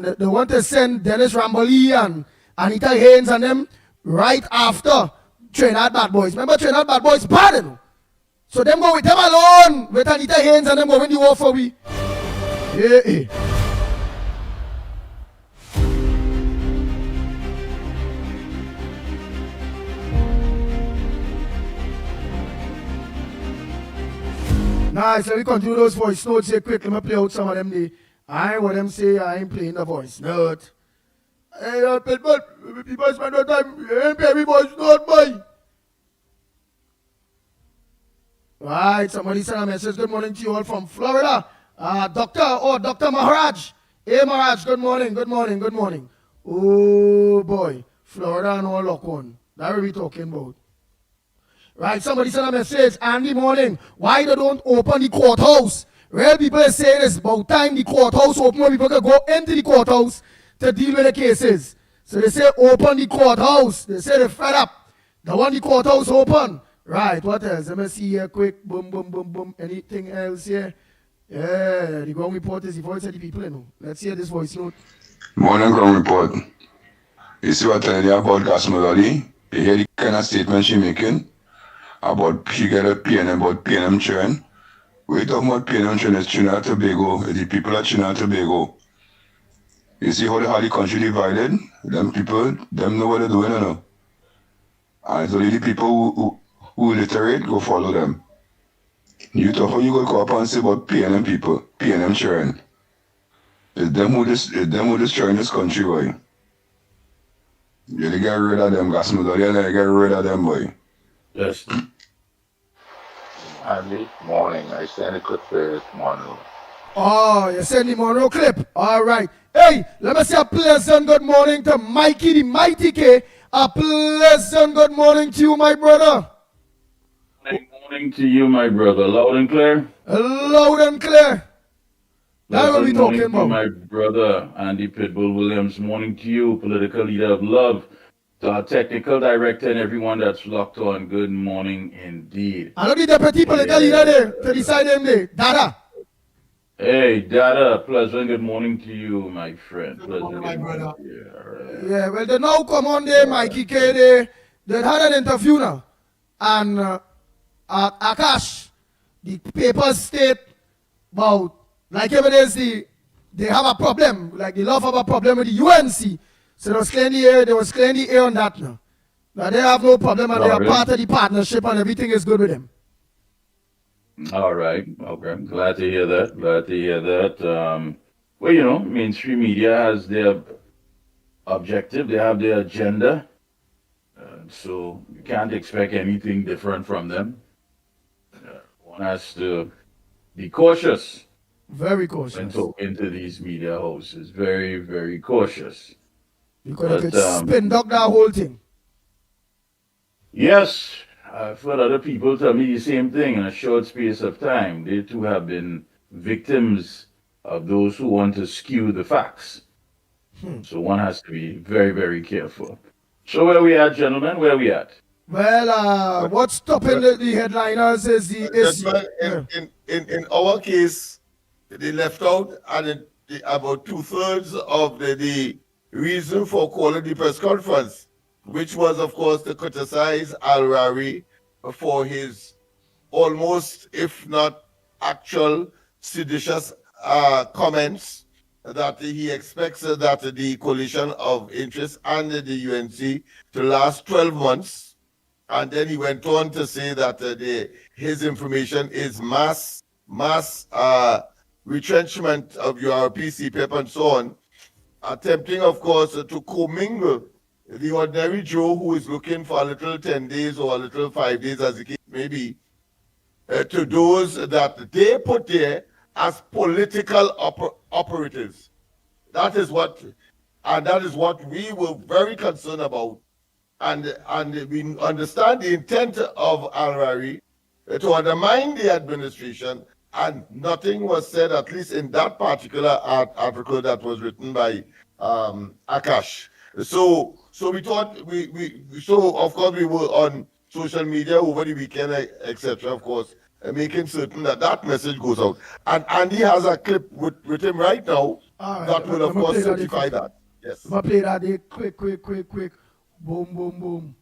they want to send Dennis Ramboli and Anita Haynes and them right after Trinidad Bad Boys. Remember Trinidad Bad Boys bad, you know? So them go with them alone, with Anita Haynes and them go win the war for we. Yeah. Nice, let me continue those voice notes here quick. Let me play out some of them there. I ain't what them say, I ain't playing the voice note. Hey, people spend no time, you ain't pay me voice note, boy. Right, somebody sent a message, good morning to you all from Florida. Dr. Maharaj. Hey, Maharaj, good morning, good morning, good morning. Oh, boy, Florida and all lock on. That's what we talking about. Right, somebody sent a message, Andy morning, why they don't open the courthouse? Real people are saying it's about time the courthouse open where people can go into the courthouse to deal with the cases. So they say open the courthouse. They say they're fed up. They want the courthouse open. Right, what else? Let me see here quick. Boom, boom, boom, boom. Anything else here? Yeah, the ground report is the voice of the people, you know. Let's hear this voice note. Morning ground report. You see what I'm telling you about gas melody? You hear the kind of statement she making? About she get a PNM, about PNM churn. We talking about PNM churn is Trinidad and Tobago, the people of Trinidad and Tobago. You see how the country divided? Them people, them know what they're doing, you know. And it's only the people who illiterate go follow them. You talk how you go up and say about PNM people, PNM churn. It's them who destroying this country, boy. You get rid of them gas melody and they get rid of them, boy. Yes. Andy, morning. I sent a clip this morning. Oh, you send the Monroe clip. All right. Hey, let me say a pleasant good morning to Mikey the Mighty K. A pleasant good morning to you, my brother. Good morning to you, my brother. Loud and clear? Loud and clear. That's what we're talking about. My brother, Andy Pitbull Williams. Morning to you, political leader of love. To our technical director and everyone that's locked on. Good morning indeed. I know the deputy political leader there to decide them there. Dada. Hey, Dada, pleasant good morning to you, my friend. Pleasant my brother. Yeah, well, they now come on there, Mikey K. They had an interview now. And Akash, the papers state about, like evidence, they have a problem, like the love have a problem with the UNC. So they was clearing the air on that now. Now they have no problem and they are part of the partnership and everything is good with them. All right. Okay. Glad to hear that. Glad to hear that. Well, you know, mainstream media has their objective. They have their agenda. So you can't expect anything different from them. One has to be cautious Very when cautious. talking to these media houses. Very, very cautious. Because they could But spin dog that whole thing. yes, I've heard other people tell me the same thing in a short space of time. They too have been victims of those who want to skew the facts. So one has to be very, very careful. So where we at, gentlemen? Where we at? Well, what's stopping the headliners is Gentlemen, in our case, they left out and about 2/3 of the reason for calling the press conference, which was, of course, to criticize Al-Rari for his almost, if not actual, seditious comments that he expects that the coalition of interest and the UNC to last 12 months. And then he went on to say that his information is mass retrenchment of URP, CPEP, and so on, attempting, of course, to commingle the ordinary Joe who is looking for a little 10 days or a little 5 days, as the case may be, to those that they put there as political operatives. That is what we were very concerned about. And we understand the intent of Al-Rari to undermine the administration, and nothing was said, at least in that particular article that was written by Akash. So we thought so of course we were on social media over the weekend, etc. Of course, making certain that message goes out. And Andy has a clip with him right now that will of course certify that. Yes. I'm gonna play that day quick. Boom, boom, boom.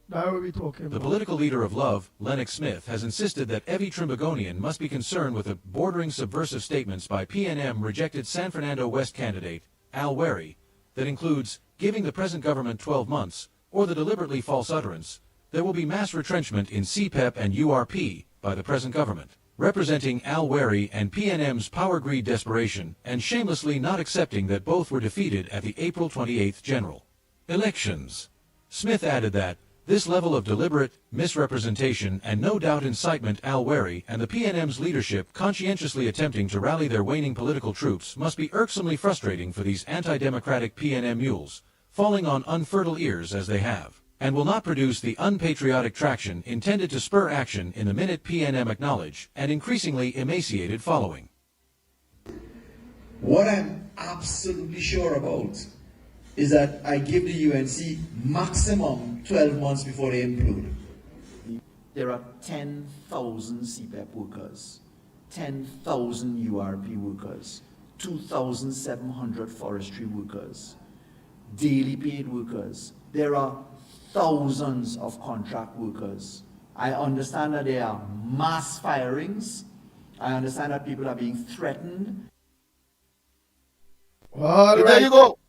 That's what we're talking The about. political leader of Love, Lennox Smith, has insisted that every Trimbagonian must be concerned with the bordering subversive statements by PNM rejected San Fernando West candidate Al Wary that includes giving the present government 12 months or the deliberately false utterance. There will be mass retrenchment in CPEP and URP by the present government, representing Al Wary and PNM's power greed desperation and shamelessly not accepting that both were defeated at the April 28th general elections. Smith added that this level of deliberate misrepresentation and no doubt incitement Al Wary and the PNM's leadership conscientiously attempting to rally their waning political troops must be irksomely frustrating for these anti-democratic PNM mules, falling on unfertile ears as they have, and will not produce the unpatriotic traction intended to spur action in the minute PNM acknowledge and increasingly emaciated following. What I'm absolutely sure about is that I give the UNC maximum 12 months before they implode. There are 10,000 CPEP workers, 10,000 URP workers, 2,700 forestry workers, daily paid workers. There are thousands of contract workers. I understand that there are mass firings. I understand that people are being threatened. All There right. you go.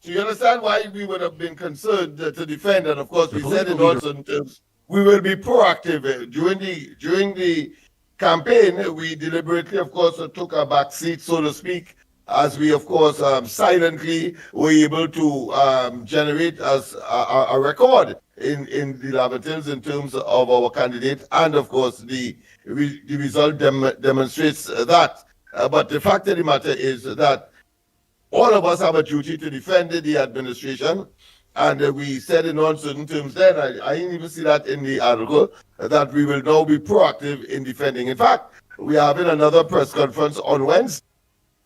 So you understand why we would have been concerned to defend, and of course we said in all certain terms we will be proactive during the campaign. We deliberately, of course, took a back seat, so to speak, as we, of course, silently were able to generate as a record in the Labatils in terms of our candidate, and of course the result demonstrates that. But the fact of the matter is that all of us have a duty to defend the administration, and we said in uncertain terms then, I didn't even see that in the article, that we will now be proactive in defending. In fact, we are having another press conference on Wednesday,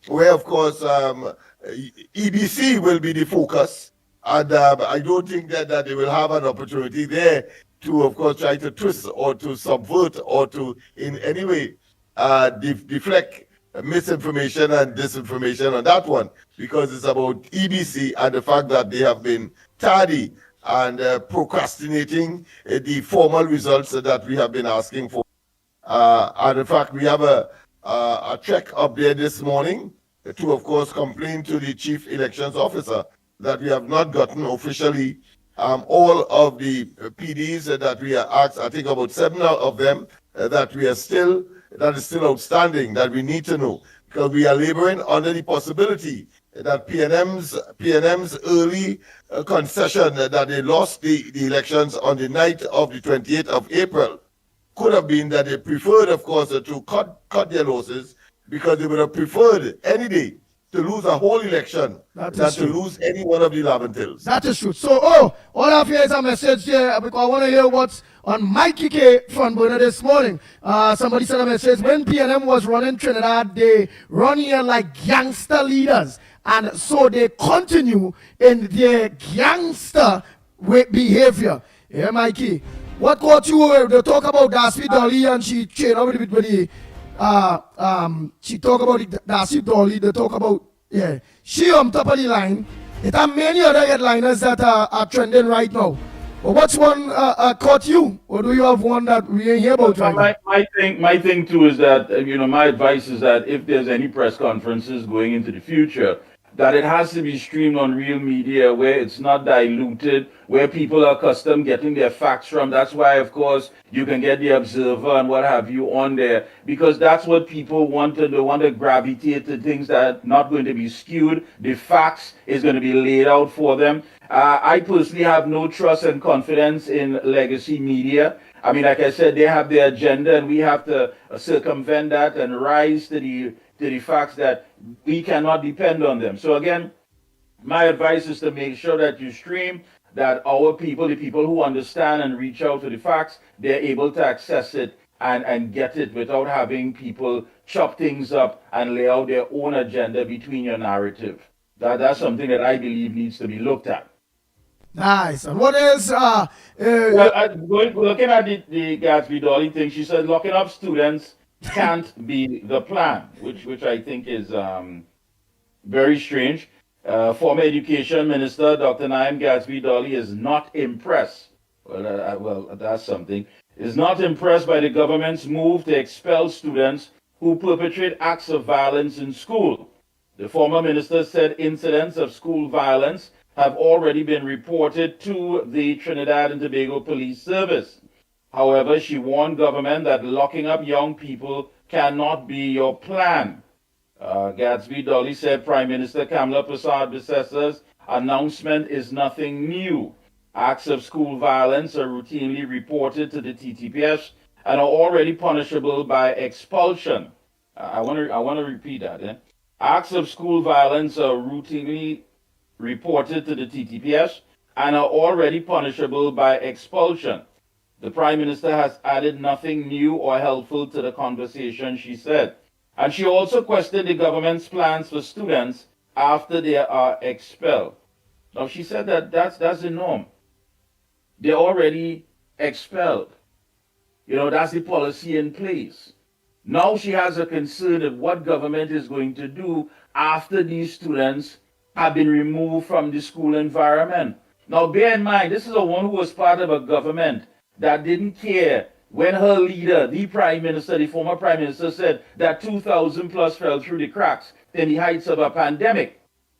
where of course EBC will be the focus, and I don't think that they will have an opportunity there to, of course, try to twist or to subvert or to in any way deflect misinformation and disinformation on that one, because it's about EBC and the fact that they have been tardy and procrastinating the formal results that we have been asking for. And in fact, we have a check up there this morning to, of course, complain to the Chief Elections Officer that we have not gotten officially all of the PDs that we are asked, I think about 7 of them, that is still outstanding, that we need to know, because we are laboring under the possibility that PNM's early concession that they lost the elections on the night of the 28th of April could have been that they preferred, of course, to cut their losses because they would have preferred any day to lose a whole election than to lose any one of the 11 tills. That is true. So, all of you is a message here because I want to hear what's on Mickie K front burner this morning. Somebody sent a message. When PNM was running Trinidad, they run here like gangster leaders. And so they continue in their gangster behavior. Yeah, Mickie. What caught you? They talk about Darcy Dolly and she trained over with the she talk about Darcy Dolly. They talk about she on top of the line. It are many other headliners that are trending right now. But what's one caught you, or do you have one that we ain't hear about right now? My thing too is that my advice is that if there's any press conferences going into the future, that it has to be streamed on real media where it's not diluted, where people are accustomed getting their facts from. That's why, of course, you can get the Observer and what have you on there, because that's what people want to do. They want to gravitate to things that are not going to be skewed. The facts is going to be laid out for them. I personally have no trust and confidence in legacy media. I mean, like I said, they have their agenda and we have to circumvent that and rise to the facts that we cannot depend on them. So again, my advice is to make sure that you stream, that our people, the people who understand and reach out to the facts, they're able to access it and get it without having people chop things up and lay out their own agenda between your narrative. That's something that I believe needs to be looked at. Nice. And what is looking at the Gatsby Dolly thing, she said locking up students can't be the plan, which I think is very strange. Former Education Minister Dr. Naim Gatsby Dolly is not impressed. Well, that's something. Is not impressed by the government's move to expel students who perpetrate acts of violence in school. The former minister said incidents of school violence have already been reported to the Trinidad and Tobago Police Service. However, she warned government that locking up young people cannot be your plan. Gatsby Dolly said Prime Minister Kamla Persad-Bissessa's announcement is nothing new. Acts of school violence are routinely reported to the TTPS and are already punishable by expulsion. I want to repeat that. Acts of school violence are routinely reported to the TTPS and are already punishable by expulsion. The Prime Minister has added nothing new or helpful to the conversation, she said. And she also questioned the government's plans for students after they are expelled. Now, she said that that's the norm. They're already expelled. That's the policy in place. Now she has a concern of what government is going to do after these students have been removed from the school environment. Now, bear in mind, this is a one who was part of a government that didn't care when her leader, the Prime Minister, the former Prime Minister, said that 2,000 plus fell through the cracks in the heights of a pandemic.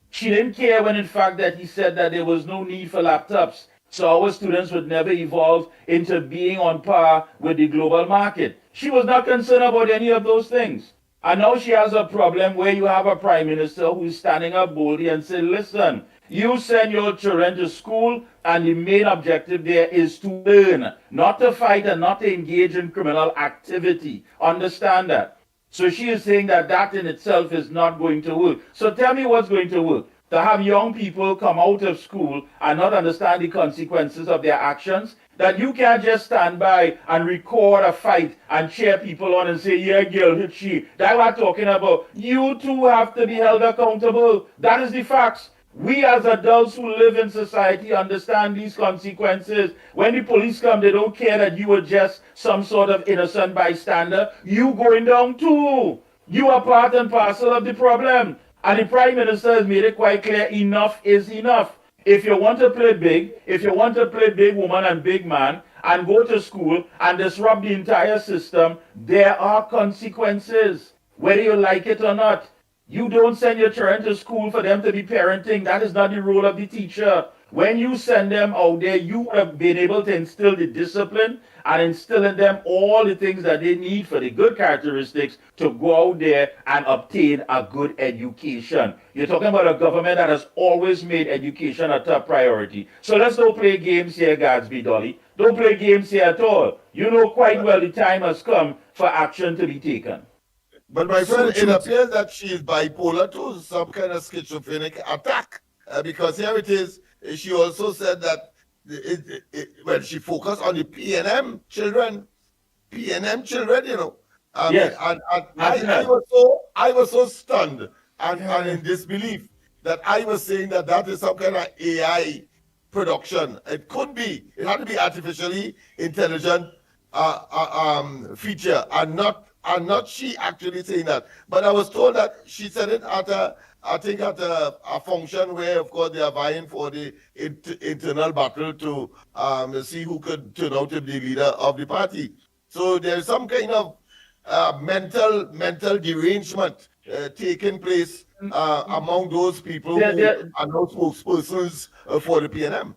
She didn't care when, in fact, that he said that there was no need for laptops, so our students would never evolve into being on par with the global market. She was not concerned about any of those things. And now she has a problem where you have a Prime Minister who's standing up boldly and saying, listen, you send your children to school and the main objective there is to learn, not to fight and not to engage in criminal activity. Understand that. So she is saying that that in itself is not going to work. So tell me what's going to work. To have young people come out of school and not understand the consequences of their actions, that you can't just stand by and record a fight and cheer people on and say, yeah, girl, hit she. That we're talking about. You too have to be held accountable. That is the facts. We as adults who live in society understand these consequences. When the police come, they don't care that you were just some sort of innocent bystander. You going down too. You are part and parcel of the problem. And the Prime Minister has made it quite clear, enough is enough. If you want to play big, if you want to play big woman and big man and go to school and disrupt the entire system, there are consequences, whether you like it or not. You don't send your children to school for them to be parenting. That is not the role of the teacher. When you send them out there, you have been able to instill the discipline and instill in them all the things that they need for the good characteristics to go out there and obtain a good education. You're talking about a government that has always made education a top priority. So let's don't play games here, Gatsby Dolly. Don't play games here at all. You know quite well the time has come for action to be taken. But my So friend, it true. appears that she is bipolar too, some kind of schizophrenic attack. Because here it is, she also said that when she focused on the PNM children, you know. I mean, Yes. and National. I was so stunned and in disbelief that I was saying that that is some kind of AI production. It could be. It had to be artificially intelligent feature, and not she actually saying that. But I was told that she said it at I think at a function where, of course, they are vying for the internal battle to see who could turn out to be the leader of the party. So there's some kind of mental derangement taking place among those people Their, who their, are not spokespersons for the PNM.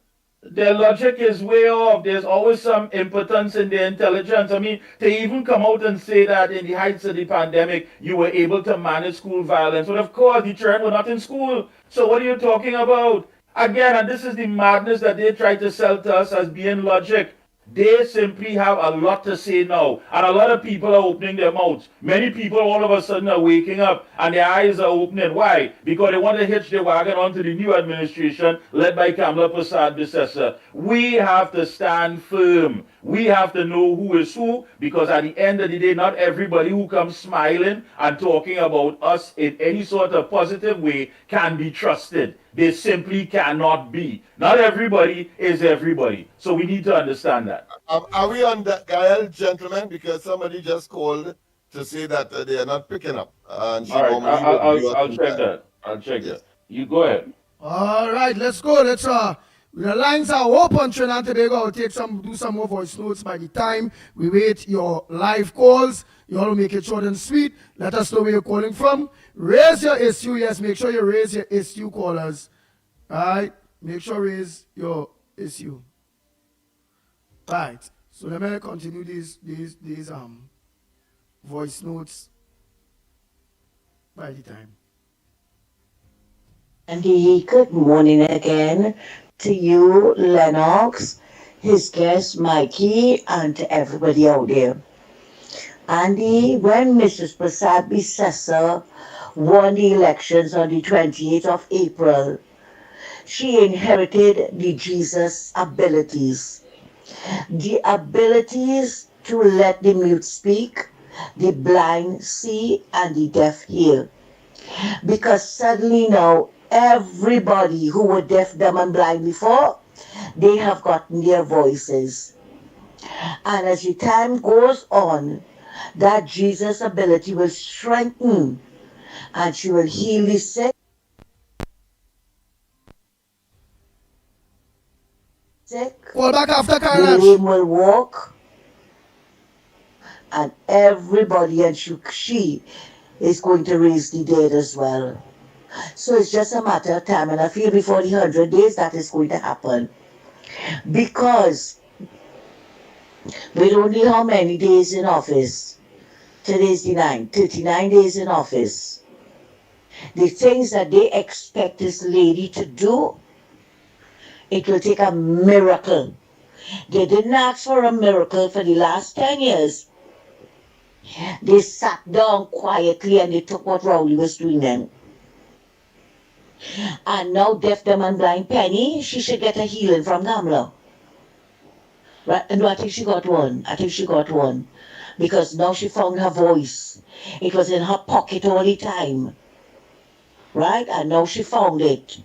their logic is way off. There's always some impotence in their intelligence. I mean, to even come out and say that in the heights of the pandemic, you were able to manage school violence. But of course, the children were not in school. So what are you talking about? Again, and this is the madness that they try to sell to us as being logic. They simply have a lot to say now. And a lot of people are opening their mouths. Many people all of a sudden are waking up and their eyes are opening. Why? Because they want to hitch their wagon onto the new administration led by Kamala Prasad Bissessa. We have to stand firm. We have to know who is who, because at the end of the day, not everybody who comes smiling and talking about us in any sort of positive way can be trusted. They simply cannot be. Not everybody is everybody. So we need to understand that. Are we on that, Gael, gentlemen? Because somebody just called to say that they are not picking up. And she All right, normally would be I'll on check time. that. I'll check that. You go ahead. All right, let's go. Let's the lines are open, Trinidad and Tobago. I'll do some more voice notes by the time we wait your live calls. You all make it short and sweet. Let us know where you're calling from. Raise your issue. Yes, make sure you raise your issue, callers. All right, make sure you raise your issue. Right. So let me continue these voice notes by the time. Andy, good morning again to you, Lennox, his guest, Mikey, and to everybody out there. Andy, when Mrs. Prasad Bissessa won the elections on the 28th of April, she inherited the Jesus abilities. The abilities to let the mute speak, the blind see, and the deaf hear. Because suddenly now, everybody who were deaf, dumb, and blind before, they have gotten their voices. And as the time goes on, that Jesus ability will strengthen, and she will heal the sick. Call back after The Kailash. lame will walk, and everybody, and she is going to raise the dead as well. So it's just a matter of time, and I feel before the 100 days that is going to happen. Because with only how many days in office? Today's the 9th, 39 days in office. The things that they expect this lady to do, it will take a miracle. They didn't ask for a miracle for the last 10 years. They sat down quietly and they took what Rowley was doing then. And now deaf, dumb, and blind Penny, she should get a healing from Gamla. Right? And I think she got one. I think she got one. Because now she found her voice. It was in her pocket all the time. Right? And now she found it.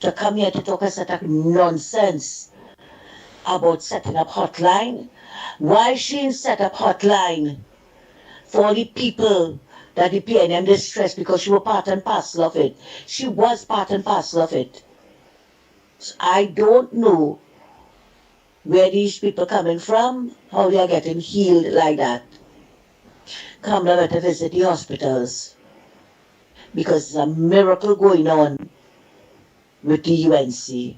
To come here to talk a set of nonsense about setting up hotline. Why she didn't set up hotline for the people that the PNM distressed, because she was part and parcel of it. She was part and parcel of it. So I don't know where these people coming from, how they are getting healed like that. Come down to visit the hospitals, because there's a miracle going on with the UNC.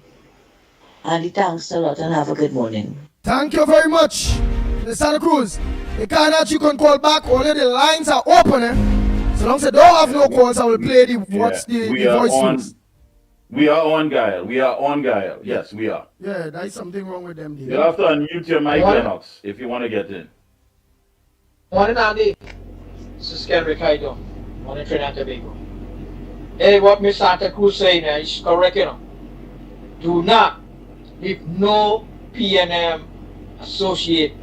And thanks a lot and have a good morning. Thank you very much, the Santa Cruz. The cannot you can call back. All the lines are open. So long as they don't have no calls, I will play the voice notes. We are on Gael. We are on Gael. Yes, we are. Yeah, there's something wrong with them. You'll have to unmute your mic, Lennox, if you want to get in. Morning, Andy. Kendrick, how you doing? Morning, Trinidad and Tobago. Hey, what Miss Santa Cruz saying is correct, Do not leave no PNM associate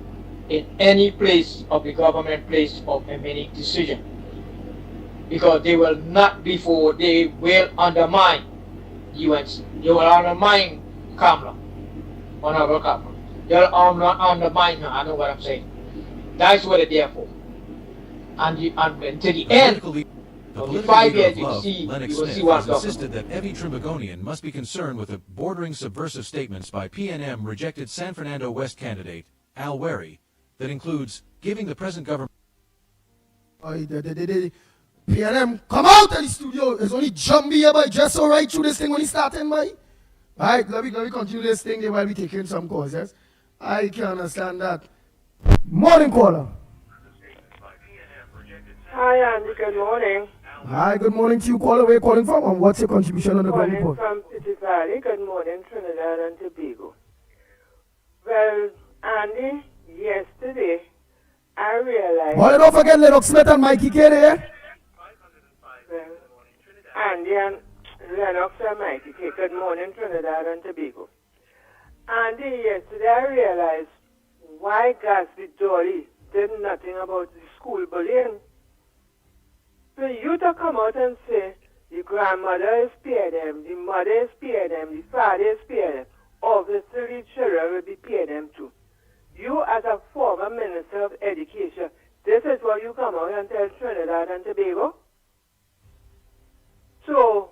in any place of the government place of a many decision. Because they will not be for, they will undermine UNC. They will undermine Kamala. Honorable Kamala. They'll undermine her, I know what I'm saying. That's what they're there for. And until the end, The of the political 5 leader years, of you Love, see, Lennox you will Smith, see what has I'm talking insisted that every Trimbagonian must be concerned with the bordering subversive statements by PNM rejected San Fernando West candidate Al Wary that includes giving the present government. PNM, come out of the studio. It's only jumpy here, boy. Just so right through this thing when he starting, boy. All right, let me continue this thing there while we taking some calls, yes? I can understand that. Morning, caller. Hi, Andy. Good morning. Hi, good morning to you, caller. Where you calling from? And what's your contribution on the ground Calling report? from City Valley. Good morning, Trinidad and Tobago. Well, Andy, yesterday I realized. Oh, don't forget Lennox Smith and Mickie there. Well, Andy and Lennox and Mickie. Good morning, Trinidad and Tobago. Andy, yesterday I realized why Gatsby Dolly did nothing about the school bullying. For you to come out and say the grandmother is PNM, the mother is PNM, the father is PNM, obviously the children will be PNM too. You as a former Minister of Education, this is what you come out and tell Trinidad and Tobago? So,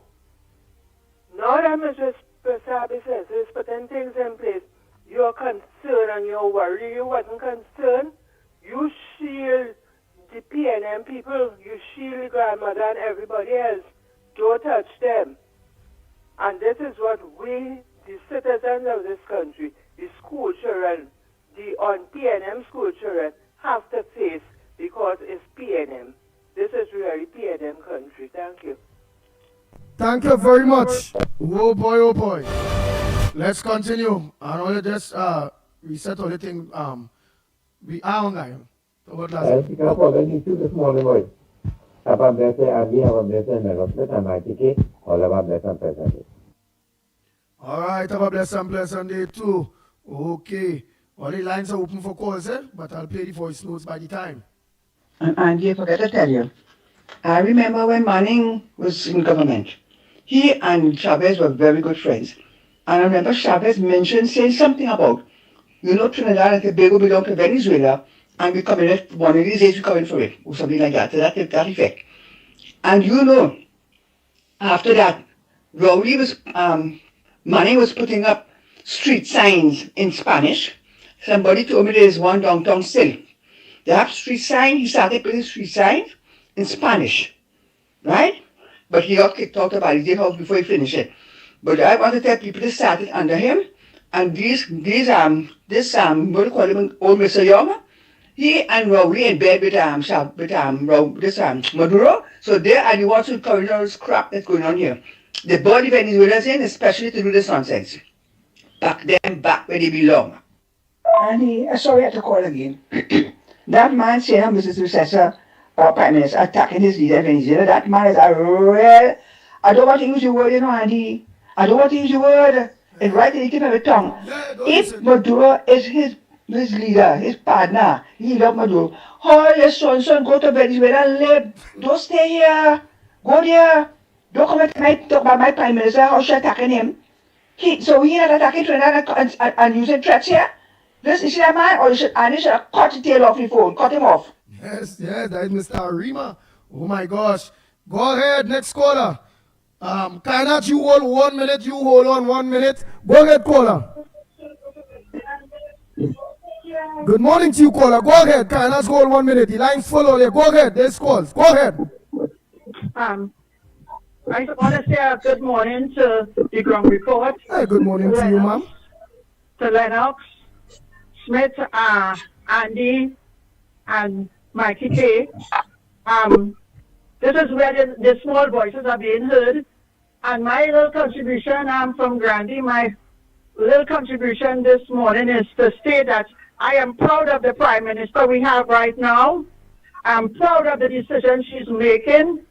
now that Mr. Sabi says he's putting things in place, you're concerned and you're worried. You wasn't concerned. You shield the PNM people, you shield the grandmother and everybody else. Don't touch them. And this is what we, the citizens of this country, the school children, the PNM school children, have to face because it's PNM. This is really PNM country. Thank you. Thank you very much. Oh boy, oh boy. Let's continue. I want to just reset all the thing. We are on guy. About last I think I've already to this morning, boy. About this, Andy, about this, and Lennox Smith and Mickie, all about this and present. All right, have a blessed day too. Okay. All the lines are open for calls, but I'll play the voice notes by the time. And Andy, I forgot to tell you, I remember when Manning was in government. He and Chavez were very good friends. And I remember Chavez saying something about, Trinidad and Tobago belong to Venezuela, and we come in it, one of these days we come in for it, or something like that, to that effect. And after that, Manning was putting up street signs in Spanish. Somebody told me there's one downtown still. They have street sign, he started putting street signs in Spanish, right? But he got kicked out about his house before he finished it. But I want to tell people this started under him, and this what do you call him, old Mr. Young, he and Rowley in bed with Maduro, so they are the ones who carry all this crap that's going on here. They brought the Venezuelans in, especially to do this nonsense. Pack them back where they belong. And sorry I had to call again. That man saying Mr. Successor or Prime Minister attacking his leader in Venezuela, that man is a real, I don't want to use the word, Andy. I don't want to use the word. It's right in the tip of the tongue. If Maduro is his leader, his partner, he loves Maduro. Oh, your son, go to Venezuela and live. Don't stay here. Go there. Don't come and talk about my Prime Minister, how she attacking him. So he not attacking Trinidad and using threats here? This is that man, or you should cut the tail off the phone, cut him off. Yes, that is Mr. Arima. Oh my gosh. Go ahead, next caller. Cannot you hold 1 minute? You hold on 1 minute. Go ahead, caller. Good morning to you, caller. Go ahead. Cannot hold 1 minute. The line's full all there. Go ahead. There's calls. Go ahead. I want to say a good morning to the ground report. Hey, good morning to you, ma'am. To Lennox, Smith, Andy, and Mickie K. This is where the small voices are being heard. And my little contribution, I'm from Grandy, my little contribution this morning is to state that I am proud of the Prime Minister we have right now. I'm proud of the decision she's making.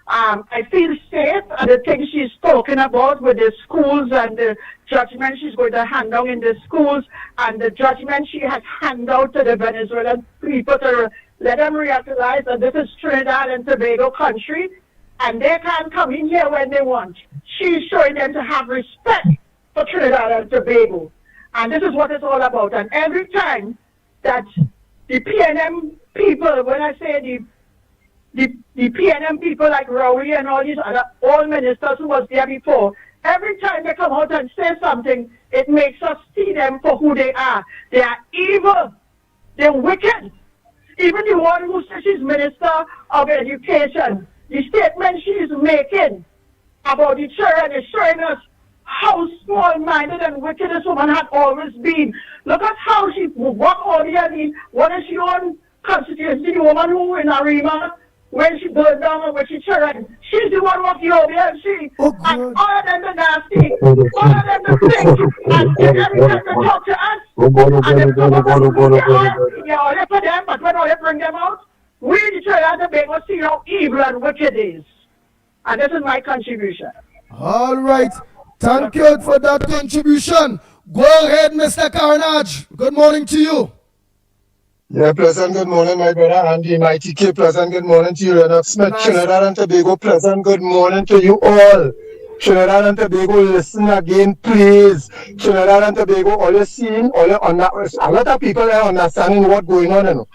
I feel safe at the things she's talking about with the schools and the judgment she's going to hand down in the schools and the judgment she has handed out to the Venezuelan people to let them realize that this is Trinidad and Tobago country and they can't come in here when they want. She's showing them to have respect for Trinidad and Tobago. And this is what it's all about. And every time that the PNM people, when I say the PNM people like Rowley and all these other old ministers who was there before, every time they come out and say something, it makes us see them for who they are. They are evil. They're wicked. Even the one who says she's Minister of Education, the statement she's making about the children is showing us how small-minded and wicked this woman had always been. Look at how she walked all the way. What is she on constituency? The woman who in Arima, when she burned down and when she children, she's the one walking over here, and she, and all of them are nasty, all of them are sick, and every time they talk to us, and they come up and they all for them, but when they bring them out, we the children of Tobago see how evil and wicked it is. And this is my contribution. All right. Thank you for that contribution. Go ahead, Mr. Carnage. Good morning to you. Yeah, pleasant good morning, my brother Andy, Mickie, pleasant good morning to you, Lennox Smith, Trinidad and Tobago, pleasant good morning to you all. Trinidad and Tobago, listen again, please. Trinidad and Tobago, all you seeing, all you a lot of people are understanding what's going on, you know.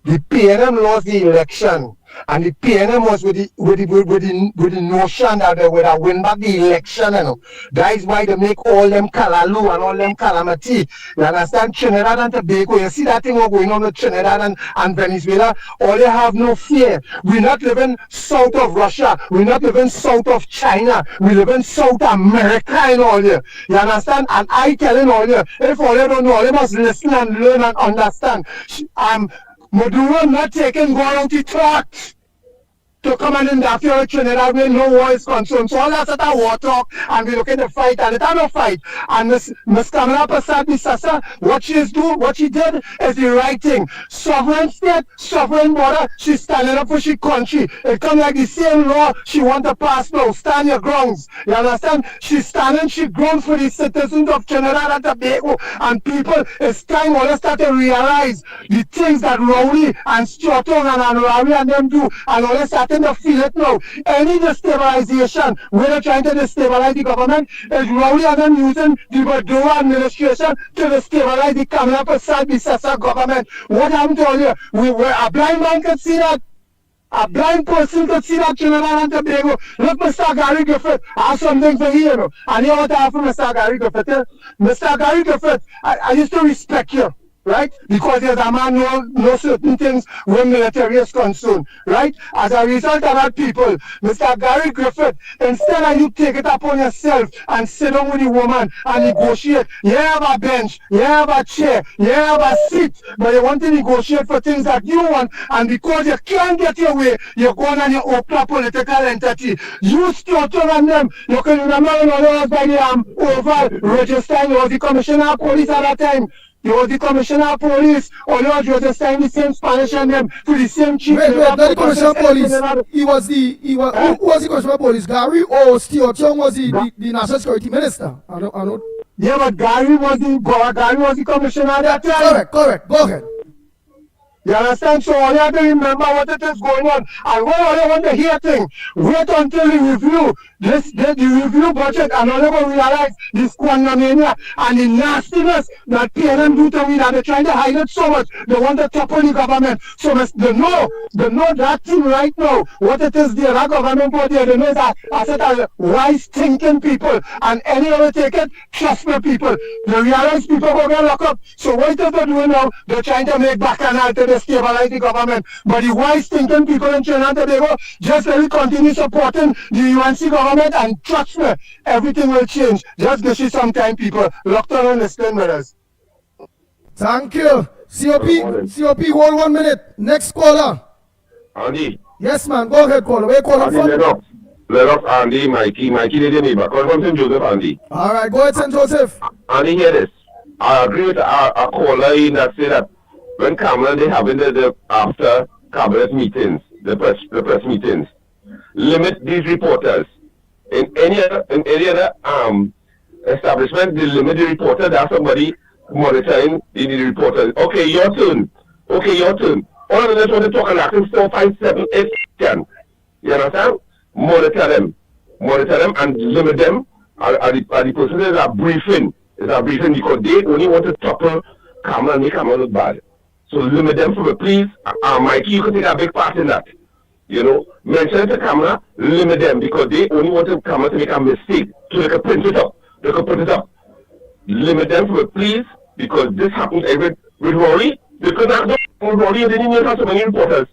The PNM lost the election, and the PNM was with the notion that they would have win back the election, you know. That is why they make all them Kalalu and all them Calamity. You understand? Trinidad and Tobago, you see that thing going on with Trinidad and Venezuela, all they have no fear. We're not living south of Russia, we're not living south of China, we live in South America and all you. You understand? And I telling all you, if all you don't know, you must listen and learn and understand. Maduro not taking go out to talk to come and interfere with Trinidad when no war is concerned. So all that's at a war talk and we looking to fight and it's not a fight. And Miss Kamala Prasad Bisasa, what she did is the right thing. Sovereign state, sovereign border, she's standing up for she country. It come like the same law she want to pass now. Stand your grounds. You understand? She's standing, she grounds for the citizens of Trinidad and Tobago. And people, it's time all start to realize the things that Rowley and Stuart and Anwari and them do. And all starting to feel it now. Any destabilization, when they're trying to destabilize the government, is Rowley and them using the Maduro administration to destabilize the Kamala Prasad Bisasa government. What happened to all you? A blind man could see that. A blind person could see that Trinidad and Tobago. Look, Mr. Gary Griffith, I have something for you, you know. And you want to have for Mr. Gary Griffith. Mr. Gary Griffith, I used to respect you. Right? Because there's a man know certain things when military is concerned. Right? As a result of that, people, Mr. Gary Griffith, instead of you take it upon yourself and sit down with the woman and negotiate, you have a bench, you have a chair, you have a seat, but you want to negotiate for things that you want, and because you can't get your way, you're going and you open a political entity. You Stuart on them. You can remember when I was by the Oval registering, you was the commissioner of police at that time. You was the commissioner of police, or you was just saying the same Spanish and them to the same chief. Wait, not the commissioner of police. Who was the commissioner of police? Gary or Stuart Young was the national security minister? I don't. Yeah, but Gary was the commissioner at that time. Correct. Go ahead. You understand? So all you have to remember what it is going on. And when all you want to hear things, wait until the review, the review budget, and all you going to realize this quantumania and the nastiness that PNM do to me, that they're trying to hide it so much. They want to topple the government. So they know that thing right now, what it is there, that government what they know is that I said that wise thinking people, and any other take it, trust me people. They realize people go get locked up. So what it is they're doing now, they're trying to make bacchanal to stabilize the government. But the wise thinking people in Trinidad and Tobago just let me continue supporting the UNC government, and trust me, everything will change. Just give you some time, people. Locked on and listen with us. Thank you. COP, hold 1 minute. Next caller. Andy. Yes, man. Go ahead, caller. Where you calling from? Lennox, Andy, Mickie did your neighbor. Call from St. Joseph, Andy. All right, go ahead, St. Joseph. Andy, hear this. I agree with a caller in that say that when Kamala they having the after cabinet meetings, the press meetings. Limit these reporters. In any other establishment, they limit the reporter. There's somebody monitoring the reporters. Okay, your turn. Okay, your turn. All of them just want to talk and ask 4, 5, 7, 8, 10. You understand? Monitor them and limit them. Are the person is a briefing. It's a briefing because they only want to topple Kamala and make Kamala look bad. So limit them from it, please. Mickie, you can take a big part in that. You know, mention it to Kamala, limit them because they only want to Kamala to make a mistake so they can print it up. They can put it up. Limit them from it, please, because this happens with Rory. Because Rory didn't know it had so many reporters.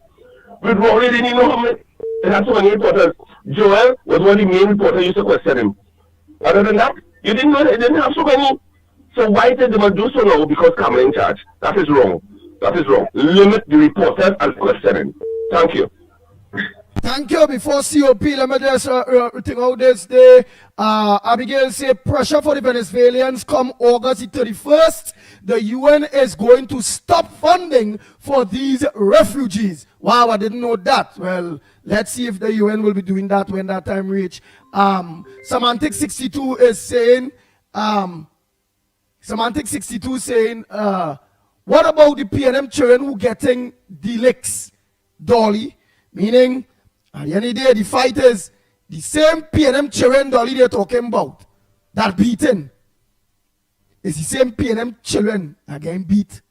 With Rory didn't know how many. It had so many reporters. Joel was one of the main reporters used to question him. Other than that, you didn't know it didn't have so many. So why did they must do so now? Because Kamala in charge. That is wrong. That is wrong. Limit the reporters and questioning. Thank you. Thank you. Before COP, let me just think out this day. Abigail say pressure for the Venezuelans come August the 31st. The UN is going to stop funding for these refugees. Wow, I didn't know that. Well, let's see if the UN will be doing that when that time reach. Semantic 62 is saying, Semantic 62 saying, what about the PNM children who getting the licks, Dolly? Meaning, at the end of the day, the fighters, the same PNM children, Dolly, they're talking about, that beaten, is the same PNM children again beat.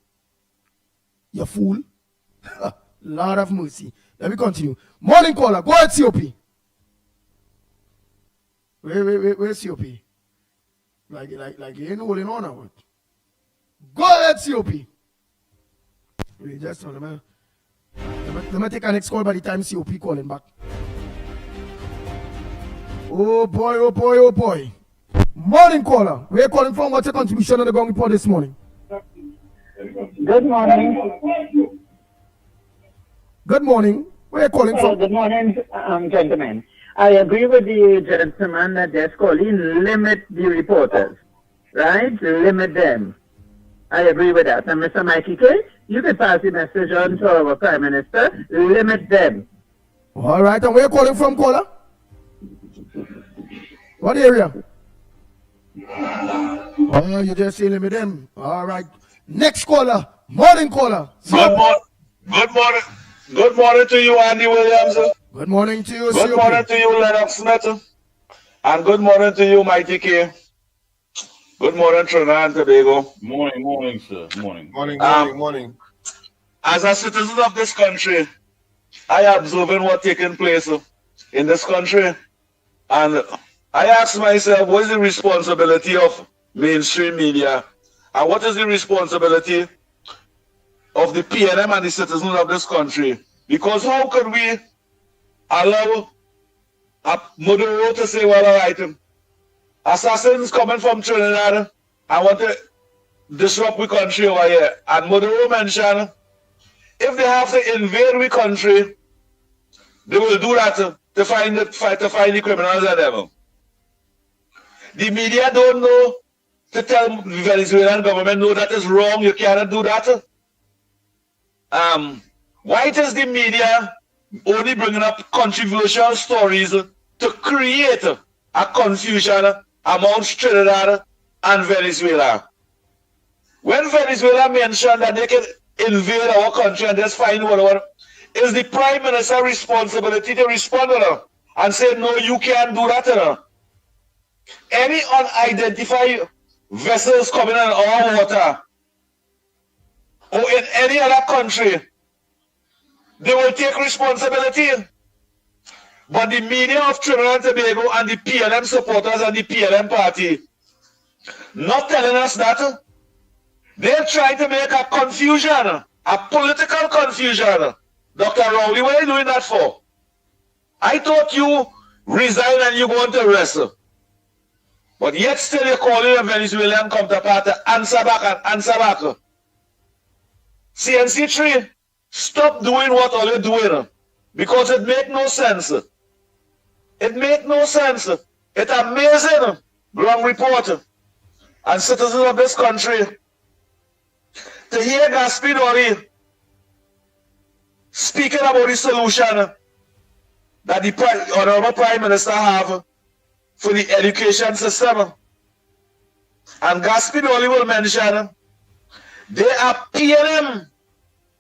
You fool. Lord of mercy. Let me continue. Morning caller, go ahead, COP. Where's COP? Like you ain't holding on or what? Go ahead, COP. Wait, just let me take a next call by the time COP calling back. Oh boy, oh boy, oh boy. Morning caller. Where are you calling from? What's your contribution on the Gong Report this morning? Good morning. Good morning. Where are you calling from? Good morning, gentlemen. I agree with the gentleman that just called in. Limit the reporters, right? Limit them. I agree with that. And Mr. Mickie, you can pass the message on to our Prime Minister. Limit them. All right. And where are you calling from, caller? What area? Oh, you just say limit them. All right. Next caller. Morning caller. Good morning. Good morning to you, Andy Williams. Good morning to you, Good morning to you, Lennox Smith. And good morning to you, Mickie. Good morning, Trinidad and Tobago. Morning, sir. Morning. Morning. As a citizen of this country, I observing what's taking place in this country. And I ask myself, what is the responsibility of mainstream media? And what is the responsibility of the PNM and the citizens of this country? Because how could we allow a murderer to say, well, all right, assassins coming from Trinidad and want to disrupt the country over here. And murderer mentioned, if they have to invade the country, they will do that to find the criminals and them. The media don't know to tell the Venezuelan government, no, that is wrong, you cannot do that. Why is the media only bringing up controversial stories to create a confusion amongst Trinidad and Venezuela? When Venezuela mentioned that they can invade our country and just find whatever, is the Prime Minister's responsibility to respond to them and say, no, you can't do that. Any unidentified vessels coming in our water or in any other country, they will take responsibility. But the media of Trinidad and Tobago and the PNM supporters and the PNM party not telling us that. They're trying to make a confusion, a political confusion. Dr. Rowley, what are you doing that for? I thought you resigned and you going to rest. But yet still you're calling a Venezuelan counterpart to answer back and answer back. CNC3, stop doing what all you're doing. Because it make no sense. It make no sense. It's amazing. Wrong report. And citizens of this country, to hear Gaspidori speaking about the solution that the Honorable Prime Minister have for the education system. And Gaspidoli will mention they are PNM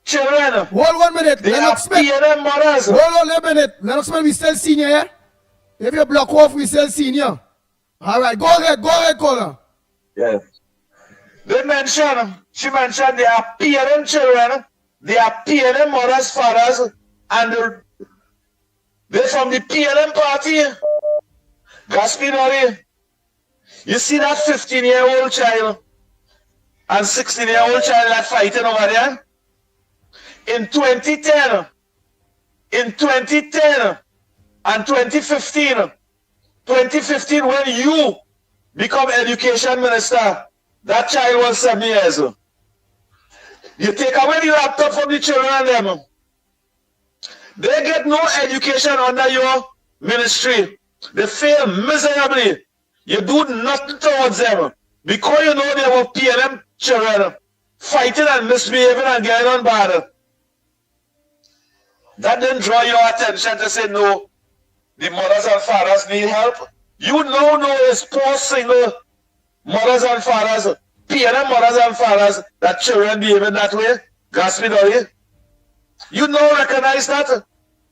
children. Hold 1 minute. They Lennox are PNM mothers. Hold on a minute. Lennox Smith, we still senior here? If you block off, we still senior. All right, go ahead, caller. Yes. She mentioned they are PNM children, they are PNM mothers, fathers, and they're from the PNM party. Gaspinori, you see that 15-year-old child and 16-year-old child that fighting over there? In 2010 and 2015, when you become education minister, that child was 7 years. You take away the laptop from the children and them. They get no education under your ministry. They fail miserably. You do nothing towards them. Because you know they were PNM children fighting and misbehaving and getting on bad. That didn't draw your attention to say no, the mothers and fathers need help. You know it's poor single mothers and fathers, PNM mothers and fathers, that children behaving that way. Gaspidori. You know recognize that.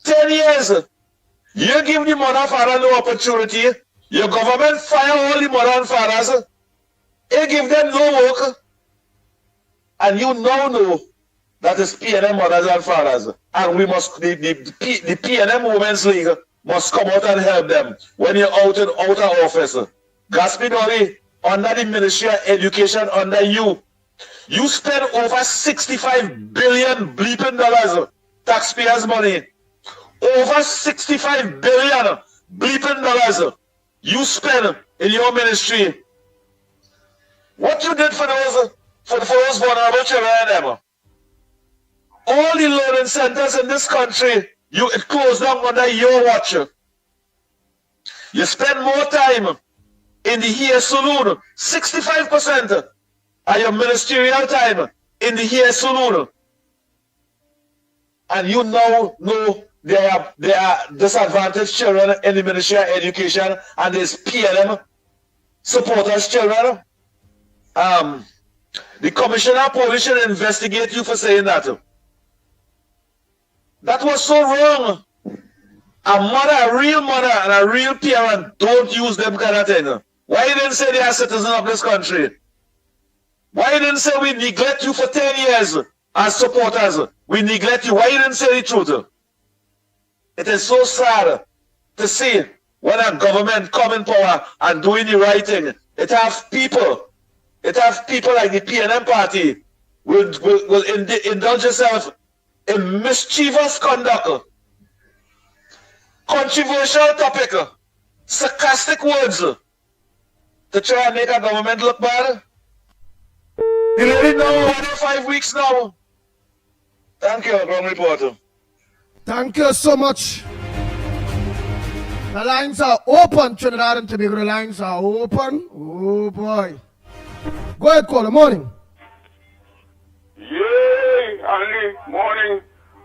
10 years. You give the mother and father no opportunity. Your government fire all the mother and fathers. You give them no work. And you know that is PNM mothers and fathers. And we must, the PNM Women's League must come out and help them when you're out of office. Gaspidori, under the Ministry of Education, under you spend over 65 billion bleeping dollars, taxpayers' money. Over 65 billion bleeping dollars you spend in your ministry. What you did for those vulnerable children and them? All the learning centers in this country, it closed down under your watch. You spend more time in the hair salon, 65% of your ministerial time in the hair salon. And you now know there are disadvantaged children in the Ministry of Education, and there's PNM supporters children. The Commissioner of Police should investigate you for saying that. That was so wrong. A real mother and a real parent don't use them kind of thing. Why you didn't say they are citizens of this country? Why you didn't say we neglect you for 10 years as supporters? We neglect you. Why you didn't say the truth? It is so sad to see when a government come in power and doing the right thing. It have people like the PNM party will indulge itself in mischievous conduct, controversial topic, sarcastic words to try and make a government look bad. You really know 1 or 5 weeks now. Thank you, ground reporter. Thank you so much. The lines are open, Trinidad and Tobago. The lines are open. Oh boy. Go ahead, caller. Morning. Yay, Andy. Morning.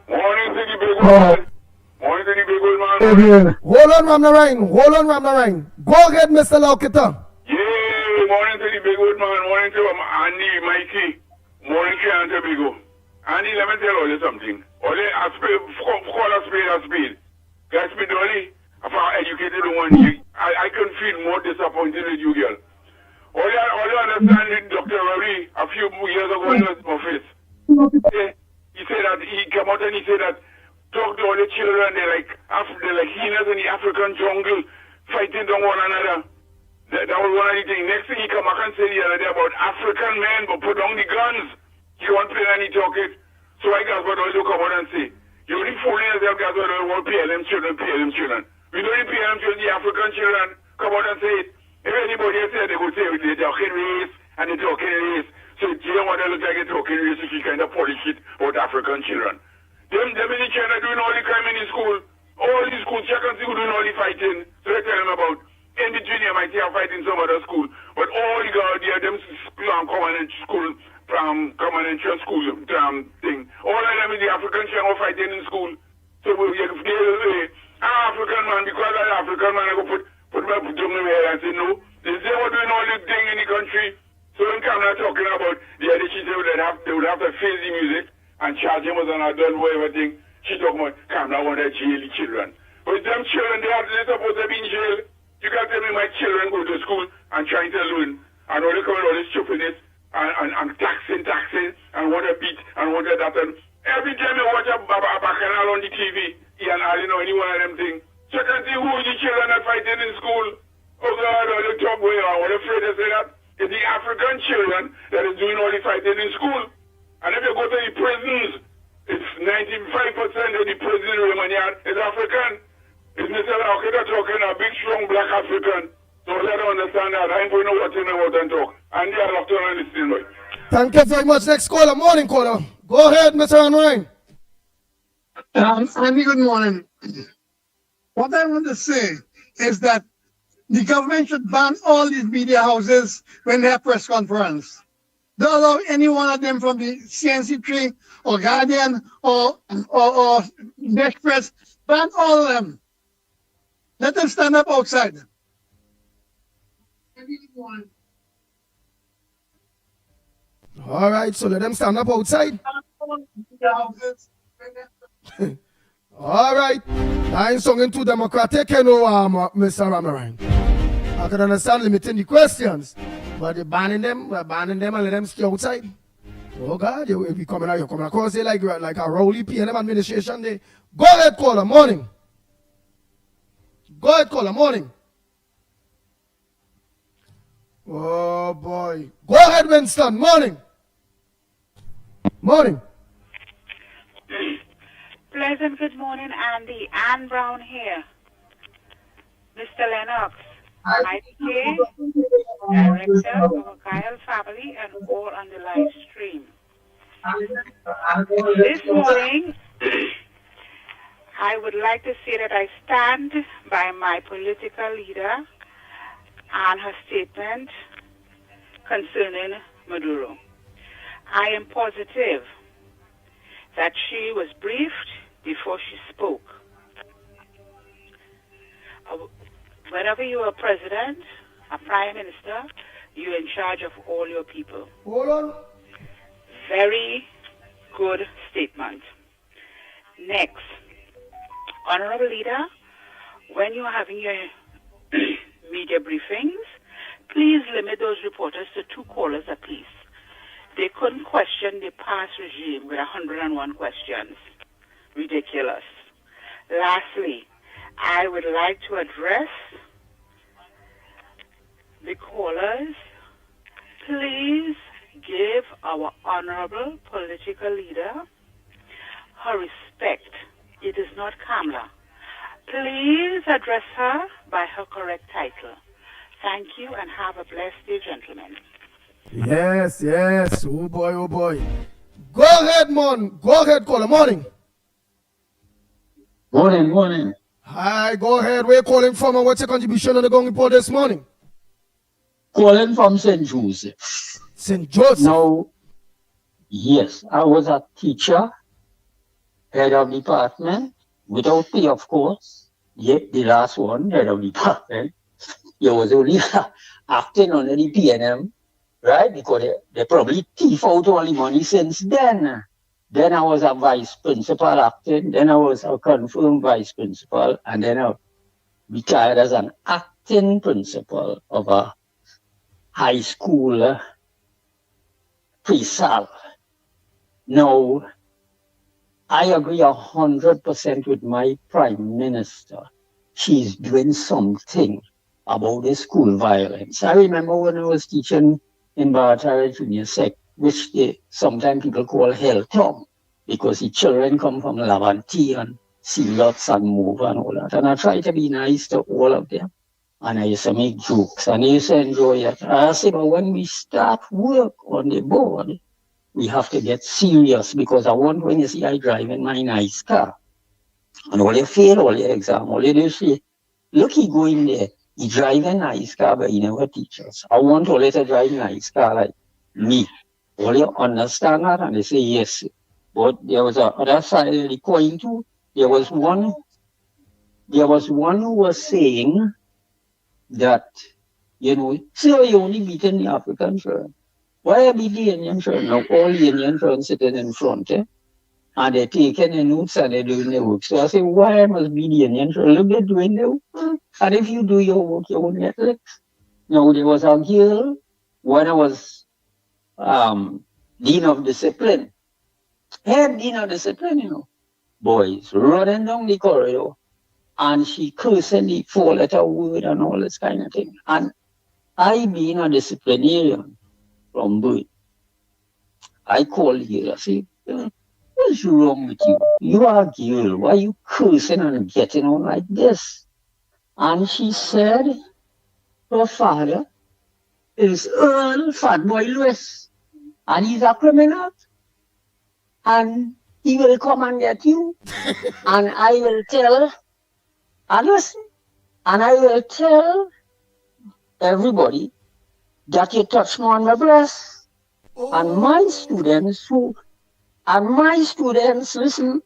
Morning to the big man. Morning to the big old man. Hold on, Ramnarine. Go ahead, Mr. Laukita. Yay, morning to the big old man. Morning to Andy, Mikey. Morning to Antobago. Andy, let me tell you something. Call a spade. Gaspidoli, if I educated one, I can feel more disappointed with you, girl. All you understand is Dr. Ravi, a few years ago in his office, he said that he came out and he said that talk to all the children, they're like hyenas in the African jungle, fighting down one another. That was one of the things. Next thing he come back and say the other day about African men, but put down the guns. He won't play and he talk it. So I guess what you come out and say, you're only fooling yourself, guys, what all PLM children. We know the PLM children, the African children, come out and say it. If anybody else said they would say they're talking race and they're talking race. So you don't want to look like a talking race if you kind of polish it about African children. Them in the China doing all the crime in the school. All the schools, check and see who doing all the fighting. So they tell them about. In between, you might see a fight in some other school. But all the girls there, them common school, from common entrance school thing. All of them is the African children were fighting in school. So we get African man, because I'm African man, I go put my foot on my head and say no. They say we're doing all this thing in the country. So when Kamala talking about the other, she said they would have to face the music and charge him as an adult or everything. She talking about Kamala want to jail the children. But them children, they're supposed to be in jail. You can't tell me my children go to school and trying to learn and all they come all this stupidness and taxing and want to beat and want to that. And every time you watch a bacchanal on the TV, and I don't know any one of them things. So you can see who the children are fighting in school. Oh God, all the top way, I'm afraid to say that. It's the African children that is doing all the fighting in school. And if you go to the prisons, it's 95% of the prison in Romania is African. It's Mr. Laukeda talking a big, strong black African. So let them understand that. I ain't going to know what you know about and talk. And they are after and listening, right? Thank you very much. Next caller, morning caller. Go ahead, Mr. Anwine. Andy, good morning. What I want to say is that the government should ban all these media houses when they have press conference. Don't allow any one of them from the CNC3 or Guardian or Next Press. Ban all of them. Let them stand up outside. All right, so let them stand up outside. All right. I ain't singing too democratic, you know, Mr. Ramarine. I can understand limiting the questions, but you're banning them and let them stay outside. Oh God, you're coming across here like a rowdy PNM administration day. Go ahead, caller, morning. Go ahead, caller, morning. Oh boy. Go ahead, Winston, morning. Morning. Pleasant good morning, Andy. Ann Brown here. Mr. Lennox, IDK, Director of Kyle Family, and all on the live stream. This morning, I would like to say that I stand by my political leader and her statement concerning Maduro. I am positive that she was briefed before she spoke. Whenever you are president, a prime minister, you're in charge of all your people. Hold on. Very good statement. Next, Honorable Leader, when you're having your media briefings, please limit those reporters to 2 callers apiece. They couldn't question the past regime with 101 questions. Ridiculous. Lastly, I would like to address the callers. Please give our honorable political leader her respect. It is not Kamala. Please address her by her correct title. Thank you and have a blessed day, gentlemen. Yes, yes. Oh boy, oh boy. Go ahead, Mon. Go ahead, caller. Morning. Morning. Hi, go ahead. Where you calling from and what's your contribution on the Gong Report this morning? Calling from St. Joseph. St. Joseph? Now, yes, I was a teacher, head of department, without pay, of course. Yet the last one, head of department, you was only acting under the PNM, right? Because they probably thief out all the money since then. Then I was a vice principal acting, then I was a confirmed vice principal, and then I retired as an acting principal of a high school pre-sal. Now, I agree 100% with my prime minister. She's doing something about the school violence. I remember when I was teaching in Baratara Junior Sec, which sometimes people call Helltown, because the children come from Laventille and see lots and move and all that. And I try to be nice to all of them. And I used to make jokes and they used to enjoy it. I say, but when we start work on the board, we have to get serious, because I want, when you see I driving my nice car, and all you fail, all your exam, all you do say, look, he go in there, He drive a nice car, but he never teach us. I want to let her drive a nice car like me. Will you understand that? And they say yes. But there was a other side of the coin too. There was one who was saying that, you know, so you only beating the African children. Why beat the Indian children? Now all the Indian children sitting in front, and they're taking the notes and they're doing their work. So I say, why must be the Indian children? Look, they're doing their work. And if you do your work, you won't get licks. Now there was a girl when I was dean of discipline, head dean of discipline, you know, boys running down the corridor, and she cursing the four-letter word and all this kind of thing. And I being a disciplinarian from birth, I called the girl, I say, what's wrong with you? You are a girl, why are you cursing and getting on like this? And she said, her father is Earl Fatboy Lewis, and he's a criminal, and he will come and get you, and I will tell, and listen, and I will tell everybody that you touch me on my breast. And my students listen,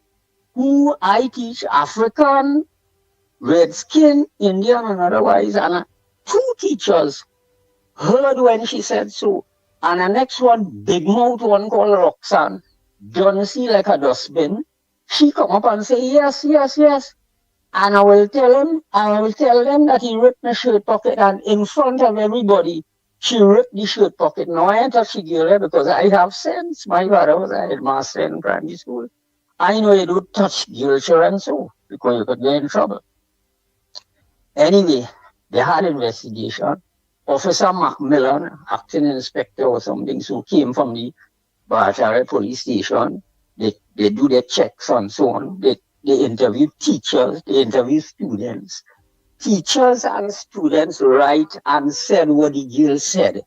who I teach African, Redskin, Indian, and otherwise, and two teachers heard when she said so. And the next one, big mouth one called Roxanne, don't see like a dustbin. She come up and say, yes, yes, yes. And I will tell them that he ripped my shirt pocket, and in front of everybody, she ripped the shirt pocket. Now I ain't touch the girl because I have sense. My father was a headmaster in primary school. I know you don't touch girl children so, because you could get in trouble. Anyway, they had investigation. Officer Macmillan, acting inspector or something, so came from the Bartara police station. They do their checks and so on. They interview teachers, they interview students. Teachers and students write and said what the girl said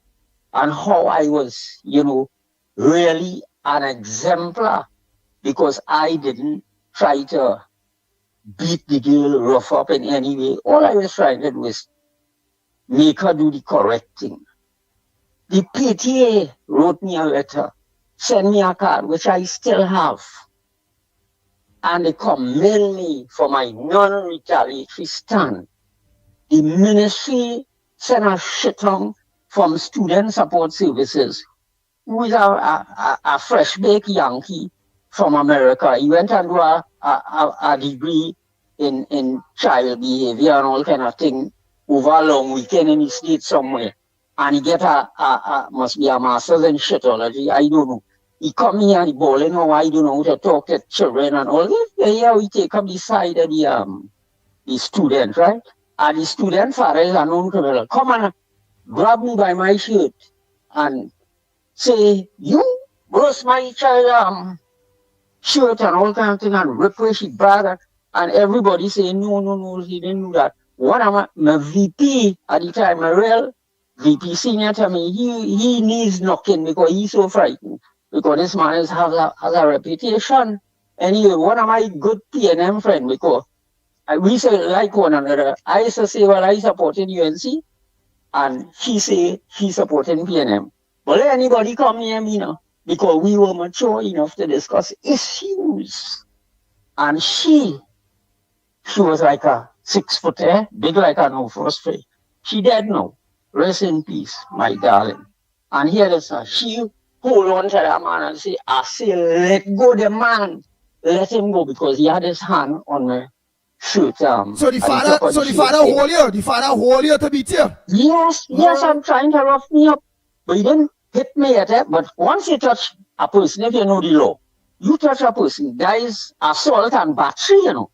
and how I was, you know, really an exemplar because I didn't try to beat the girl rough up in any way. All I was trying to do was make her do the correct thing. The PTA wrote me a letter, sent me a card, which I still have. And they commend me for my non-retaliatory stand. The ministry sent a shitton from Student Support Services, who is a fresh-baked Yankee from America. He went and do a degree in child behavior and all kind of thing over a long weekend in the States somewhere. And he get must be a master's in shitology, I don't know. He come here and he bawling, oh, I don't know how to talk to children and all this. Yeah, we take up the side of the student, right? And the student father is a known criminal. Come and grab me by my shirt and say, you burst my child shirt and all kind of thing and rip where she bag and everybody say, no, he didn't do that. One of my VP at the time, my real VP senior to me, he needs knocking because he's so frightened. Because this man has a reputation. Anyway, one of my good PNM friends, because we say like one another. I used to say, well, I supported UNC, and she say she supported PNM. But let anybody come near me now, because we were mature enough to discuss issues. And she was like a 6 foot, big like a no first grade. She dead now. Rest in peace, my darling. And here it is, she hold on to that man and say, I say, let go the man. Let him go because he had his hand on the shirt. So the father hold you to beat you? Yes, I'm trying to rough me up. But he didn't hit me yet. But once you touch a person, if you know the law, you touch a person, that is assault and battery, you know.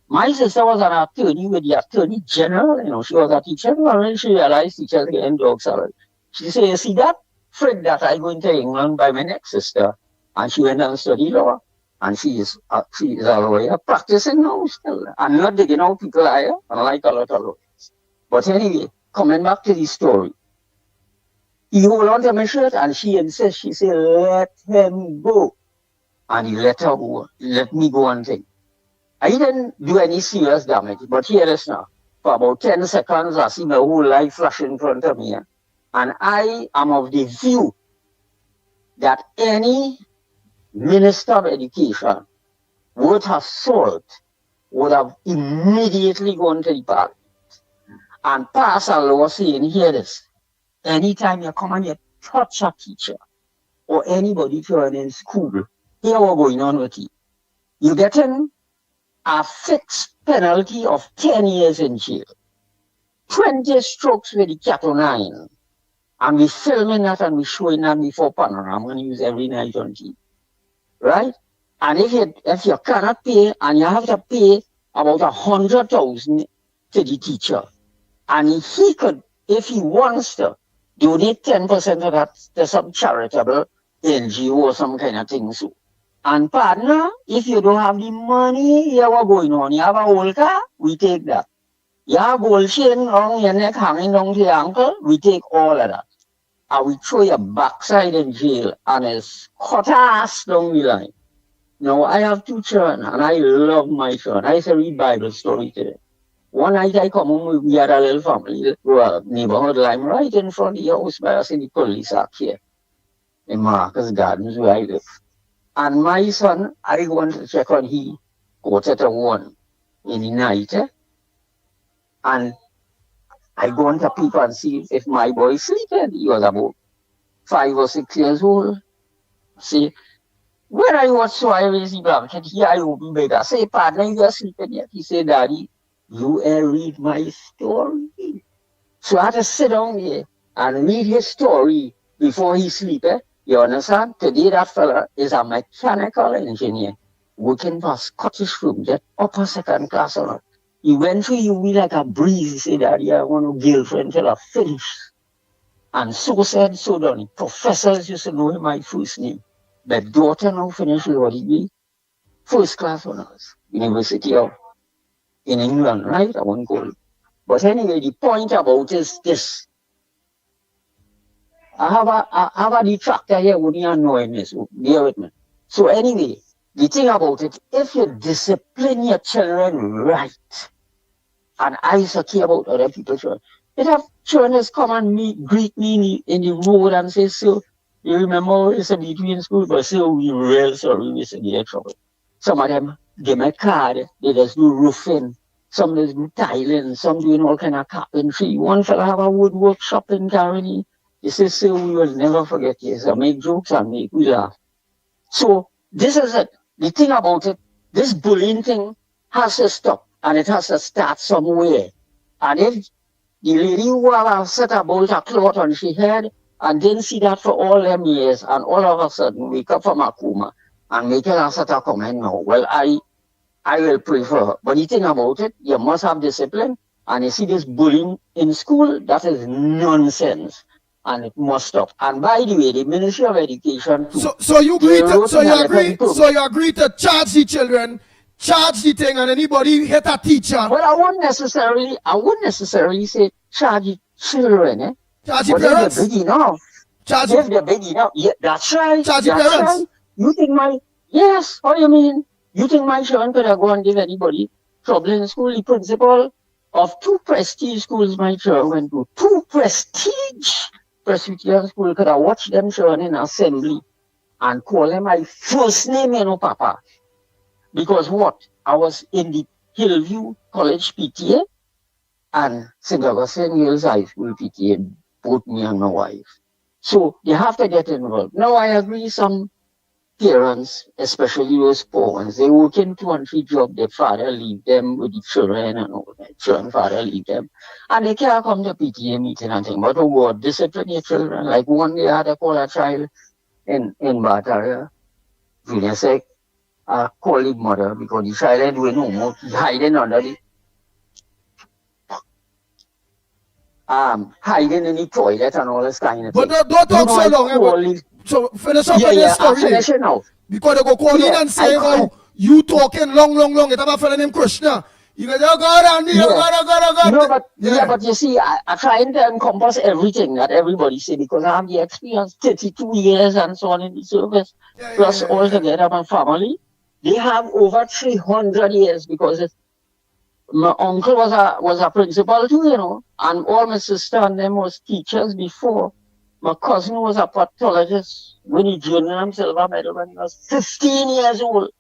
My sister was an attorney with the attorney general, you know. She was a teacher, and when she realized teachers getting dog salary, she said, you see that friend that I go into England by my next sister, and she went and studied law, and she is a lawyer practicing now still, and not digging out people higher, unlike a lot of lawyers. But anyway, coming back to the story, he hold on to my shirt, and she insists, she said, let him go. And he let her go, let me go and think. I didn't do any serious damage, but here it is now. for about 10 seconds, I see my whole life flash in front of me. And I am of the view that any minister of education worth of salt would have immediately gone to the park and pass a law saying, hear this, anytime you come and you touch a teacher or anybody in school, here what's going on with you. You're getting a fixed penalty of 10 years in jail, 20 strokes with the cat o' nine, and we filming that and we showing that before Panorama News every night on TV, right? And if you cannot pay, and you have to pay about 100,000 to the teacher, and he could, if he wants to, donate 10% of that to some charitable NGO or some kind of thing. So, and partner, if you don't have the money, here what's going on? You have a old car, we take that. You have gold chain on your neck hanging down to your ankle, we take all of that. And we throw your backside in jail and it's cut ass down the line. Now, I have 2 children and I love my children. I used to read Bible story to them. One night I come home, we had a little family, neighborhood line right in front of the house where I see the police are here in Marcus Gardens where I live. And my son, I want to check on he, quarter to 1 in the night, and I go on to peep and see if my boy is sleeping. He was about 5 or 6 years old. See, when I was so I raised the blanket, here I open bed. I say, partner, you are sleeping yet? He said, Daddy, you read my story. So I had to sit down here and read his story before he sleep. You understand? Today that fella is a mechanical engineer working for Scottish Room, that upper second class honor. He went through you like a breeze. He said, Daddy, I want a girlfriend till I finish. And so said, so done. Professors used to know him by first name. The daughter now finished law degree, first class honors, University of in England, right? I won't call it. But anyway, the point about is this. I have a detractor here who didn't annoy me, so bear with me. So anyway, the thing about it, if you discipline your children right, and I used to care about other people's children, it have children just come and greet me in the road and say, so, you remember we used to meet in school, but so we real sorry, we used to get in trouble. Some of them give me a card, they just do roofing, some just do tiling, some doing all kind of carpentry. One fella have a wood workshop in Caroni. He says, so we will never forget this. I make jokes and make we laugh. So this is it. The thing about it, this bullying thing has to stop and it has to start somewhere. And if the lady who have set a bolt of cloth on her head and didn't see that for all them years and all of a sudden wake up from a coma and make her set a comment now, well, I will pray for her. But the thing about it, you must have discipline. And you see this bullying in school, that is nonsense. And it must stop. And by the way, the Ministry of Education too. So you agree to charge the children, charge the thing, and anybody hit a teacher. Well, I wouldn't necessarily say charge the children, Charge the parents. If they're big enough. If they're big enough, yeah, that's right. Charge the parents. Right. You think yes, what do you mean? You think my children could have gone and give anybody trouble in school? The principal of 2 prestige schools my children went to, 2 prestige Presbyterian school, could have watched them children in assembly and call them my first name, Papa. Because what? I was in the Hillview College PTA and St. Augustine Hills High School PTA, both me and my wife. So they have to get involved. Now I agree some parents, especially those poor ones, they work in 2 and 3 jobs, their father leave them with the children and all that. Children, father leave them. And they can't come to PTA meeting and things. But oh God, discipline your children. Like one day I had to call a child in Bataria, Junior Sec, I called the mother because the child ain't doing no more, hiding under the hiding in the toilet and all this kind of thing. But don't talk so long. So finish up with this story. I'm finishing now. Because they go call in and say, oh, you talking long. It's about a fella named Krishna. You go, oh God, Andy, oh God. No, but you see, I try to encompass everything that everybody say because I have the experience, 32 years and so on in the service. Plus altogether my family, they have over 300 years because My uncle was a principal too, you know, and all my sister and them was teachers before. My cousin was a pathologist when he joined himself a medal when he was 15 years old.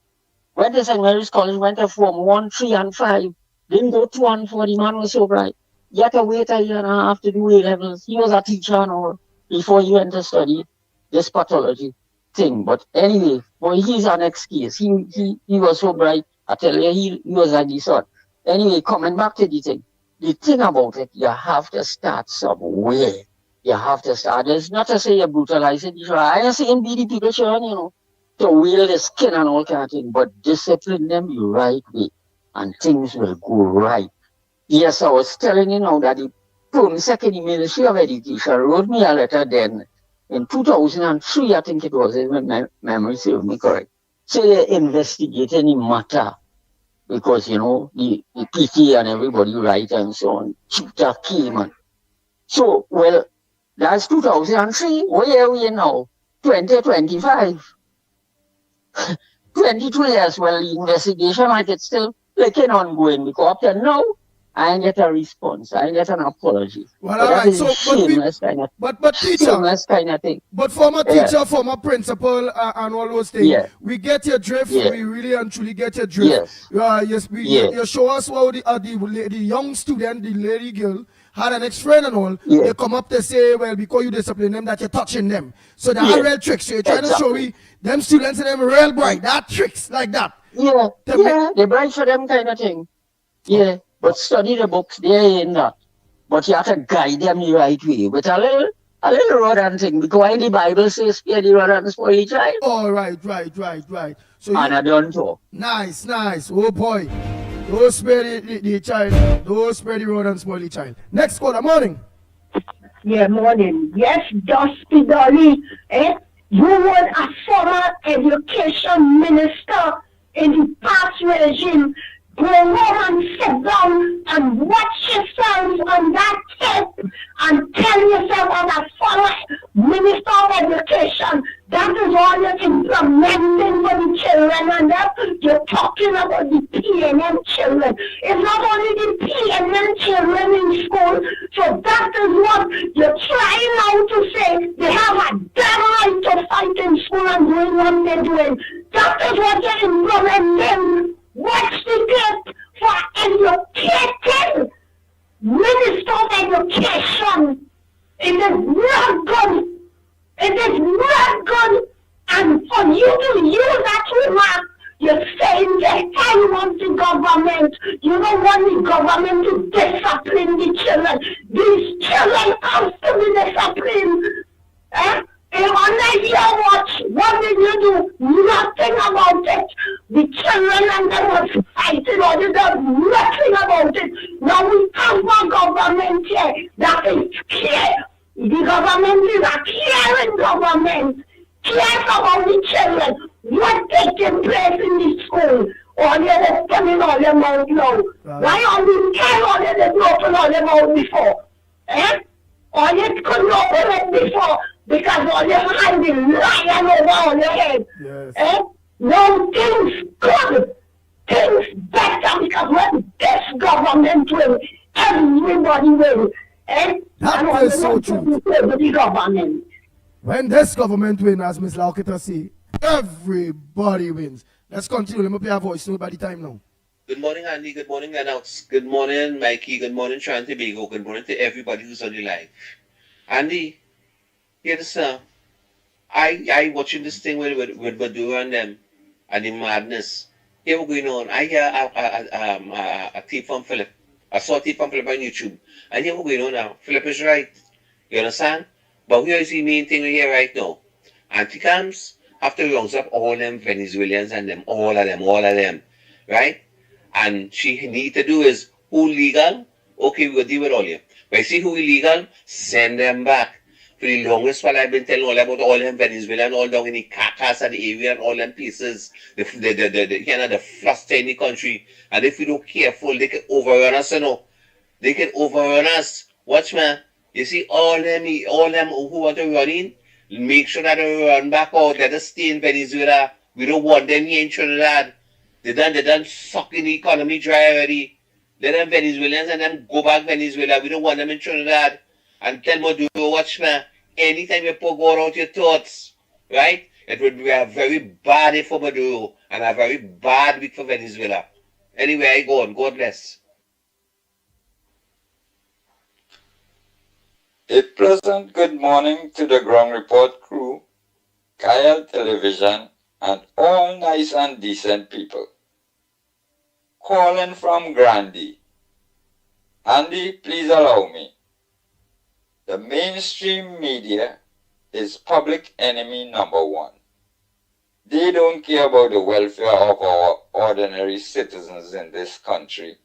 Went to St. Mary's College, went to Form 1, 3, and 5. Didn't go 2 and 4, the man was so bright. He had to wait a year and a half to do A levels. He was a teacher and all before he went to study this pathology thing. But anyway, boy, he's an excuse. He was so bright. I tell you, he was like this sort. Anyway, coming back to the thing about it, you have to start somewhere. You have to start. It's not to say you brutalize it. I ain't saying be the people, sure, you know, to wheel the skin and all kind of thing, but discipline them the right way, and things will go right. Yes, I was telling you now that the second Ministry of Education wrote me a letter then in 2003, I think it was, if my memory serves me correct. So they're investigating the matter because, you know, the PT and everybody right and so on, tutor came and so, well, that's 2003. Where are we now? 2025. 22 years. Well, the investigation like it's still like ongoing because up to now, I ain't get a response. I ain't get an apology. Well, But all that right. is So, a shameless kind of but teacher, shameless kind of thing. but former Yeah. teacher, former principal, and all those things. Yeah. We get your drift. Yeah. We really and truly get your drift. Yes. Yes. Yeah. You show us how the young student, the lady girl, had an ex-friend and all. Yeah. They come up to say, well, because you discipline them, that you're touching them. So they Yeah. are real tricks. So you're trying to show me them students and them real bright. That tricks like that. Yeah. To Yeah. They bright for them kind of thing. Yeah. But study the books, they ain't that. But you have to guide them the right way with a little rod and thing. Because why the Bible says, spare the rod and spoil the child. Oh, right. So And I don't talk. Nice. Oh boy. Don't spare the child. Don't spare the road and spoil the child. Next caller, morning. Yeah, morning. Yes, Dusty Dolly. You were a former education minister in the past regime. Go home and sit down and watch yourself on that tape and tell yourself as a former minister of education, that is all you're implementing for the children, and that you're talking about the PNM children. It's not only the PNM children in school, so that is what you're trying now to say. They have a damn right to fight in school and doing what they're doing. That is what you're implementing. Watch the tape for educated minister of education. It is not good. It is not good. And for you to use that remark, you're saying the hell want the government. You don't want the government to discipline the children. These children have to be disciplined. Under your watch, what did you do? Nothing about it. The children and them was fighting or they did nothing about it. Now we have a government here that is care. The government is a caring government. Cares about the children. What taking place in the school? All they opening all their mouth now. Why all the care all they didn't open all their mouth before? Or you couldn't open it before because all you had the lion over all your head. Yes. Now things good, things better because when this government will, everybody will. That is so true. The government. When this government wins, as Ms. Laukita say, everybody wins. Let's continue. Let me play our voice. Nobody time now. Good morning, Andy. Good morning, Lennox. Good morning, Mikey. Good morning, Tobago. Good morning to everybody who's on the live. Andy, hear this now. I watching this thing with Badura and them and the madness. Here what's going on. I hear a tape from Philip. I saw a tape from Philip on YouTube. And here what's going on now. Philip is right. You understand? But here is the main thing we hear right now. Anti-camps have to round up all them Venezuelans and them, all of them. Right? And she need to do is who legal? Okay, we will deal with all you. But you see who illegal? Send them back. For the longest while I've been telling all about all them Venezuelan, all down in the Caracas and the area and all them pieces, the fluster in the country. And if we don't careful, they can overrun us, you know. They can overrun us. Watch, man. You see all them who want to run in, make sure that they run back out. Let us stay in Venezuela. We don't want them here in Trinidad. They done sucking the economy dry already. Let them Venezuelans and them go back Venezuela. We don't want them in Trinidad. And tell Maduro, watch me. Anytime you pour out your thoughts, right? It would be a very bad day for Maduro and a very bad week for Venezuela. Anyway, I go on. God bless. A pleasant good morning to the Ground Report crew, Kyle Television, and all nice and decent people. Calling from Grandy. Andy, please allow me. The mainstream media is public enemy number one. They don't care about the welfare of our ordinary citizens in this country.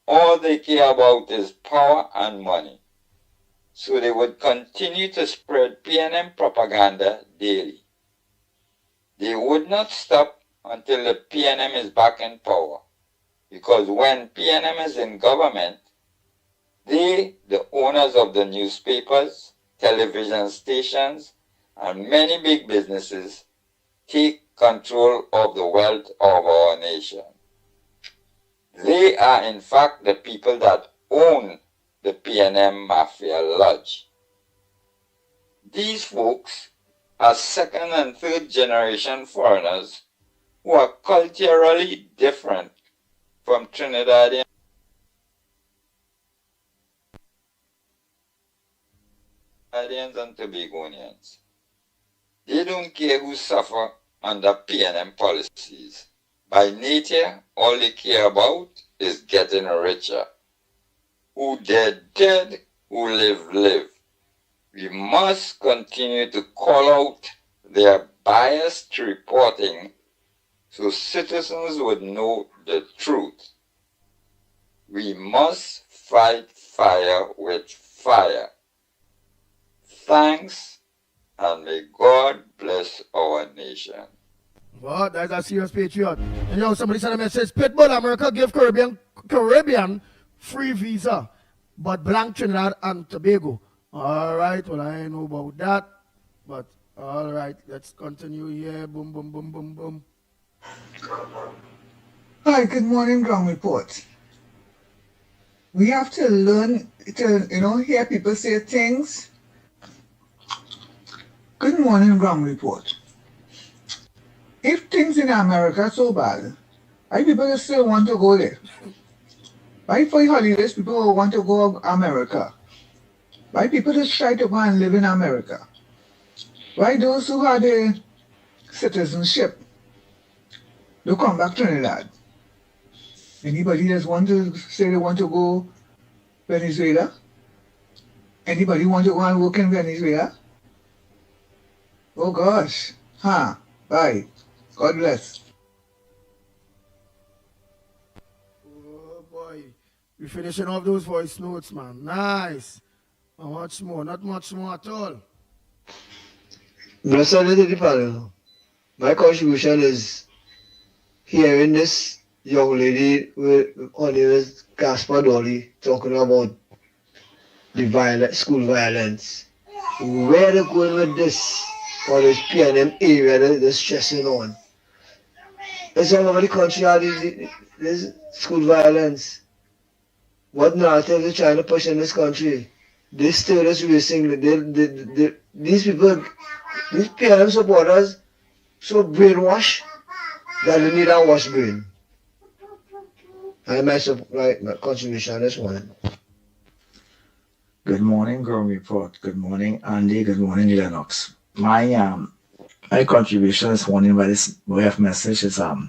All they care about is power and money. So they would continue to spread PNM propaganda daily. They would not stop until the PNM is back in power. Because when PNM is in government, they, the owners of the newspapers, television stations, and many big businesses, take control of the wealth of our nation. They are in fact the people that own the PNM Mafia Lodge. These folks are second and third generation foreigners who are culturally different from Trinidadians and Tobagonians. They don't care who suffer under PNM policies. By nature, all they care about is getting richer. Who dead, who live. We must continue to call out their biased reporting so citizens would know the truth. We must fight fire with fire. Thanks, and may God bless our nation. What? That's a serious patriot. And you know, somebody sent a message, Pitbull, America give Caribbean free visa, but blank Trinidad and Tobago. All right, well, I know about that, but all right, let's continue here. Boom, boom, boom, boom, boom. Hi, good morning, Ground Report. We have to learn to, hear people say things. Good morning, Ground Report. If things in America are so bad, why people still want to go there? Why for holidays people want to go to America? Why people just try to go and live in America? Why those who have the citizenship don't come back to Trinidad? Anybody just want to say they want to go Venezuela? Anybody want to go and work in Venezuela? Oh gosh. Bye. God bless. Oh boy. We're finishing off those voice notes, man. Nice. How much more? Not much more at all. Blessed is the panel. My contribution is hearing this young lady on the Gaspar Dolly talking about the school violence. Where they going with this? For this PNM area that they're stressing on. It's all over the country, all this school violence. What narrative they're trying to push in this country? This still is racing. These people, these PNM supporters, so brainwashed that they need a wash brain. And my contribution this morning. Good morning, Ground Report. Good morning, Andy. Good morning, Lennox. My contribution this morning by this way of message is to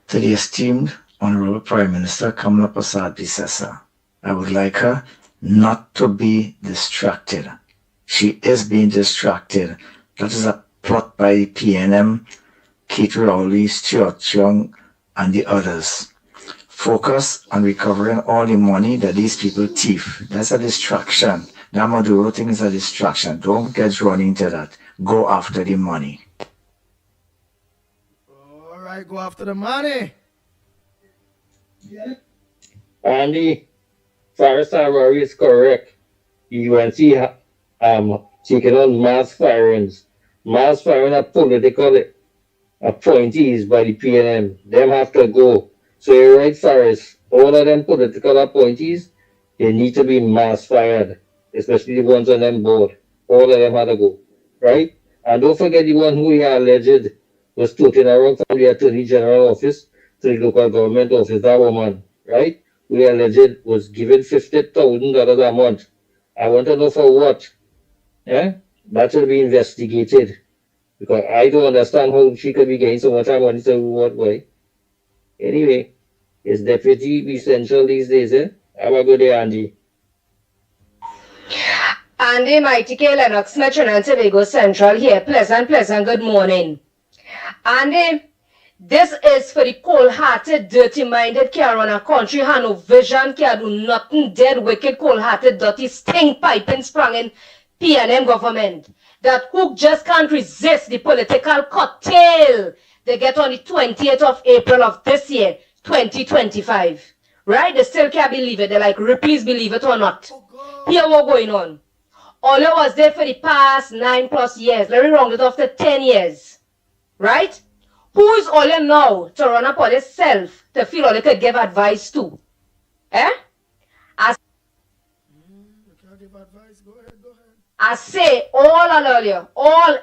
the esteemed Honorable Prime Minister Kamala Prasad-Bissessar. I would like her not to be distracted. She is being distracted. That is a plot by the PNM, Kate Rowley, Stuart Young, and the others. Focus on recovering all the money that these people thief. That's a distraction. That Maduro thing is a distraction. Don't get drawn into that. Go after the money. All right, go after the money. Andy, Faris Harari is correct. UNC taking on mass firings. Mass firing of political appointees by the PNM. Them have to go. So you're right, Faris. All of them political appointees, they need to be mass fired, especially the ones on them board. All of them had to go, right? And don't forget the one who we alleged was toting around from the Attorney General office to the local government office, that woman, right? We alleged was given $50,000 a month. I want to know for what. Yeah? That should be investigated. Because I don't understand how she could be getting so much money to what way. Anyway, it's deputy essential these days, eh? Have a good day, Andy. Andy, Mickie, Lennox, Metro and Tobago Central here. Pleasant, good morning. Andy, this is for the cold-hearted, dirty-minded, can't run a country, have no vision, can't do nothing, dead, wicked, cold-hearted, dirty, stink, piping, sprung PNM government. That who just can't resist the political cocktail they get on the 28th of April of this year, 2025. Right? They still can't believe it. They're like, please believe it or not. Here what's going on. Ole was there for the past 9+ years. Let me round it off to 10 years. Right? Who is Ole now to run up on himself to feel Ole could give advice to? Eh? I say all earlier,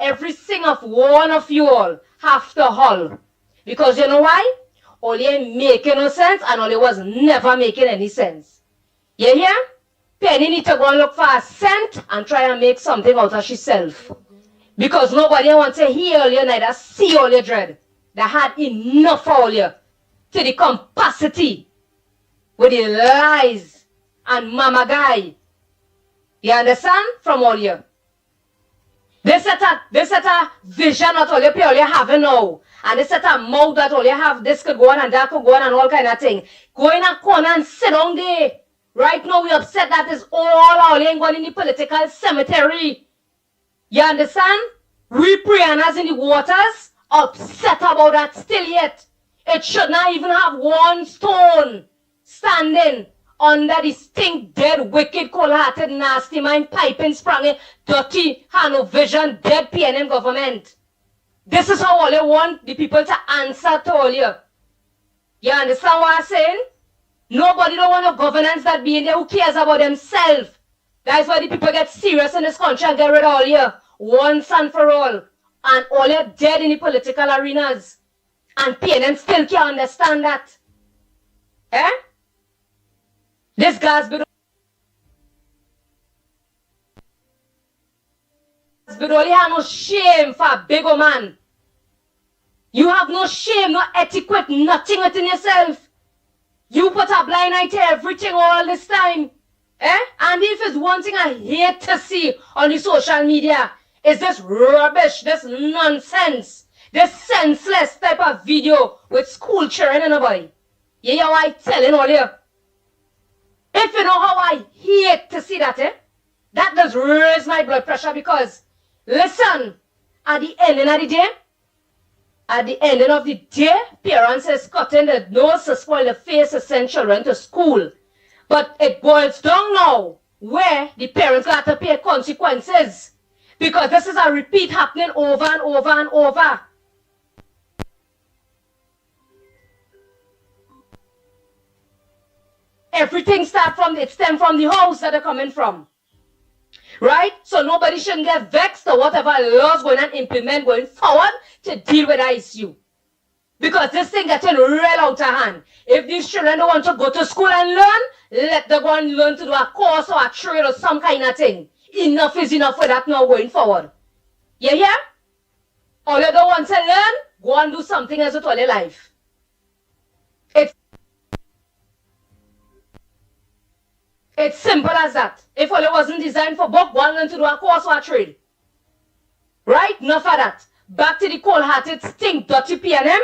every single one of you all have to haul. Because you know why? Ole ain't making no sense and Ole was never making any sense. You hear? Penny need to go and look for a cent and try and make something out of herself. Because nobody wants to hear Ole neither see Ole dread. They had enough of Ole to the capacity with the lies and mama guy. You understand? From all you. They set a vision that all you purely have now. And they set a mouth that all you have, this could go on and that could go on and all kind of thing. Go in a corner and sit down there. Right now we upset that is all you ain't going in the political cemetery. You understand? We prayers in the waters, upset about that still yet. It should not even have one stone standing under the stink, dead, wicked, cold-hearted, nasty mind, piping, sprung, dirty, had no vision, dead PNM government. This is how all you want the people to answer to all you. You understand what I'm saying? Nobody don't want a governance that be in there who cares about themselves. That's why the people get serious in this country and get rid of all you. Once and for all. And all you dead in the political arenas. And PNM still can't understand that. Eh? This guy's been only have no shame for a big old man. You have no shame, no etiquette, nothing within yourself. You put a blind eye to everything all this time. Eh? And if it's one thing I hate to see on the social media, is this rubbish, this nonsense, this senseless type of video with school children and nobody. You hear what I'm telling all you? If you know how I hate to see that, eh? That does raise my blood pressure because, listen, at the ending of the day, parents is cutting the nose to spoil the face to send children to school. But it boils down now where the parents got to pay consequences. Because this is a repeat happening over and over and over. Everything stem from the house that they're coming from. Right? So nobody shouldn't get vexed or whatever laws going and implement going forward to deal with that issue. Because this thing getting real out of hand. If these children don't want to go to school and learn, let them go and learn to do a course or a trade or some kind of thing. Enough is enough for that now going forward. You hear? All you don't want to learn, go and do something else with all your life. It's simple as that. If all it wasn't designed for book, go and learn to do a course or a trade. Right? Enough of that. Back to the cold-hearted, stink, dirty PNM.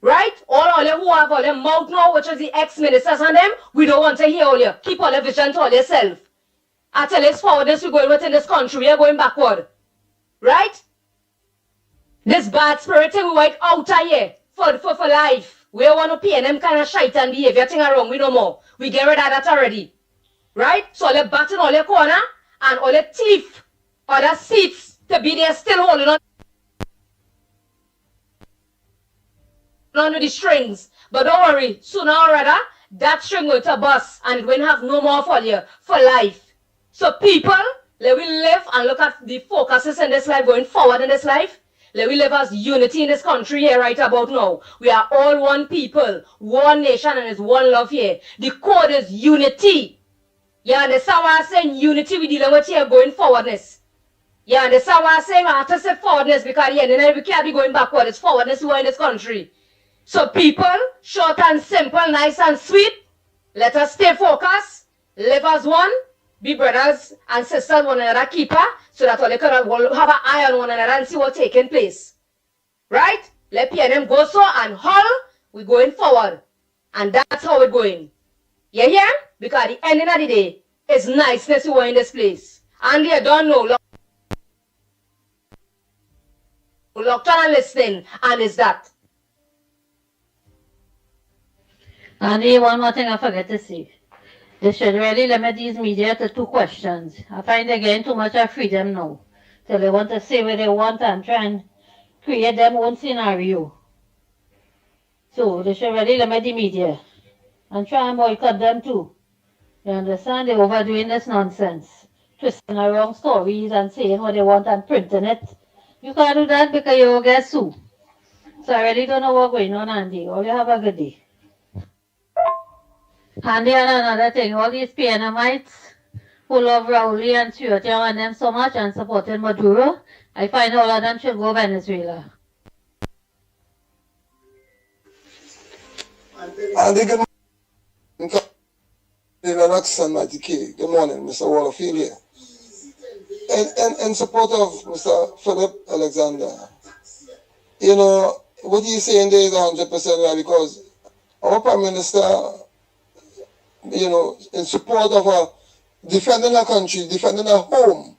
Right? All you who have all your mouth now, which is the ex-ministers and them, we don't want to hear all you. Keep all your vision to all yourself. I tell you, forward this we're going within this country, we are going backward. Right? This bad spirit we went out of here for life. We don't want to PNM kind of shite and behavior thing around. We no more. We get rid of that already. Right? So all your bat in all your corner and all your teeth, all your seats to be there still holding on to the strings. But don't worry, sooner or rather, that string going to bust and it will have no more for you for life. So people, let we live and look at the focuses in this life going forward in this life. Let we live as unity in this country here right about now. We are all one people, one nation, and it's one love here. The code is unity. You understand what I'm saying? Unity we dealing with here going forwardness. You understand what I'm saying? I have to say forwardness because yeah, we can't be going backward. It's forwardness we are in this country. So people, short and simple, nice and sweet, let us stay focused, live as one, be brothers and sisters, one another keeper, so that all can have an eye on one another and see what's taking place. Right? Let PNM go so and all, we're going forward. And that's how we're going. You hear? Because the ending of the day is niceness we are in this place. And you don't know, locked on and listening, and it's that. And one more thing I forget to say. They should really limit these media to 2 questions. I find they're getting too much of freedom now. So they want to say what they want and try and create their own scenario. So they should really limit the media and try and boycott them too. You understand? They're overdoing this nonsense. Twisting around stories and saying what they want and printing it. You can't do that because you will get sued. So I really don't know what's going on, Andy. All you have a good day. Andy, and another thing, all these PNMites who love Raul and Stuart and them so much and supporting Maduro, I find all of them should go Venezuela. Andy, good morning. Lennox and Mickie. Good morning, Mr. Waterfield here. In support of Mr. Philip Alexander, you know, what he's saying there is 100% right because our Prime Minister, you know, in support of defending our country, defending our home,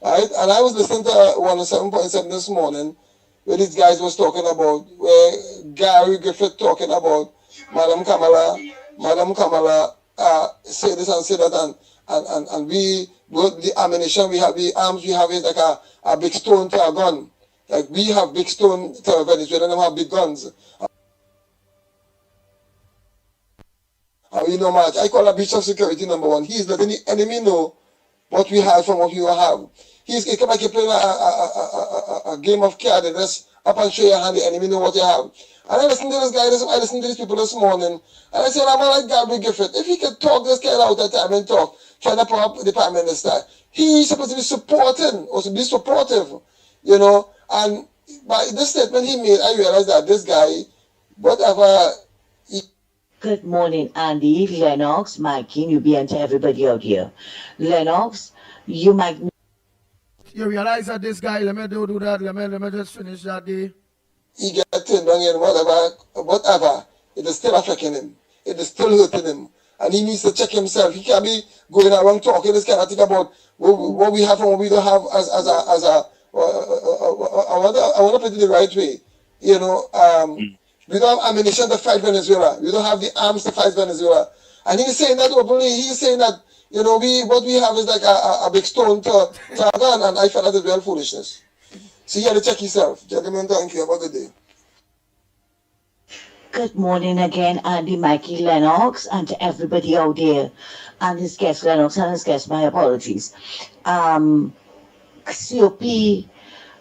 right? And I was listening to 107.7 this morning where these guys was talking about, where Gary Griffith talking about Madam Kamala say this and say that, and we, the ammunition we have, the arms we have is like a big stone to a gun. Like we have big stone to Venezuela, and have big guns. And we know much. I call a breach of security #1. He's letting the enemy know what we have from what we will have. He's like playing a game of cards and just up and show your hand, the enemy know what you have. And I listened to this guy, I listened to these people this morning, and I said, I'm like Gabriel Griffith. If he could talk this guy out at time and talk, trying to prop the Prime Minister, he's supposed to be supporting, or to be supportive, you know. And by this statement he made, I realized that this guy, whatever. Good morning, Andy, Lennox, Mickie, Newbie, and to everybody out here. Lennox, you might. You realize that this guy, let me do that, let me just finish that day. He get turned on and whatever, it is still affecting him. It is still hurting him. And he needs to check himself. He can't be going around talking this kind of thing about what we have and what we don't have I want to put it the right way. You know, we don't have ammunition to fight Venezuela. We don't have the arms to fight Venezuela. And he's saying that openly. He's saying that, you know, what we have is like a big stone to a gun, and I felt that is real foolishness. So you have to check yourself. Gentlemen, thank you. Have a good day. Good morning again, Andy, Mickie, Lennox, and to everybody out there. And his guest, Lennox, and his guest, my apologies. COP,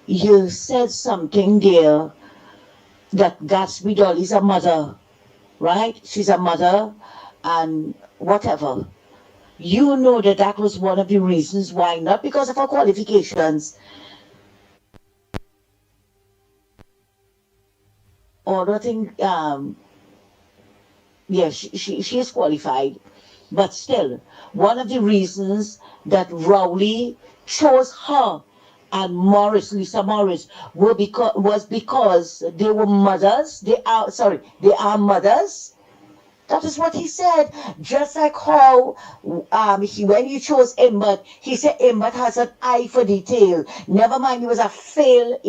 you said something there that Gatsby Doll is a mother, right? She's a mother and whatever. You know that was one of the reasons why, not because of her qualifications, or nothing, yeah, she is qualified, but still, one of the reasons that Rowley chose her and Lisa Morris was because they were mothers. They are mothers. That is what he said. Just like how when he chose Imbert, he said Imbert has an eye for detail. Never mind, he was a failed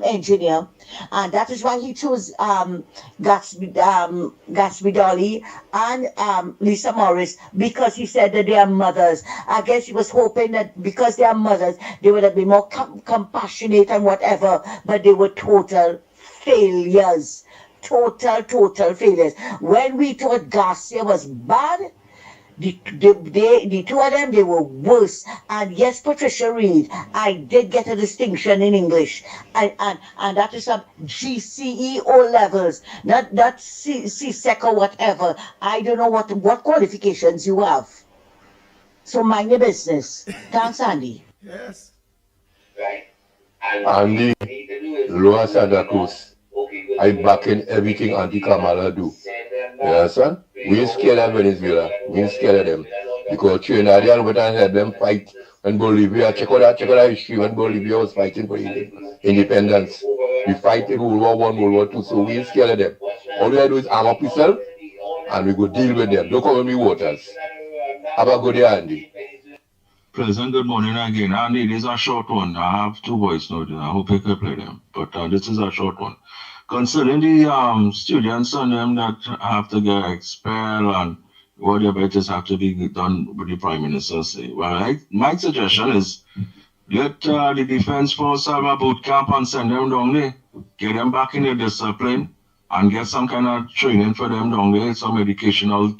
engineer. And that is why he chose Gatsby Dolly and Lisa Morris, because he said that they are mothers. I guess he was hoping that because they are mothers, they would have been more compassionate and whatever, but they were total failures. total failures. When we thought Garcia was bad, the two of them, they were worse. And yes, Patricia Reed, I did get a distinction in English. And that is some GCE O levels, not CSEC or whatever. I don't know what qualifications you have. So mind your business. Thanks, Andy. Yes. Andy, Lower Santa Cruz, I back in everything Auntie Kamala do. You understand? We ain't scared of Venezuela. We ain't scared of them. Because Trinidad went and helped them fight when Bolivia, check out that history when Bolivia was fighting for independence. We fight in World War I, World War II, so we ain't scared of them. All we have to do is arm up yourself and we go deal with them. Don't come with me waters. Have a good day, Andy. President, good morning again. Andy, this is a short one. I have 2 voice notes. I hope you can play them. But this is a short one. Concerning the students and them that have to get expelled and whatever it is have to be done with the Prime Minister say. Well, my suggestion is let the Defense Force have a boot camp and send them down there. Get them back in the discipline and get some kind of training for them down there, some educational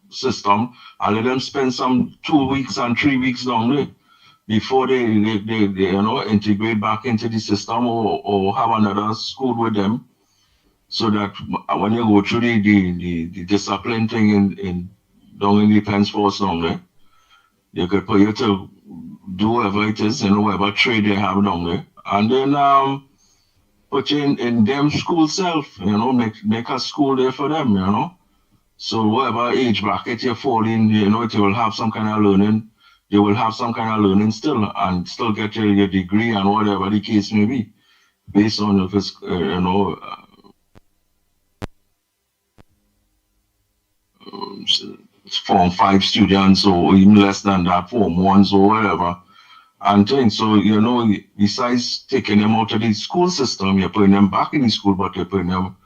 system, and let them spend some 2 weeks and 3 weeks down there before they integrate back into the system or have another school with them, so that when you go through the discipline thing in down in the Defense Force down there, they could put you to do whatever it is, whatever trade they have down there, and then put you in them school self, make a school there for them, So whatever age bracket you fall in, it will have some kind of learning. You will have some kind of learning still and still get your degree and whatever the case may be, based on if it's, Form 5 students or even less than that, Form 1s or whatever. And things. So, besides taking them out of the school system, you're putting them back in the school, but you're putting them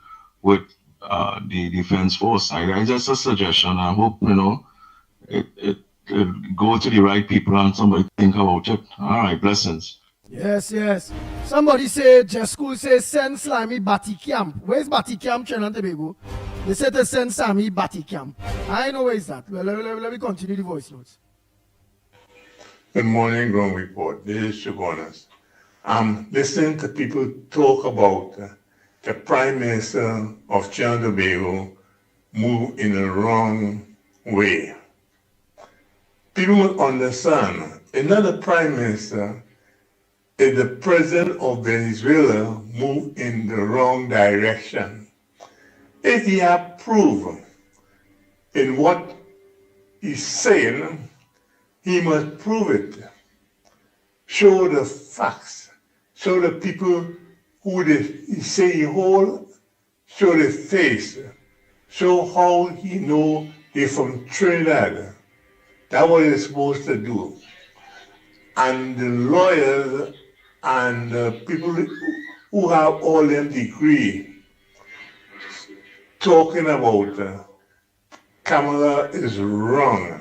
with the Defense Force. I just a suggestion. I hope, it go to the right people and somebody think about it. All right, blessings. Yes. Somebody said, just school says send Slimy Batty Camp. Where's Batty Camp, Trinidad and Tobago? They said to send Sammy Batty Camp. I know where is that. Well, let me continue the voice notes. Good morning, Ground Report. This is Shogunas. I'm listening to people talk about the Prime Minister of Trinidad and Tobago move in the wrong way. People must understand, another Prime Minister is the President of Venezuela move in the wrong direction. If he have proven in what he's saying, he must prove it. Show the facts. Show the people who he say he hold. Show the face. Show how he know they from Trinidad. That's what he's supposed to do. And the lawyers and the people who have all them degree talking about Kamala is wrong.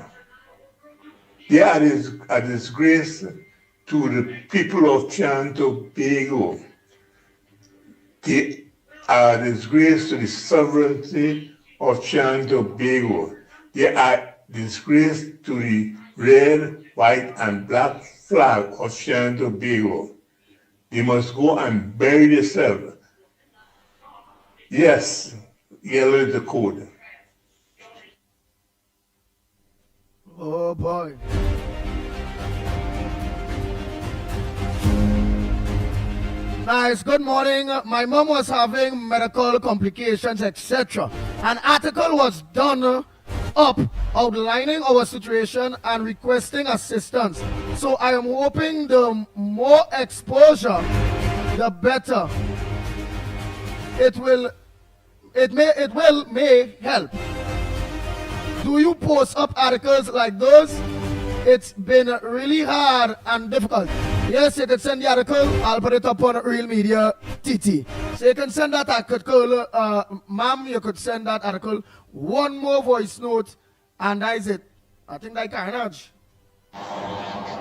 They are a disgrace to the people of Trinidad and Tobago. They are a disgrace to the sovereignty of Trinidad and Tobago. They are a disgrace to the red, white, and black flag of Trinidad and Tobago. They must go and bury themselves. Yes, yellow is the code. Oh boy. Nice, good morning. My mom was having medical complications, etc. An article was done up outlining our situation and requesting assistance. So I am hoping the more exposure, the better. It may help. Do you post up articles like those? It's been really hard and difficult. Yes, you can send the article. I'll put it up on Real Media TT. So you can send that article, ma'am, you could send that article. One more voice note, and that is it. I think that can manage.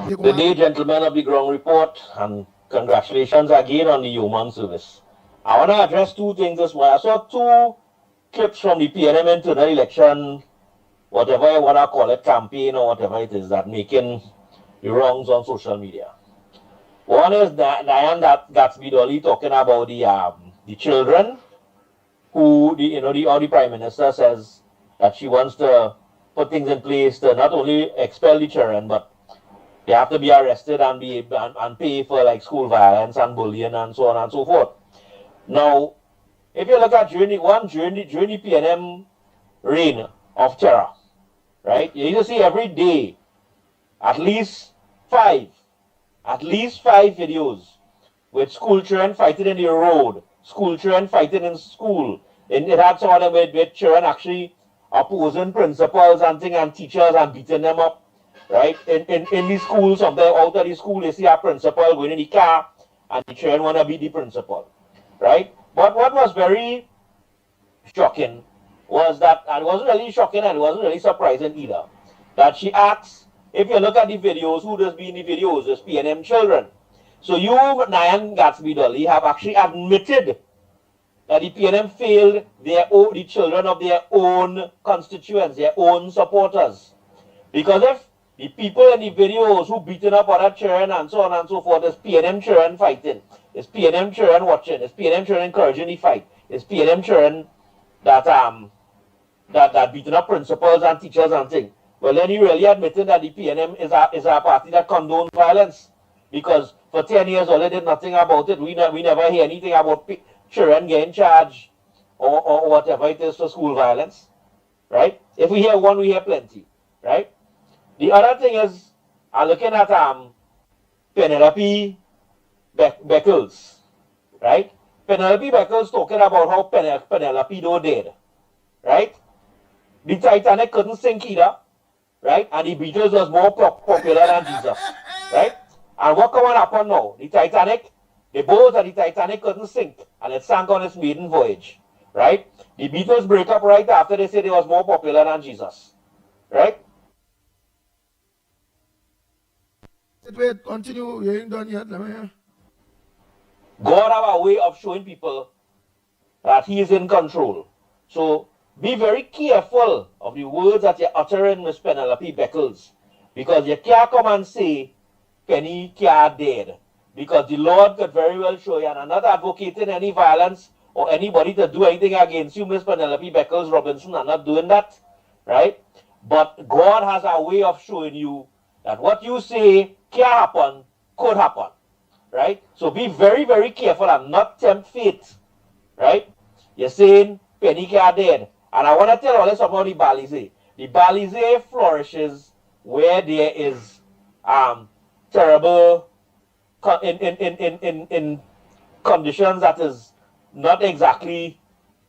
Good day, gentlemen of the Ground Report, and congratulations again on the human service. I want to address two things this morning. I saw two clips from the PNM internal election, whatever you want to call it, campaign or whatever it is, that making the wrongs on social media. One is Diane Gatsby Dolly talking about the children, who the Prime Minister says that she wants to put things in place to not only expel the children, but they have to be arrested and pay for like school violence and bullying and so on and so forth. Now, if you look at during the PNM reign of terror, right? You need to see every day at least five videos with school children fighting in the road, school children fighting in school. And it had some of them with children actually opposing principals and things and teachers and beating them up, right? In the school, sometimes out of the school, you see a principal going in the car and the children want to beat the principal, right? But what was very shocking was that, and it wasn't really shocking and it wasn't really surprising either, that she asks, if you look at the videos, who does be in the videos? It's PNM children. So you, Diane Gatsby Dolly, have actually admitted that the PNM failed the children of their own constituents, their own supporters. Because if the people in the videos who beating up other children and so on and so forth, it's PNM children fighting, it's PNM children watching, it's PNM children encouraging the fight, it's PNM children that beating up principals and teachers and things. Well, then you really admitting that the PNM is a party that condones violence. Because for 10 years, all they did nothing about it. We never hear anything about children getting charged or whatever it is for school violence, right? If we hear one, we hear plenty, right? The other thing is, I'm looking at Penelope Beckles, right? Penelope Beckles talking about how Penelope though dead, right? The Titanic couldn't sink either, right? And the Beatles was more popular than Jesus, right? And what come on happen now? The Titanic, the boat of the Titanic couldn't sink, and it sank on its maiden voyage, right? The Beatles break up right after they said they was more popular than Jesus, right? Wait, continue. You ain't done yet. Let me hear. God have a way of showing people that He is in control. So be very careful of the words that you're uttering, Miss Penelope Beckles, because you can't come and say Penny Kia dead, because the Lord could very well show you, and I'm not advocating any violence or anybody to do anything against you, Miss Penelope Beckles Robinson. I'm not doing that, right? But God has a way of showing you that what you say can happen, could happen, right? So be very, very careful and not tempt fate, right? You're saying Penny Kia dead, and I want to tell all this about the Balize. The Balize flourishes where there is terrible in conditions that is not exactly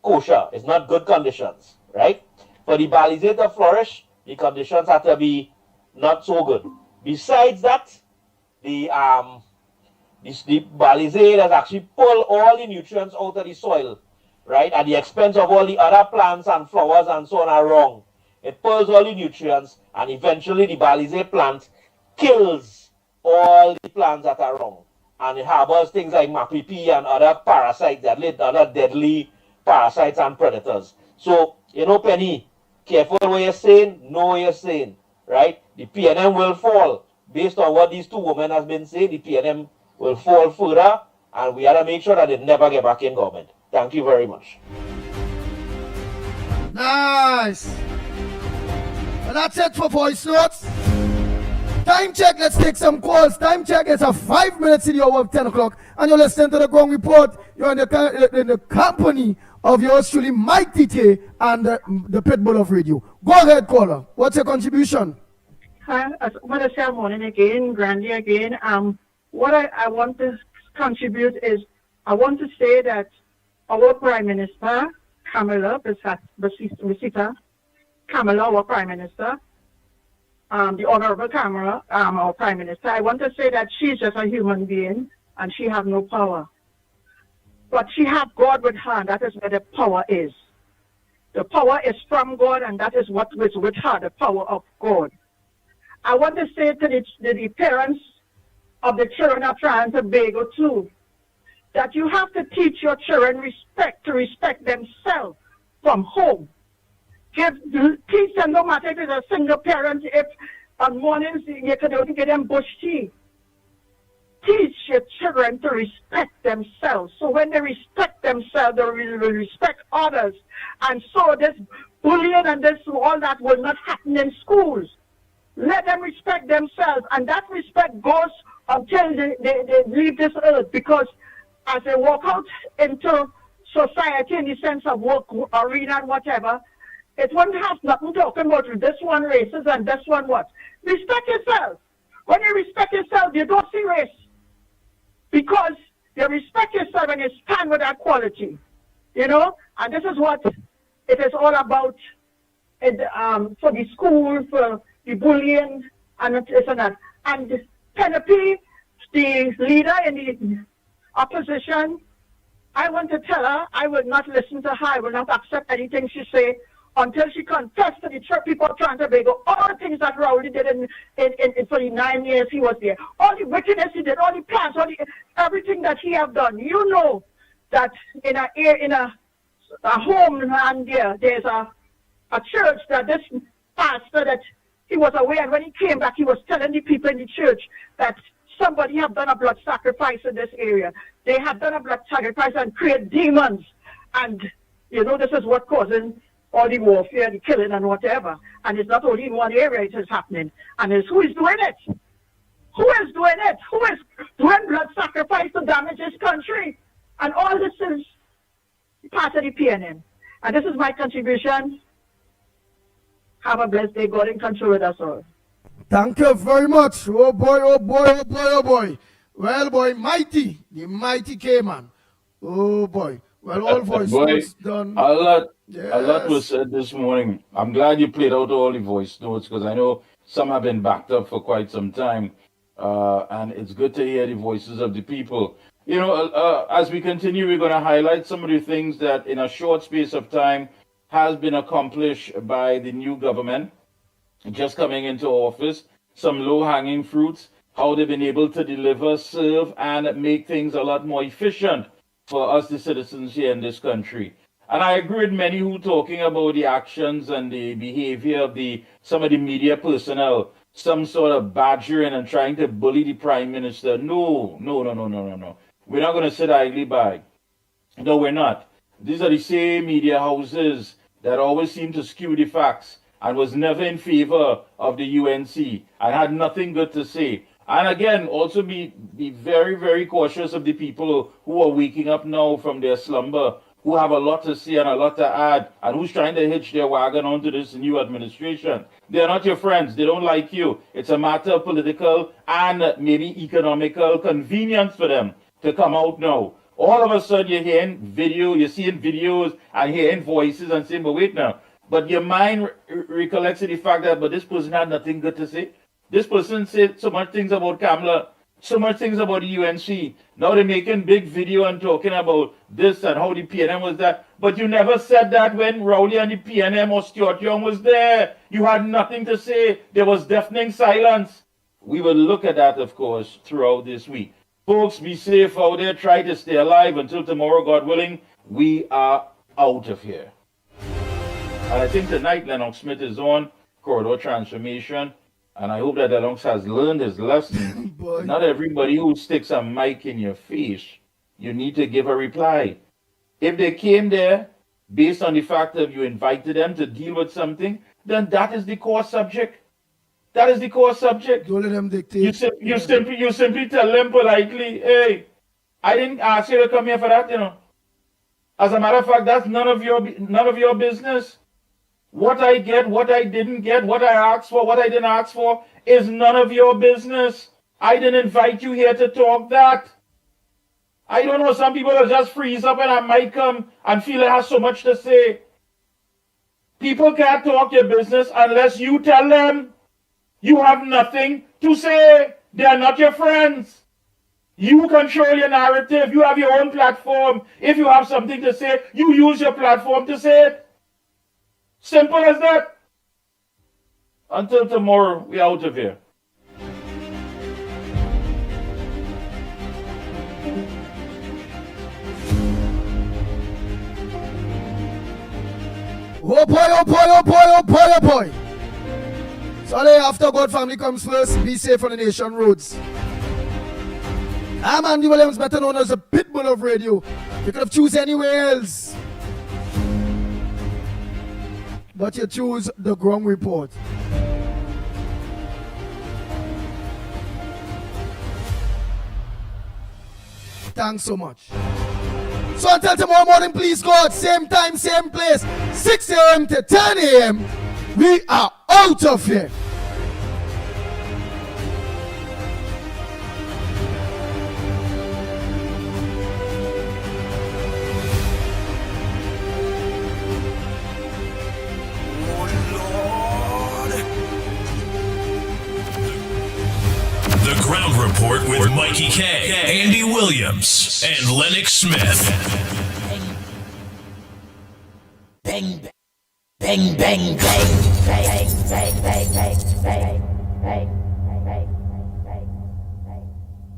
kosher. It's not good conditions, right? For the Balize to flourish, the conditions have to be not so good. Besides that, the Balize has actually pulled all the nutrients out of the soil, right? At the expense of all the other plants and flowers and so on are wrong. It pulls all the nutrients, and eventually the Balize plant kills all the plants that are wrong. And it harbors things like mapipi and other parasites, other deadly parasites and predators. So, you know, Penny, careful what you're saying, know what you're saying, right? The PNM will fall. Based on what these two women have been saying, the PNM will fall further, and we have to make sure that they never get back in government. Thank you very much. Nice. And that's it for voice notes. Time check, let's take some calls. Time check, it's a 5 minutes in the hour of 10 o'clock. And you're listening to the Ground Report. You're in the company of yours truly, Mickie and the Pitbull of Radio. Go ahead, caller. What's your contribution? Hi, I want to say morning again, Grandy again. What I want to contribute is, I want to say that our Prime Minister, Kamala Basita, Kamala, our Prime Minister, the Honorable Kamala, our Prime Minister, I want to say that she's just a human being and she has no power. But she has God with her, and that is where the power is. The power is from God, and that is what is with her, the power of God. I want to say to the parents of the children of Trinidad and Tobago too, that you have to teach your children to respect themselves from home. Teach them, no matter if it's a single parent, if on mornings you can only get them bush tea. Teach your children to respect themselves. So when they respect themselves, they will respect others. And so this bullying and this all that will not happen in schools. Let them respect themselves. And that respect goes until they leave this earth. Because as they walk out into society in the sense of work arena and whatever, it won't have nothing talking about this one races and this one what. Respect yourself. When you respect yourself, you don't see race. Because you respect yourself and you stand with that quality. You know? And this is what it is all about for the school, for the bullying, and this and that. And Penelope, the leader in the opposition, I want to tell her I will not listen to her. I will not accept anything she say until she confessed to the church people of Tobago all the things that Rowley did for the 9 years he was there. All the wickedness he did, all the plans, everything that he have done. You know that in a homeland there's a church that this pastor that he was away, and when he came back he was telling the people in the church that somebody have done a blood sacrifice in this area. They have done a blood sacrifice and create demons. And you know this is what causing all the warfare, the killing and whatever. And it's not only in one area it is happening. And it's who is doing it? Who is doing it? Who is doing blood sacrifice to damage this country? And all this is part of the PNM. And this is my contribution. Have a blessed day. God in control with us all. Thank you very much. Oh boy, oh boy, oh boy, oh boy. Well, boy, mighty. The mighty K-man. Oh boy. Well, all voice notes done. A lot Yes. was said this morning. I'm glad you played out all the voice notes because I know some have been backed up for quite some time. And it's good to hear the voices of the people. You know, as we continue, we're going to highlight some of the things that in a short space of time has been accomplished by the new government just coming into office, some low-hanging fruits, how they've been able to deliver, serve, and make things a lot more efficient for us, the citizens here in this country. And I agree with many who talking about the actions and the behavior of some of the media personnel, some sort of badgering and trying to bully the prime minister. No. We're not going to sit idly by. No, we're not. These are the same media houses that always seem to skew the facts and was never in favor of the UNC and had nothing good to say. And again, also be very, very cautious of the people who are waking up now from their slumber, who have a lot to say and a lot to add, and who's trying to hitch their wagon onto this new administration. They're not your friends. They don't like you. It's a matter of political and maybe economical convenience for them to come out now. All of a sudden you're seeing videos and hearing voices and saying, but wait now. But your mind recollects the fact that, but this person had nothing good to say. This person said so much things about Kamala, so much things about the UNC. Now they're making big video and talking about this and how the PNM was that. But you never said that when Rowley and the PNM or Stuart Young was there. You had nothing to say. There was deafening silence. We will look at that, of course, throughout this week. Folks, be safe out there. Try to stay alive until tomorrow, God willing. We are out of here. And I think tonight Lennox Smith is on Corridor Transformation. And I hope that Lennox has learned his lesson. Not everybody who sticks a mic in your face, you need to give a reply. If they came there based on the fact that you invited them to deal with something, then that is the core subject. That is the core subject. Don't let them dictate. You simply tell them politely, hey, I didn't ask you to come here for that, you know. As a matter of fact, that's none of your business. What I get, what I didn't get, what I asked for, what I didn't ask for is none of your business. I didn't invite you here to talk that. I don't know, some people will just freeze up and I might come and feel it has so much to say. People can't talk your business unless you tell them you have nothing to say. They are not your friends. You control your narrative. You have your own platform. If you have something to say, you use your platform to say it. Simple as that. Until tomorrow, we're out of here. Oh boy, oh boy, oh boy, oh boy, oh boy. Sorry, after God family comes first, be safe on the nation roads. I'm Andy Williams, better known as the Pitbull of radio. You could have choose anywhere else, but you choose the Ground Report. Thanks so much. So until tomorrow morning, please God, same time, same place, 6 a.m. to 10 a.m. We are out of here. The Ground Report with Mikey K, Andy Williams, and Lennox Smith. Bang, bang, bang, bang, bang, bang, bang, bang, bang, bang, bang.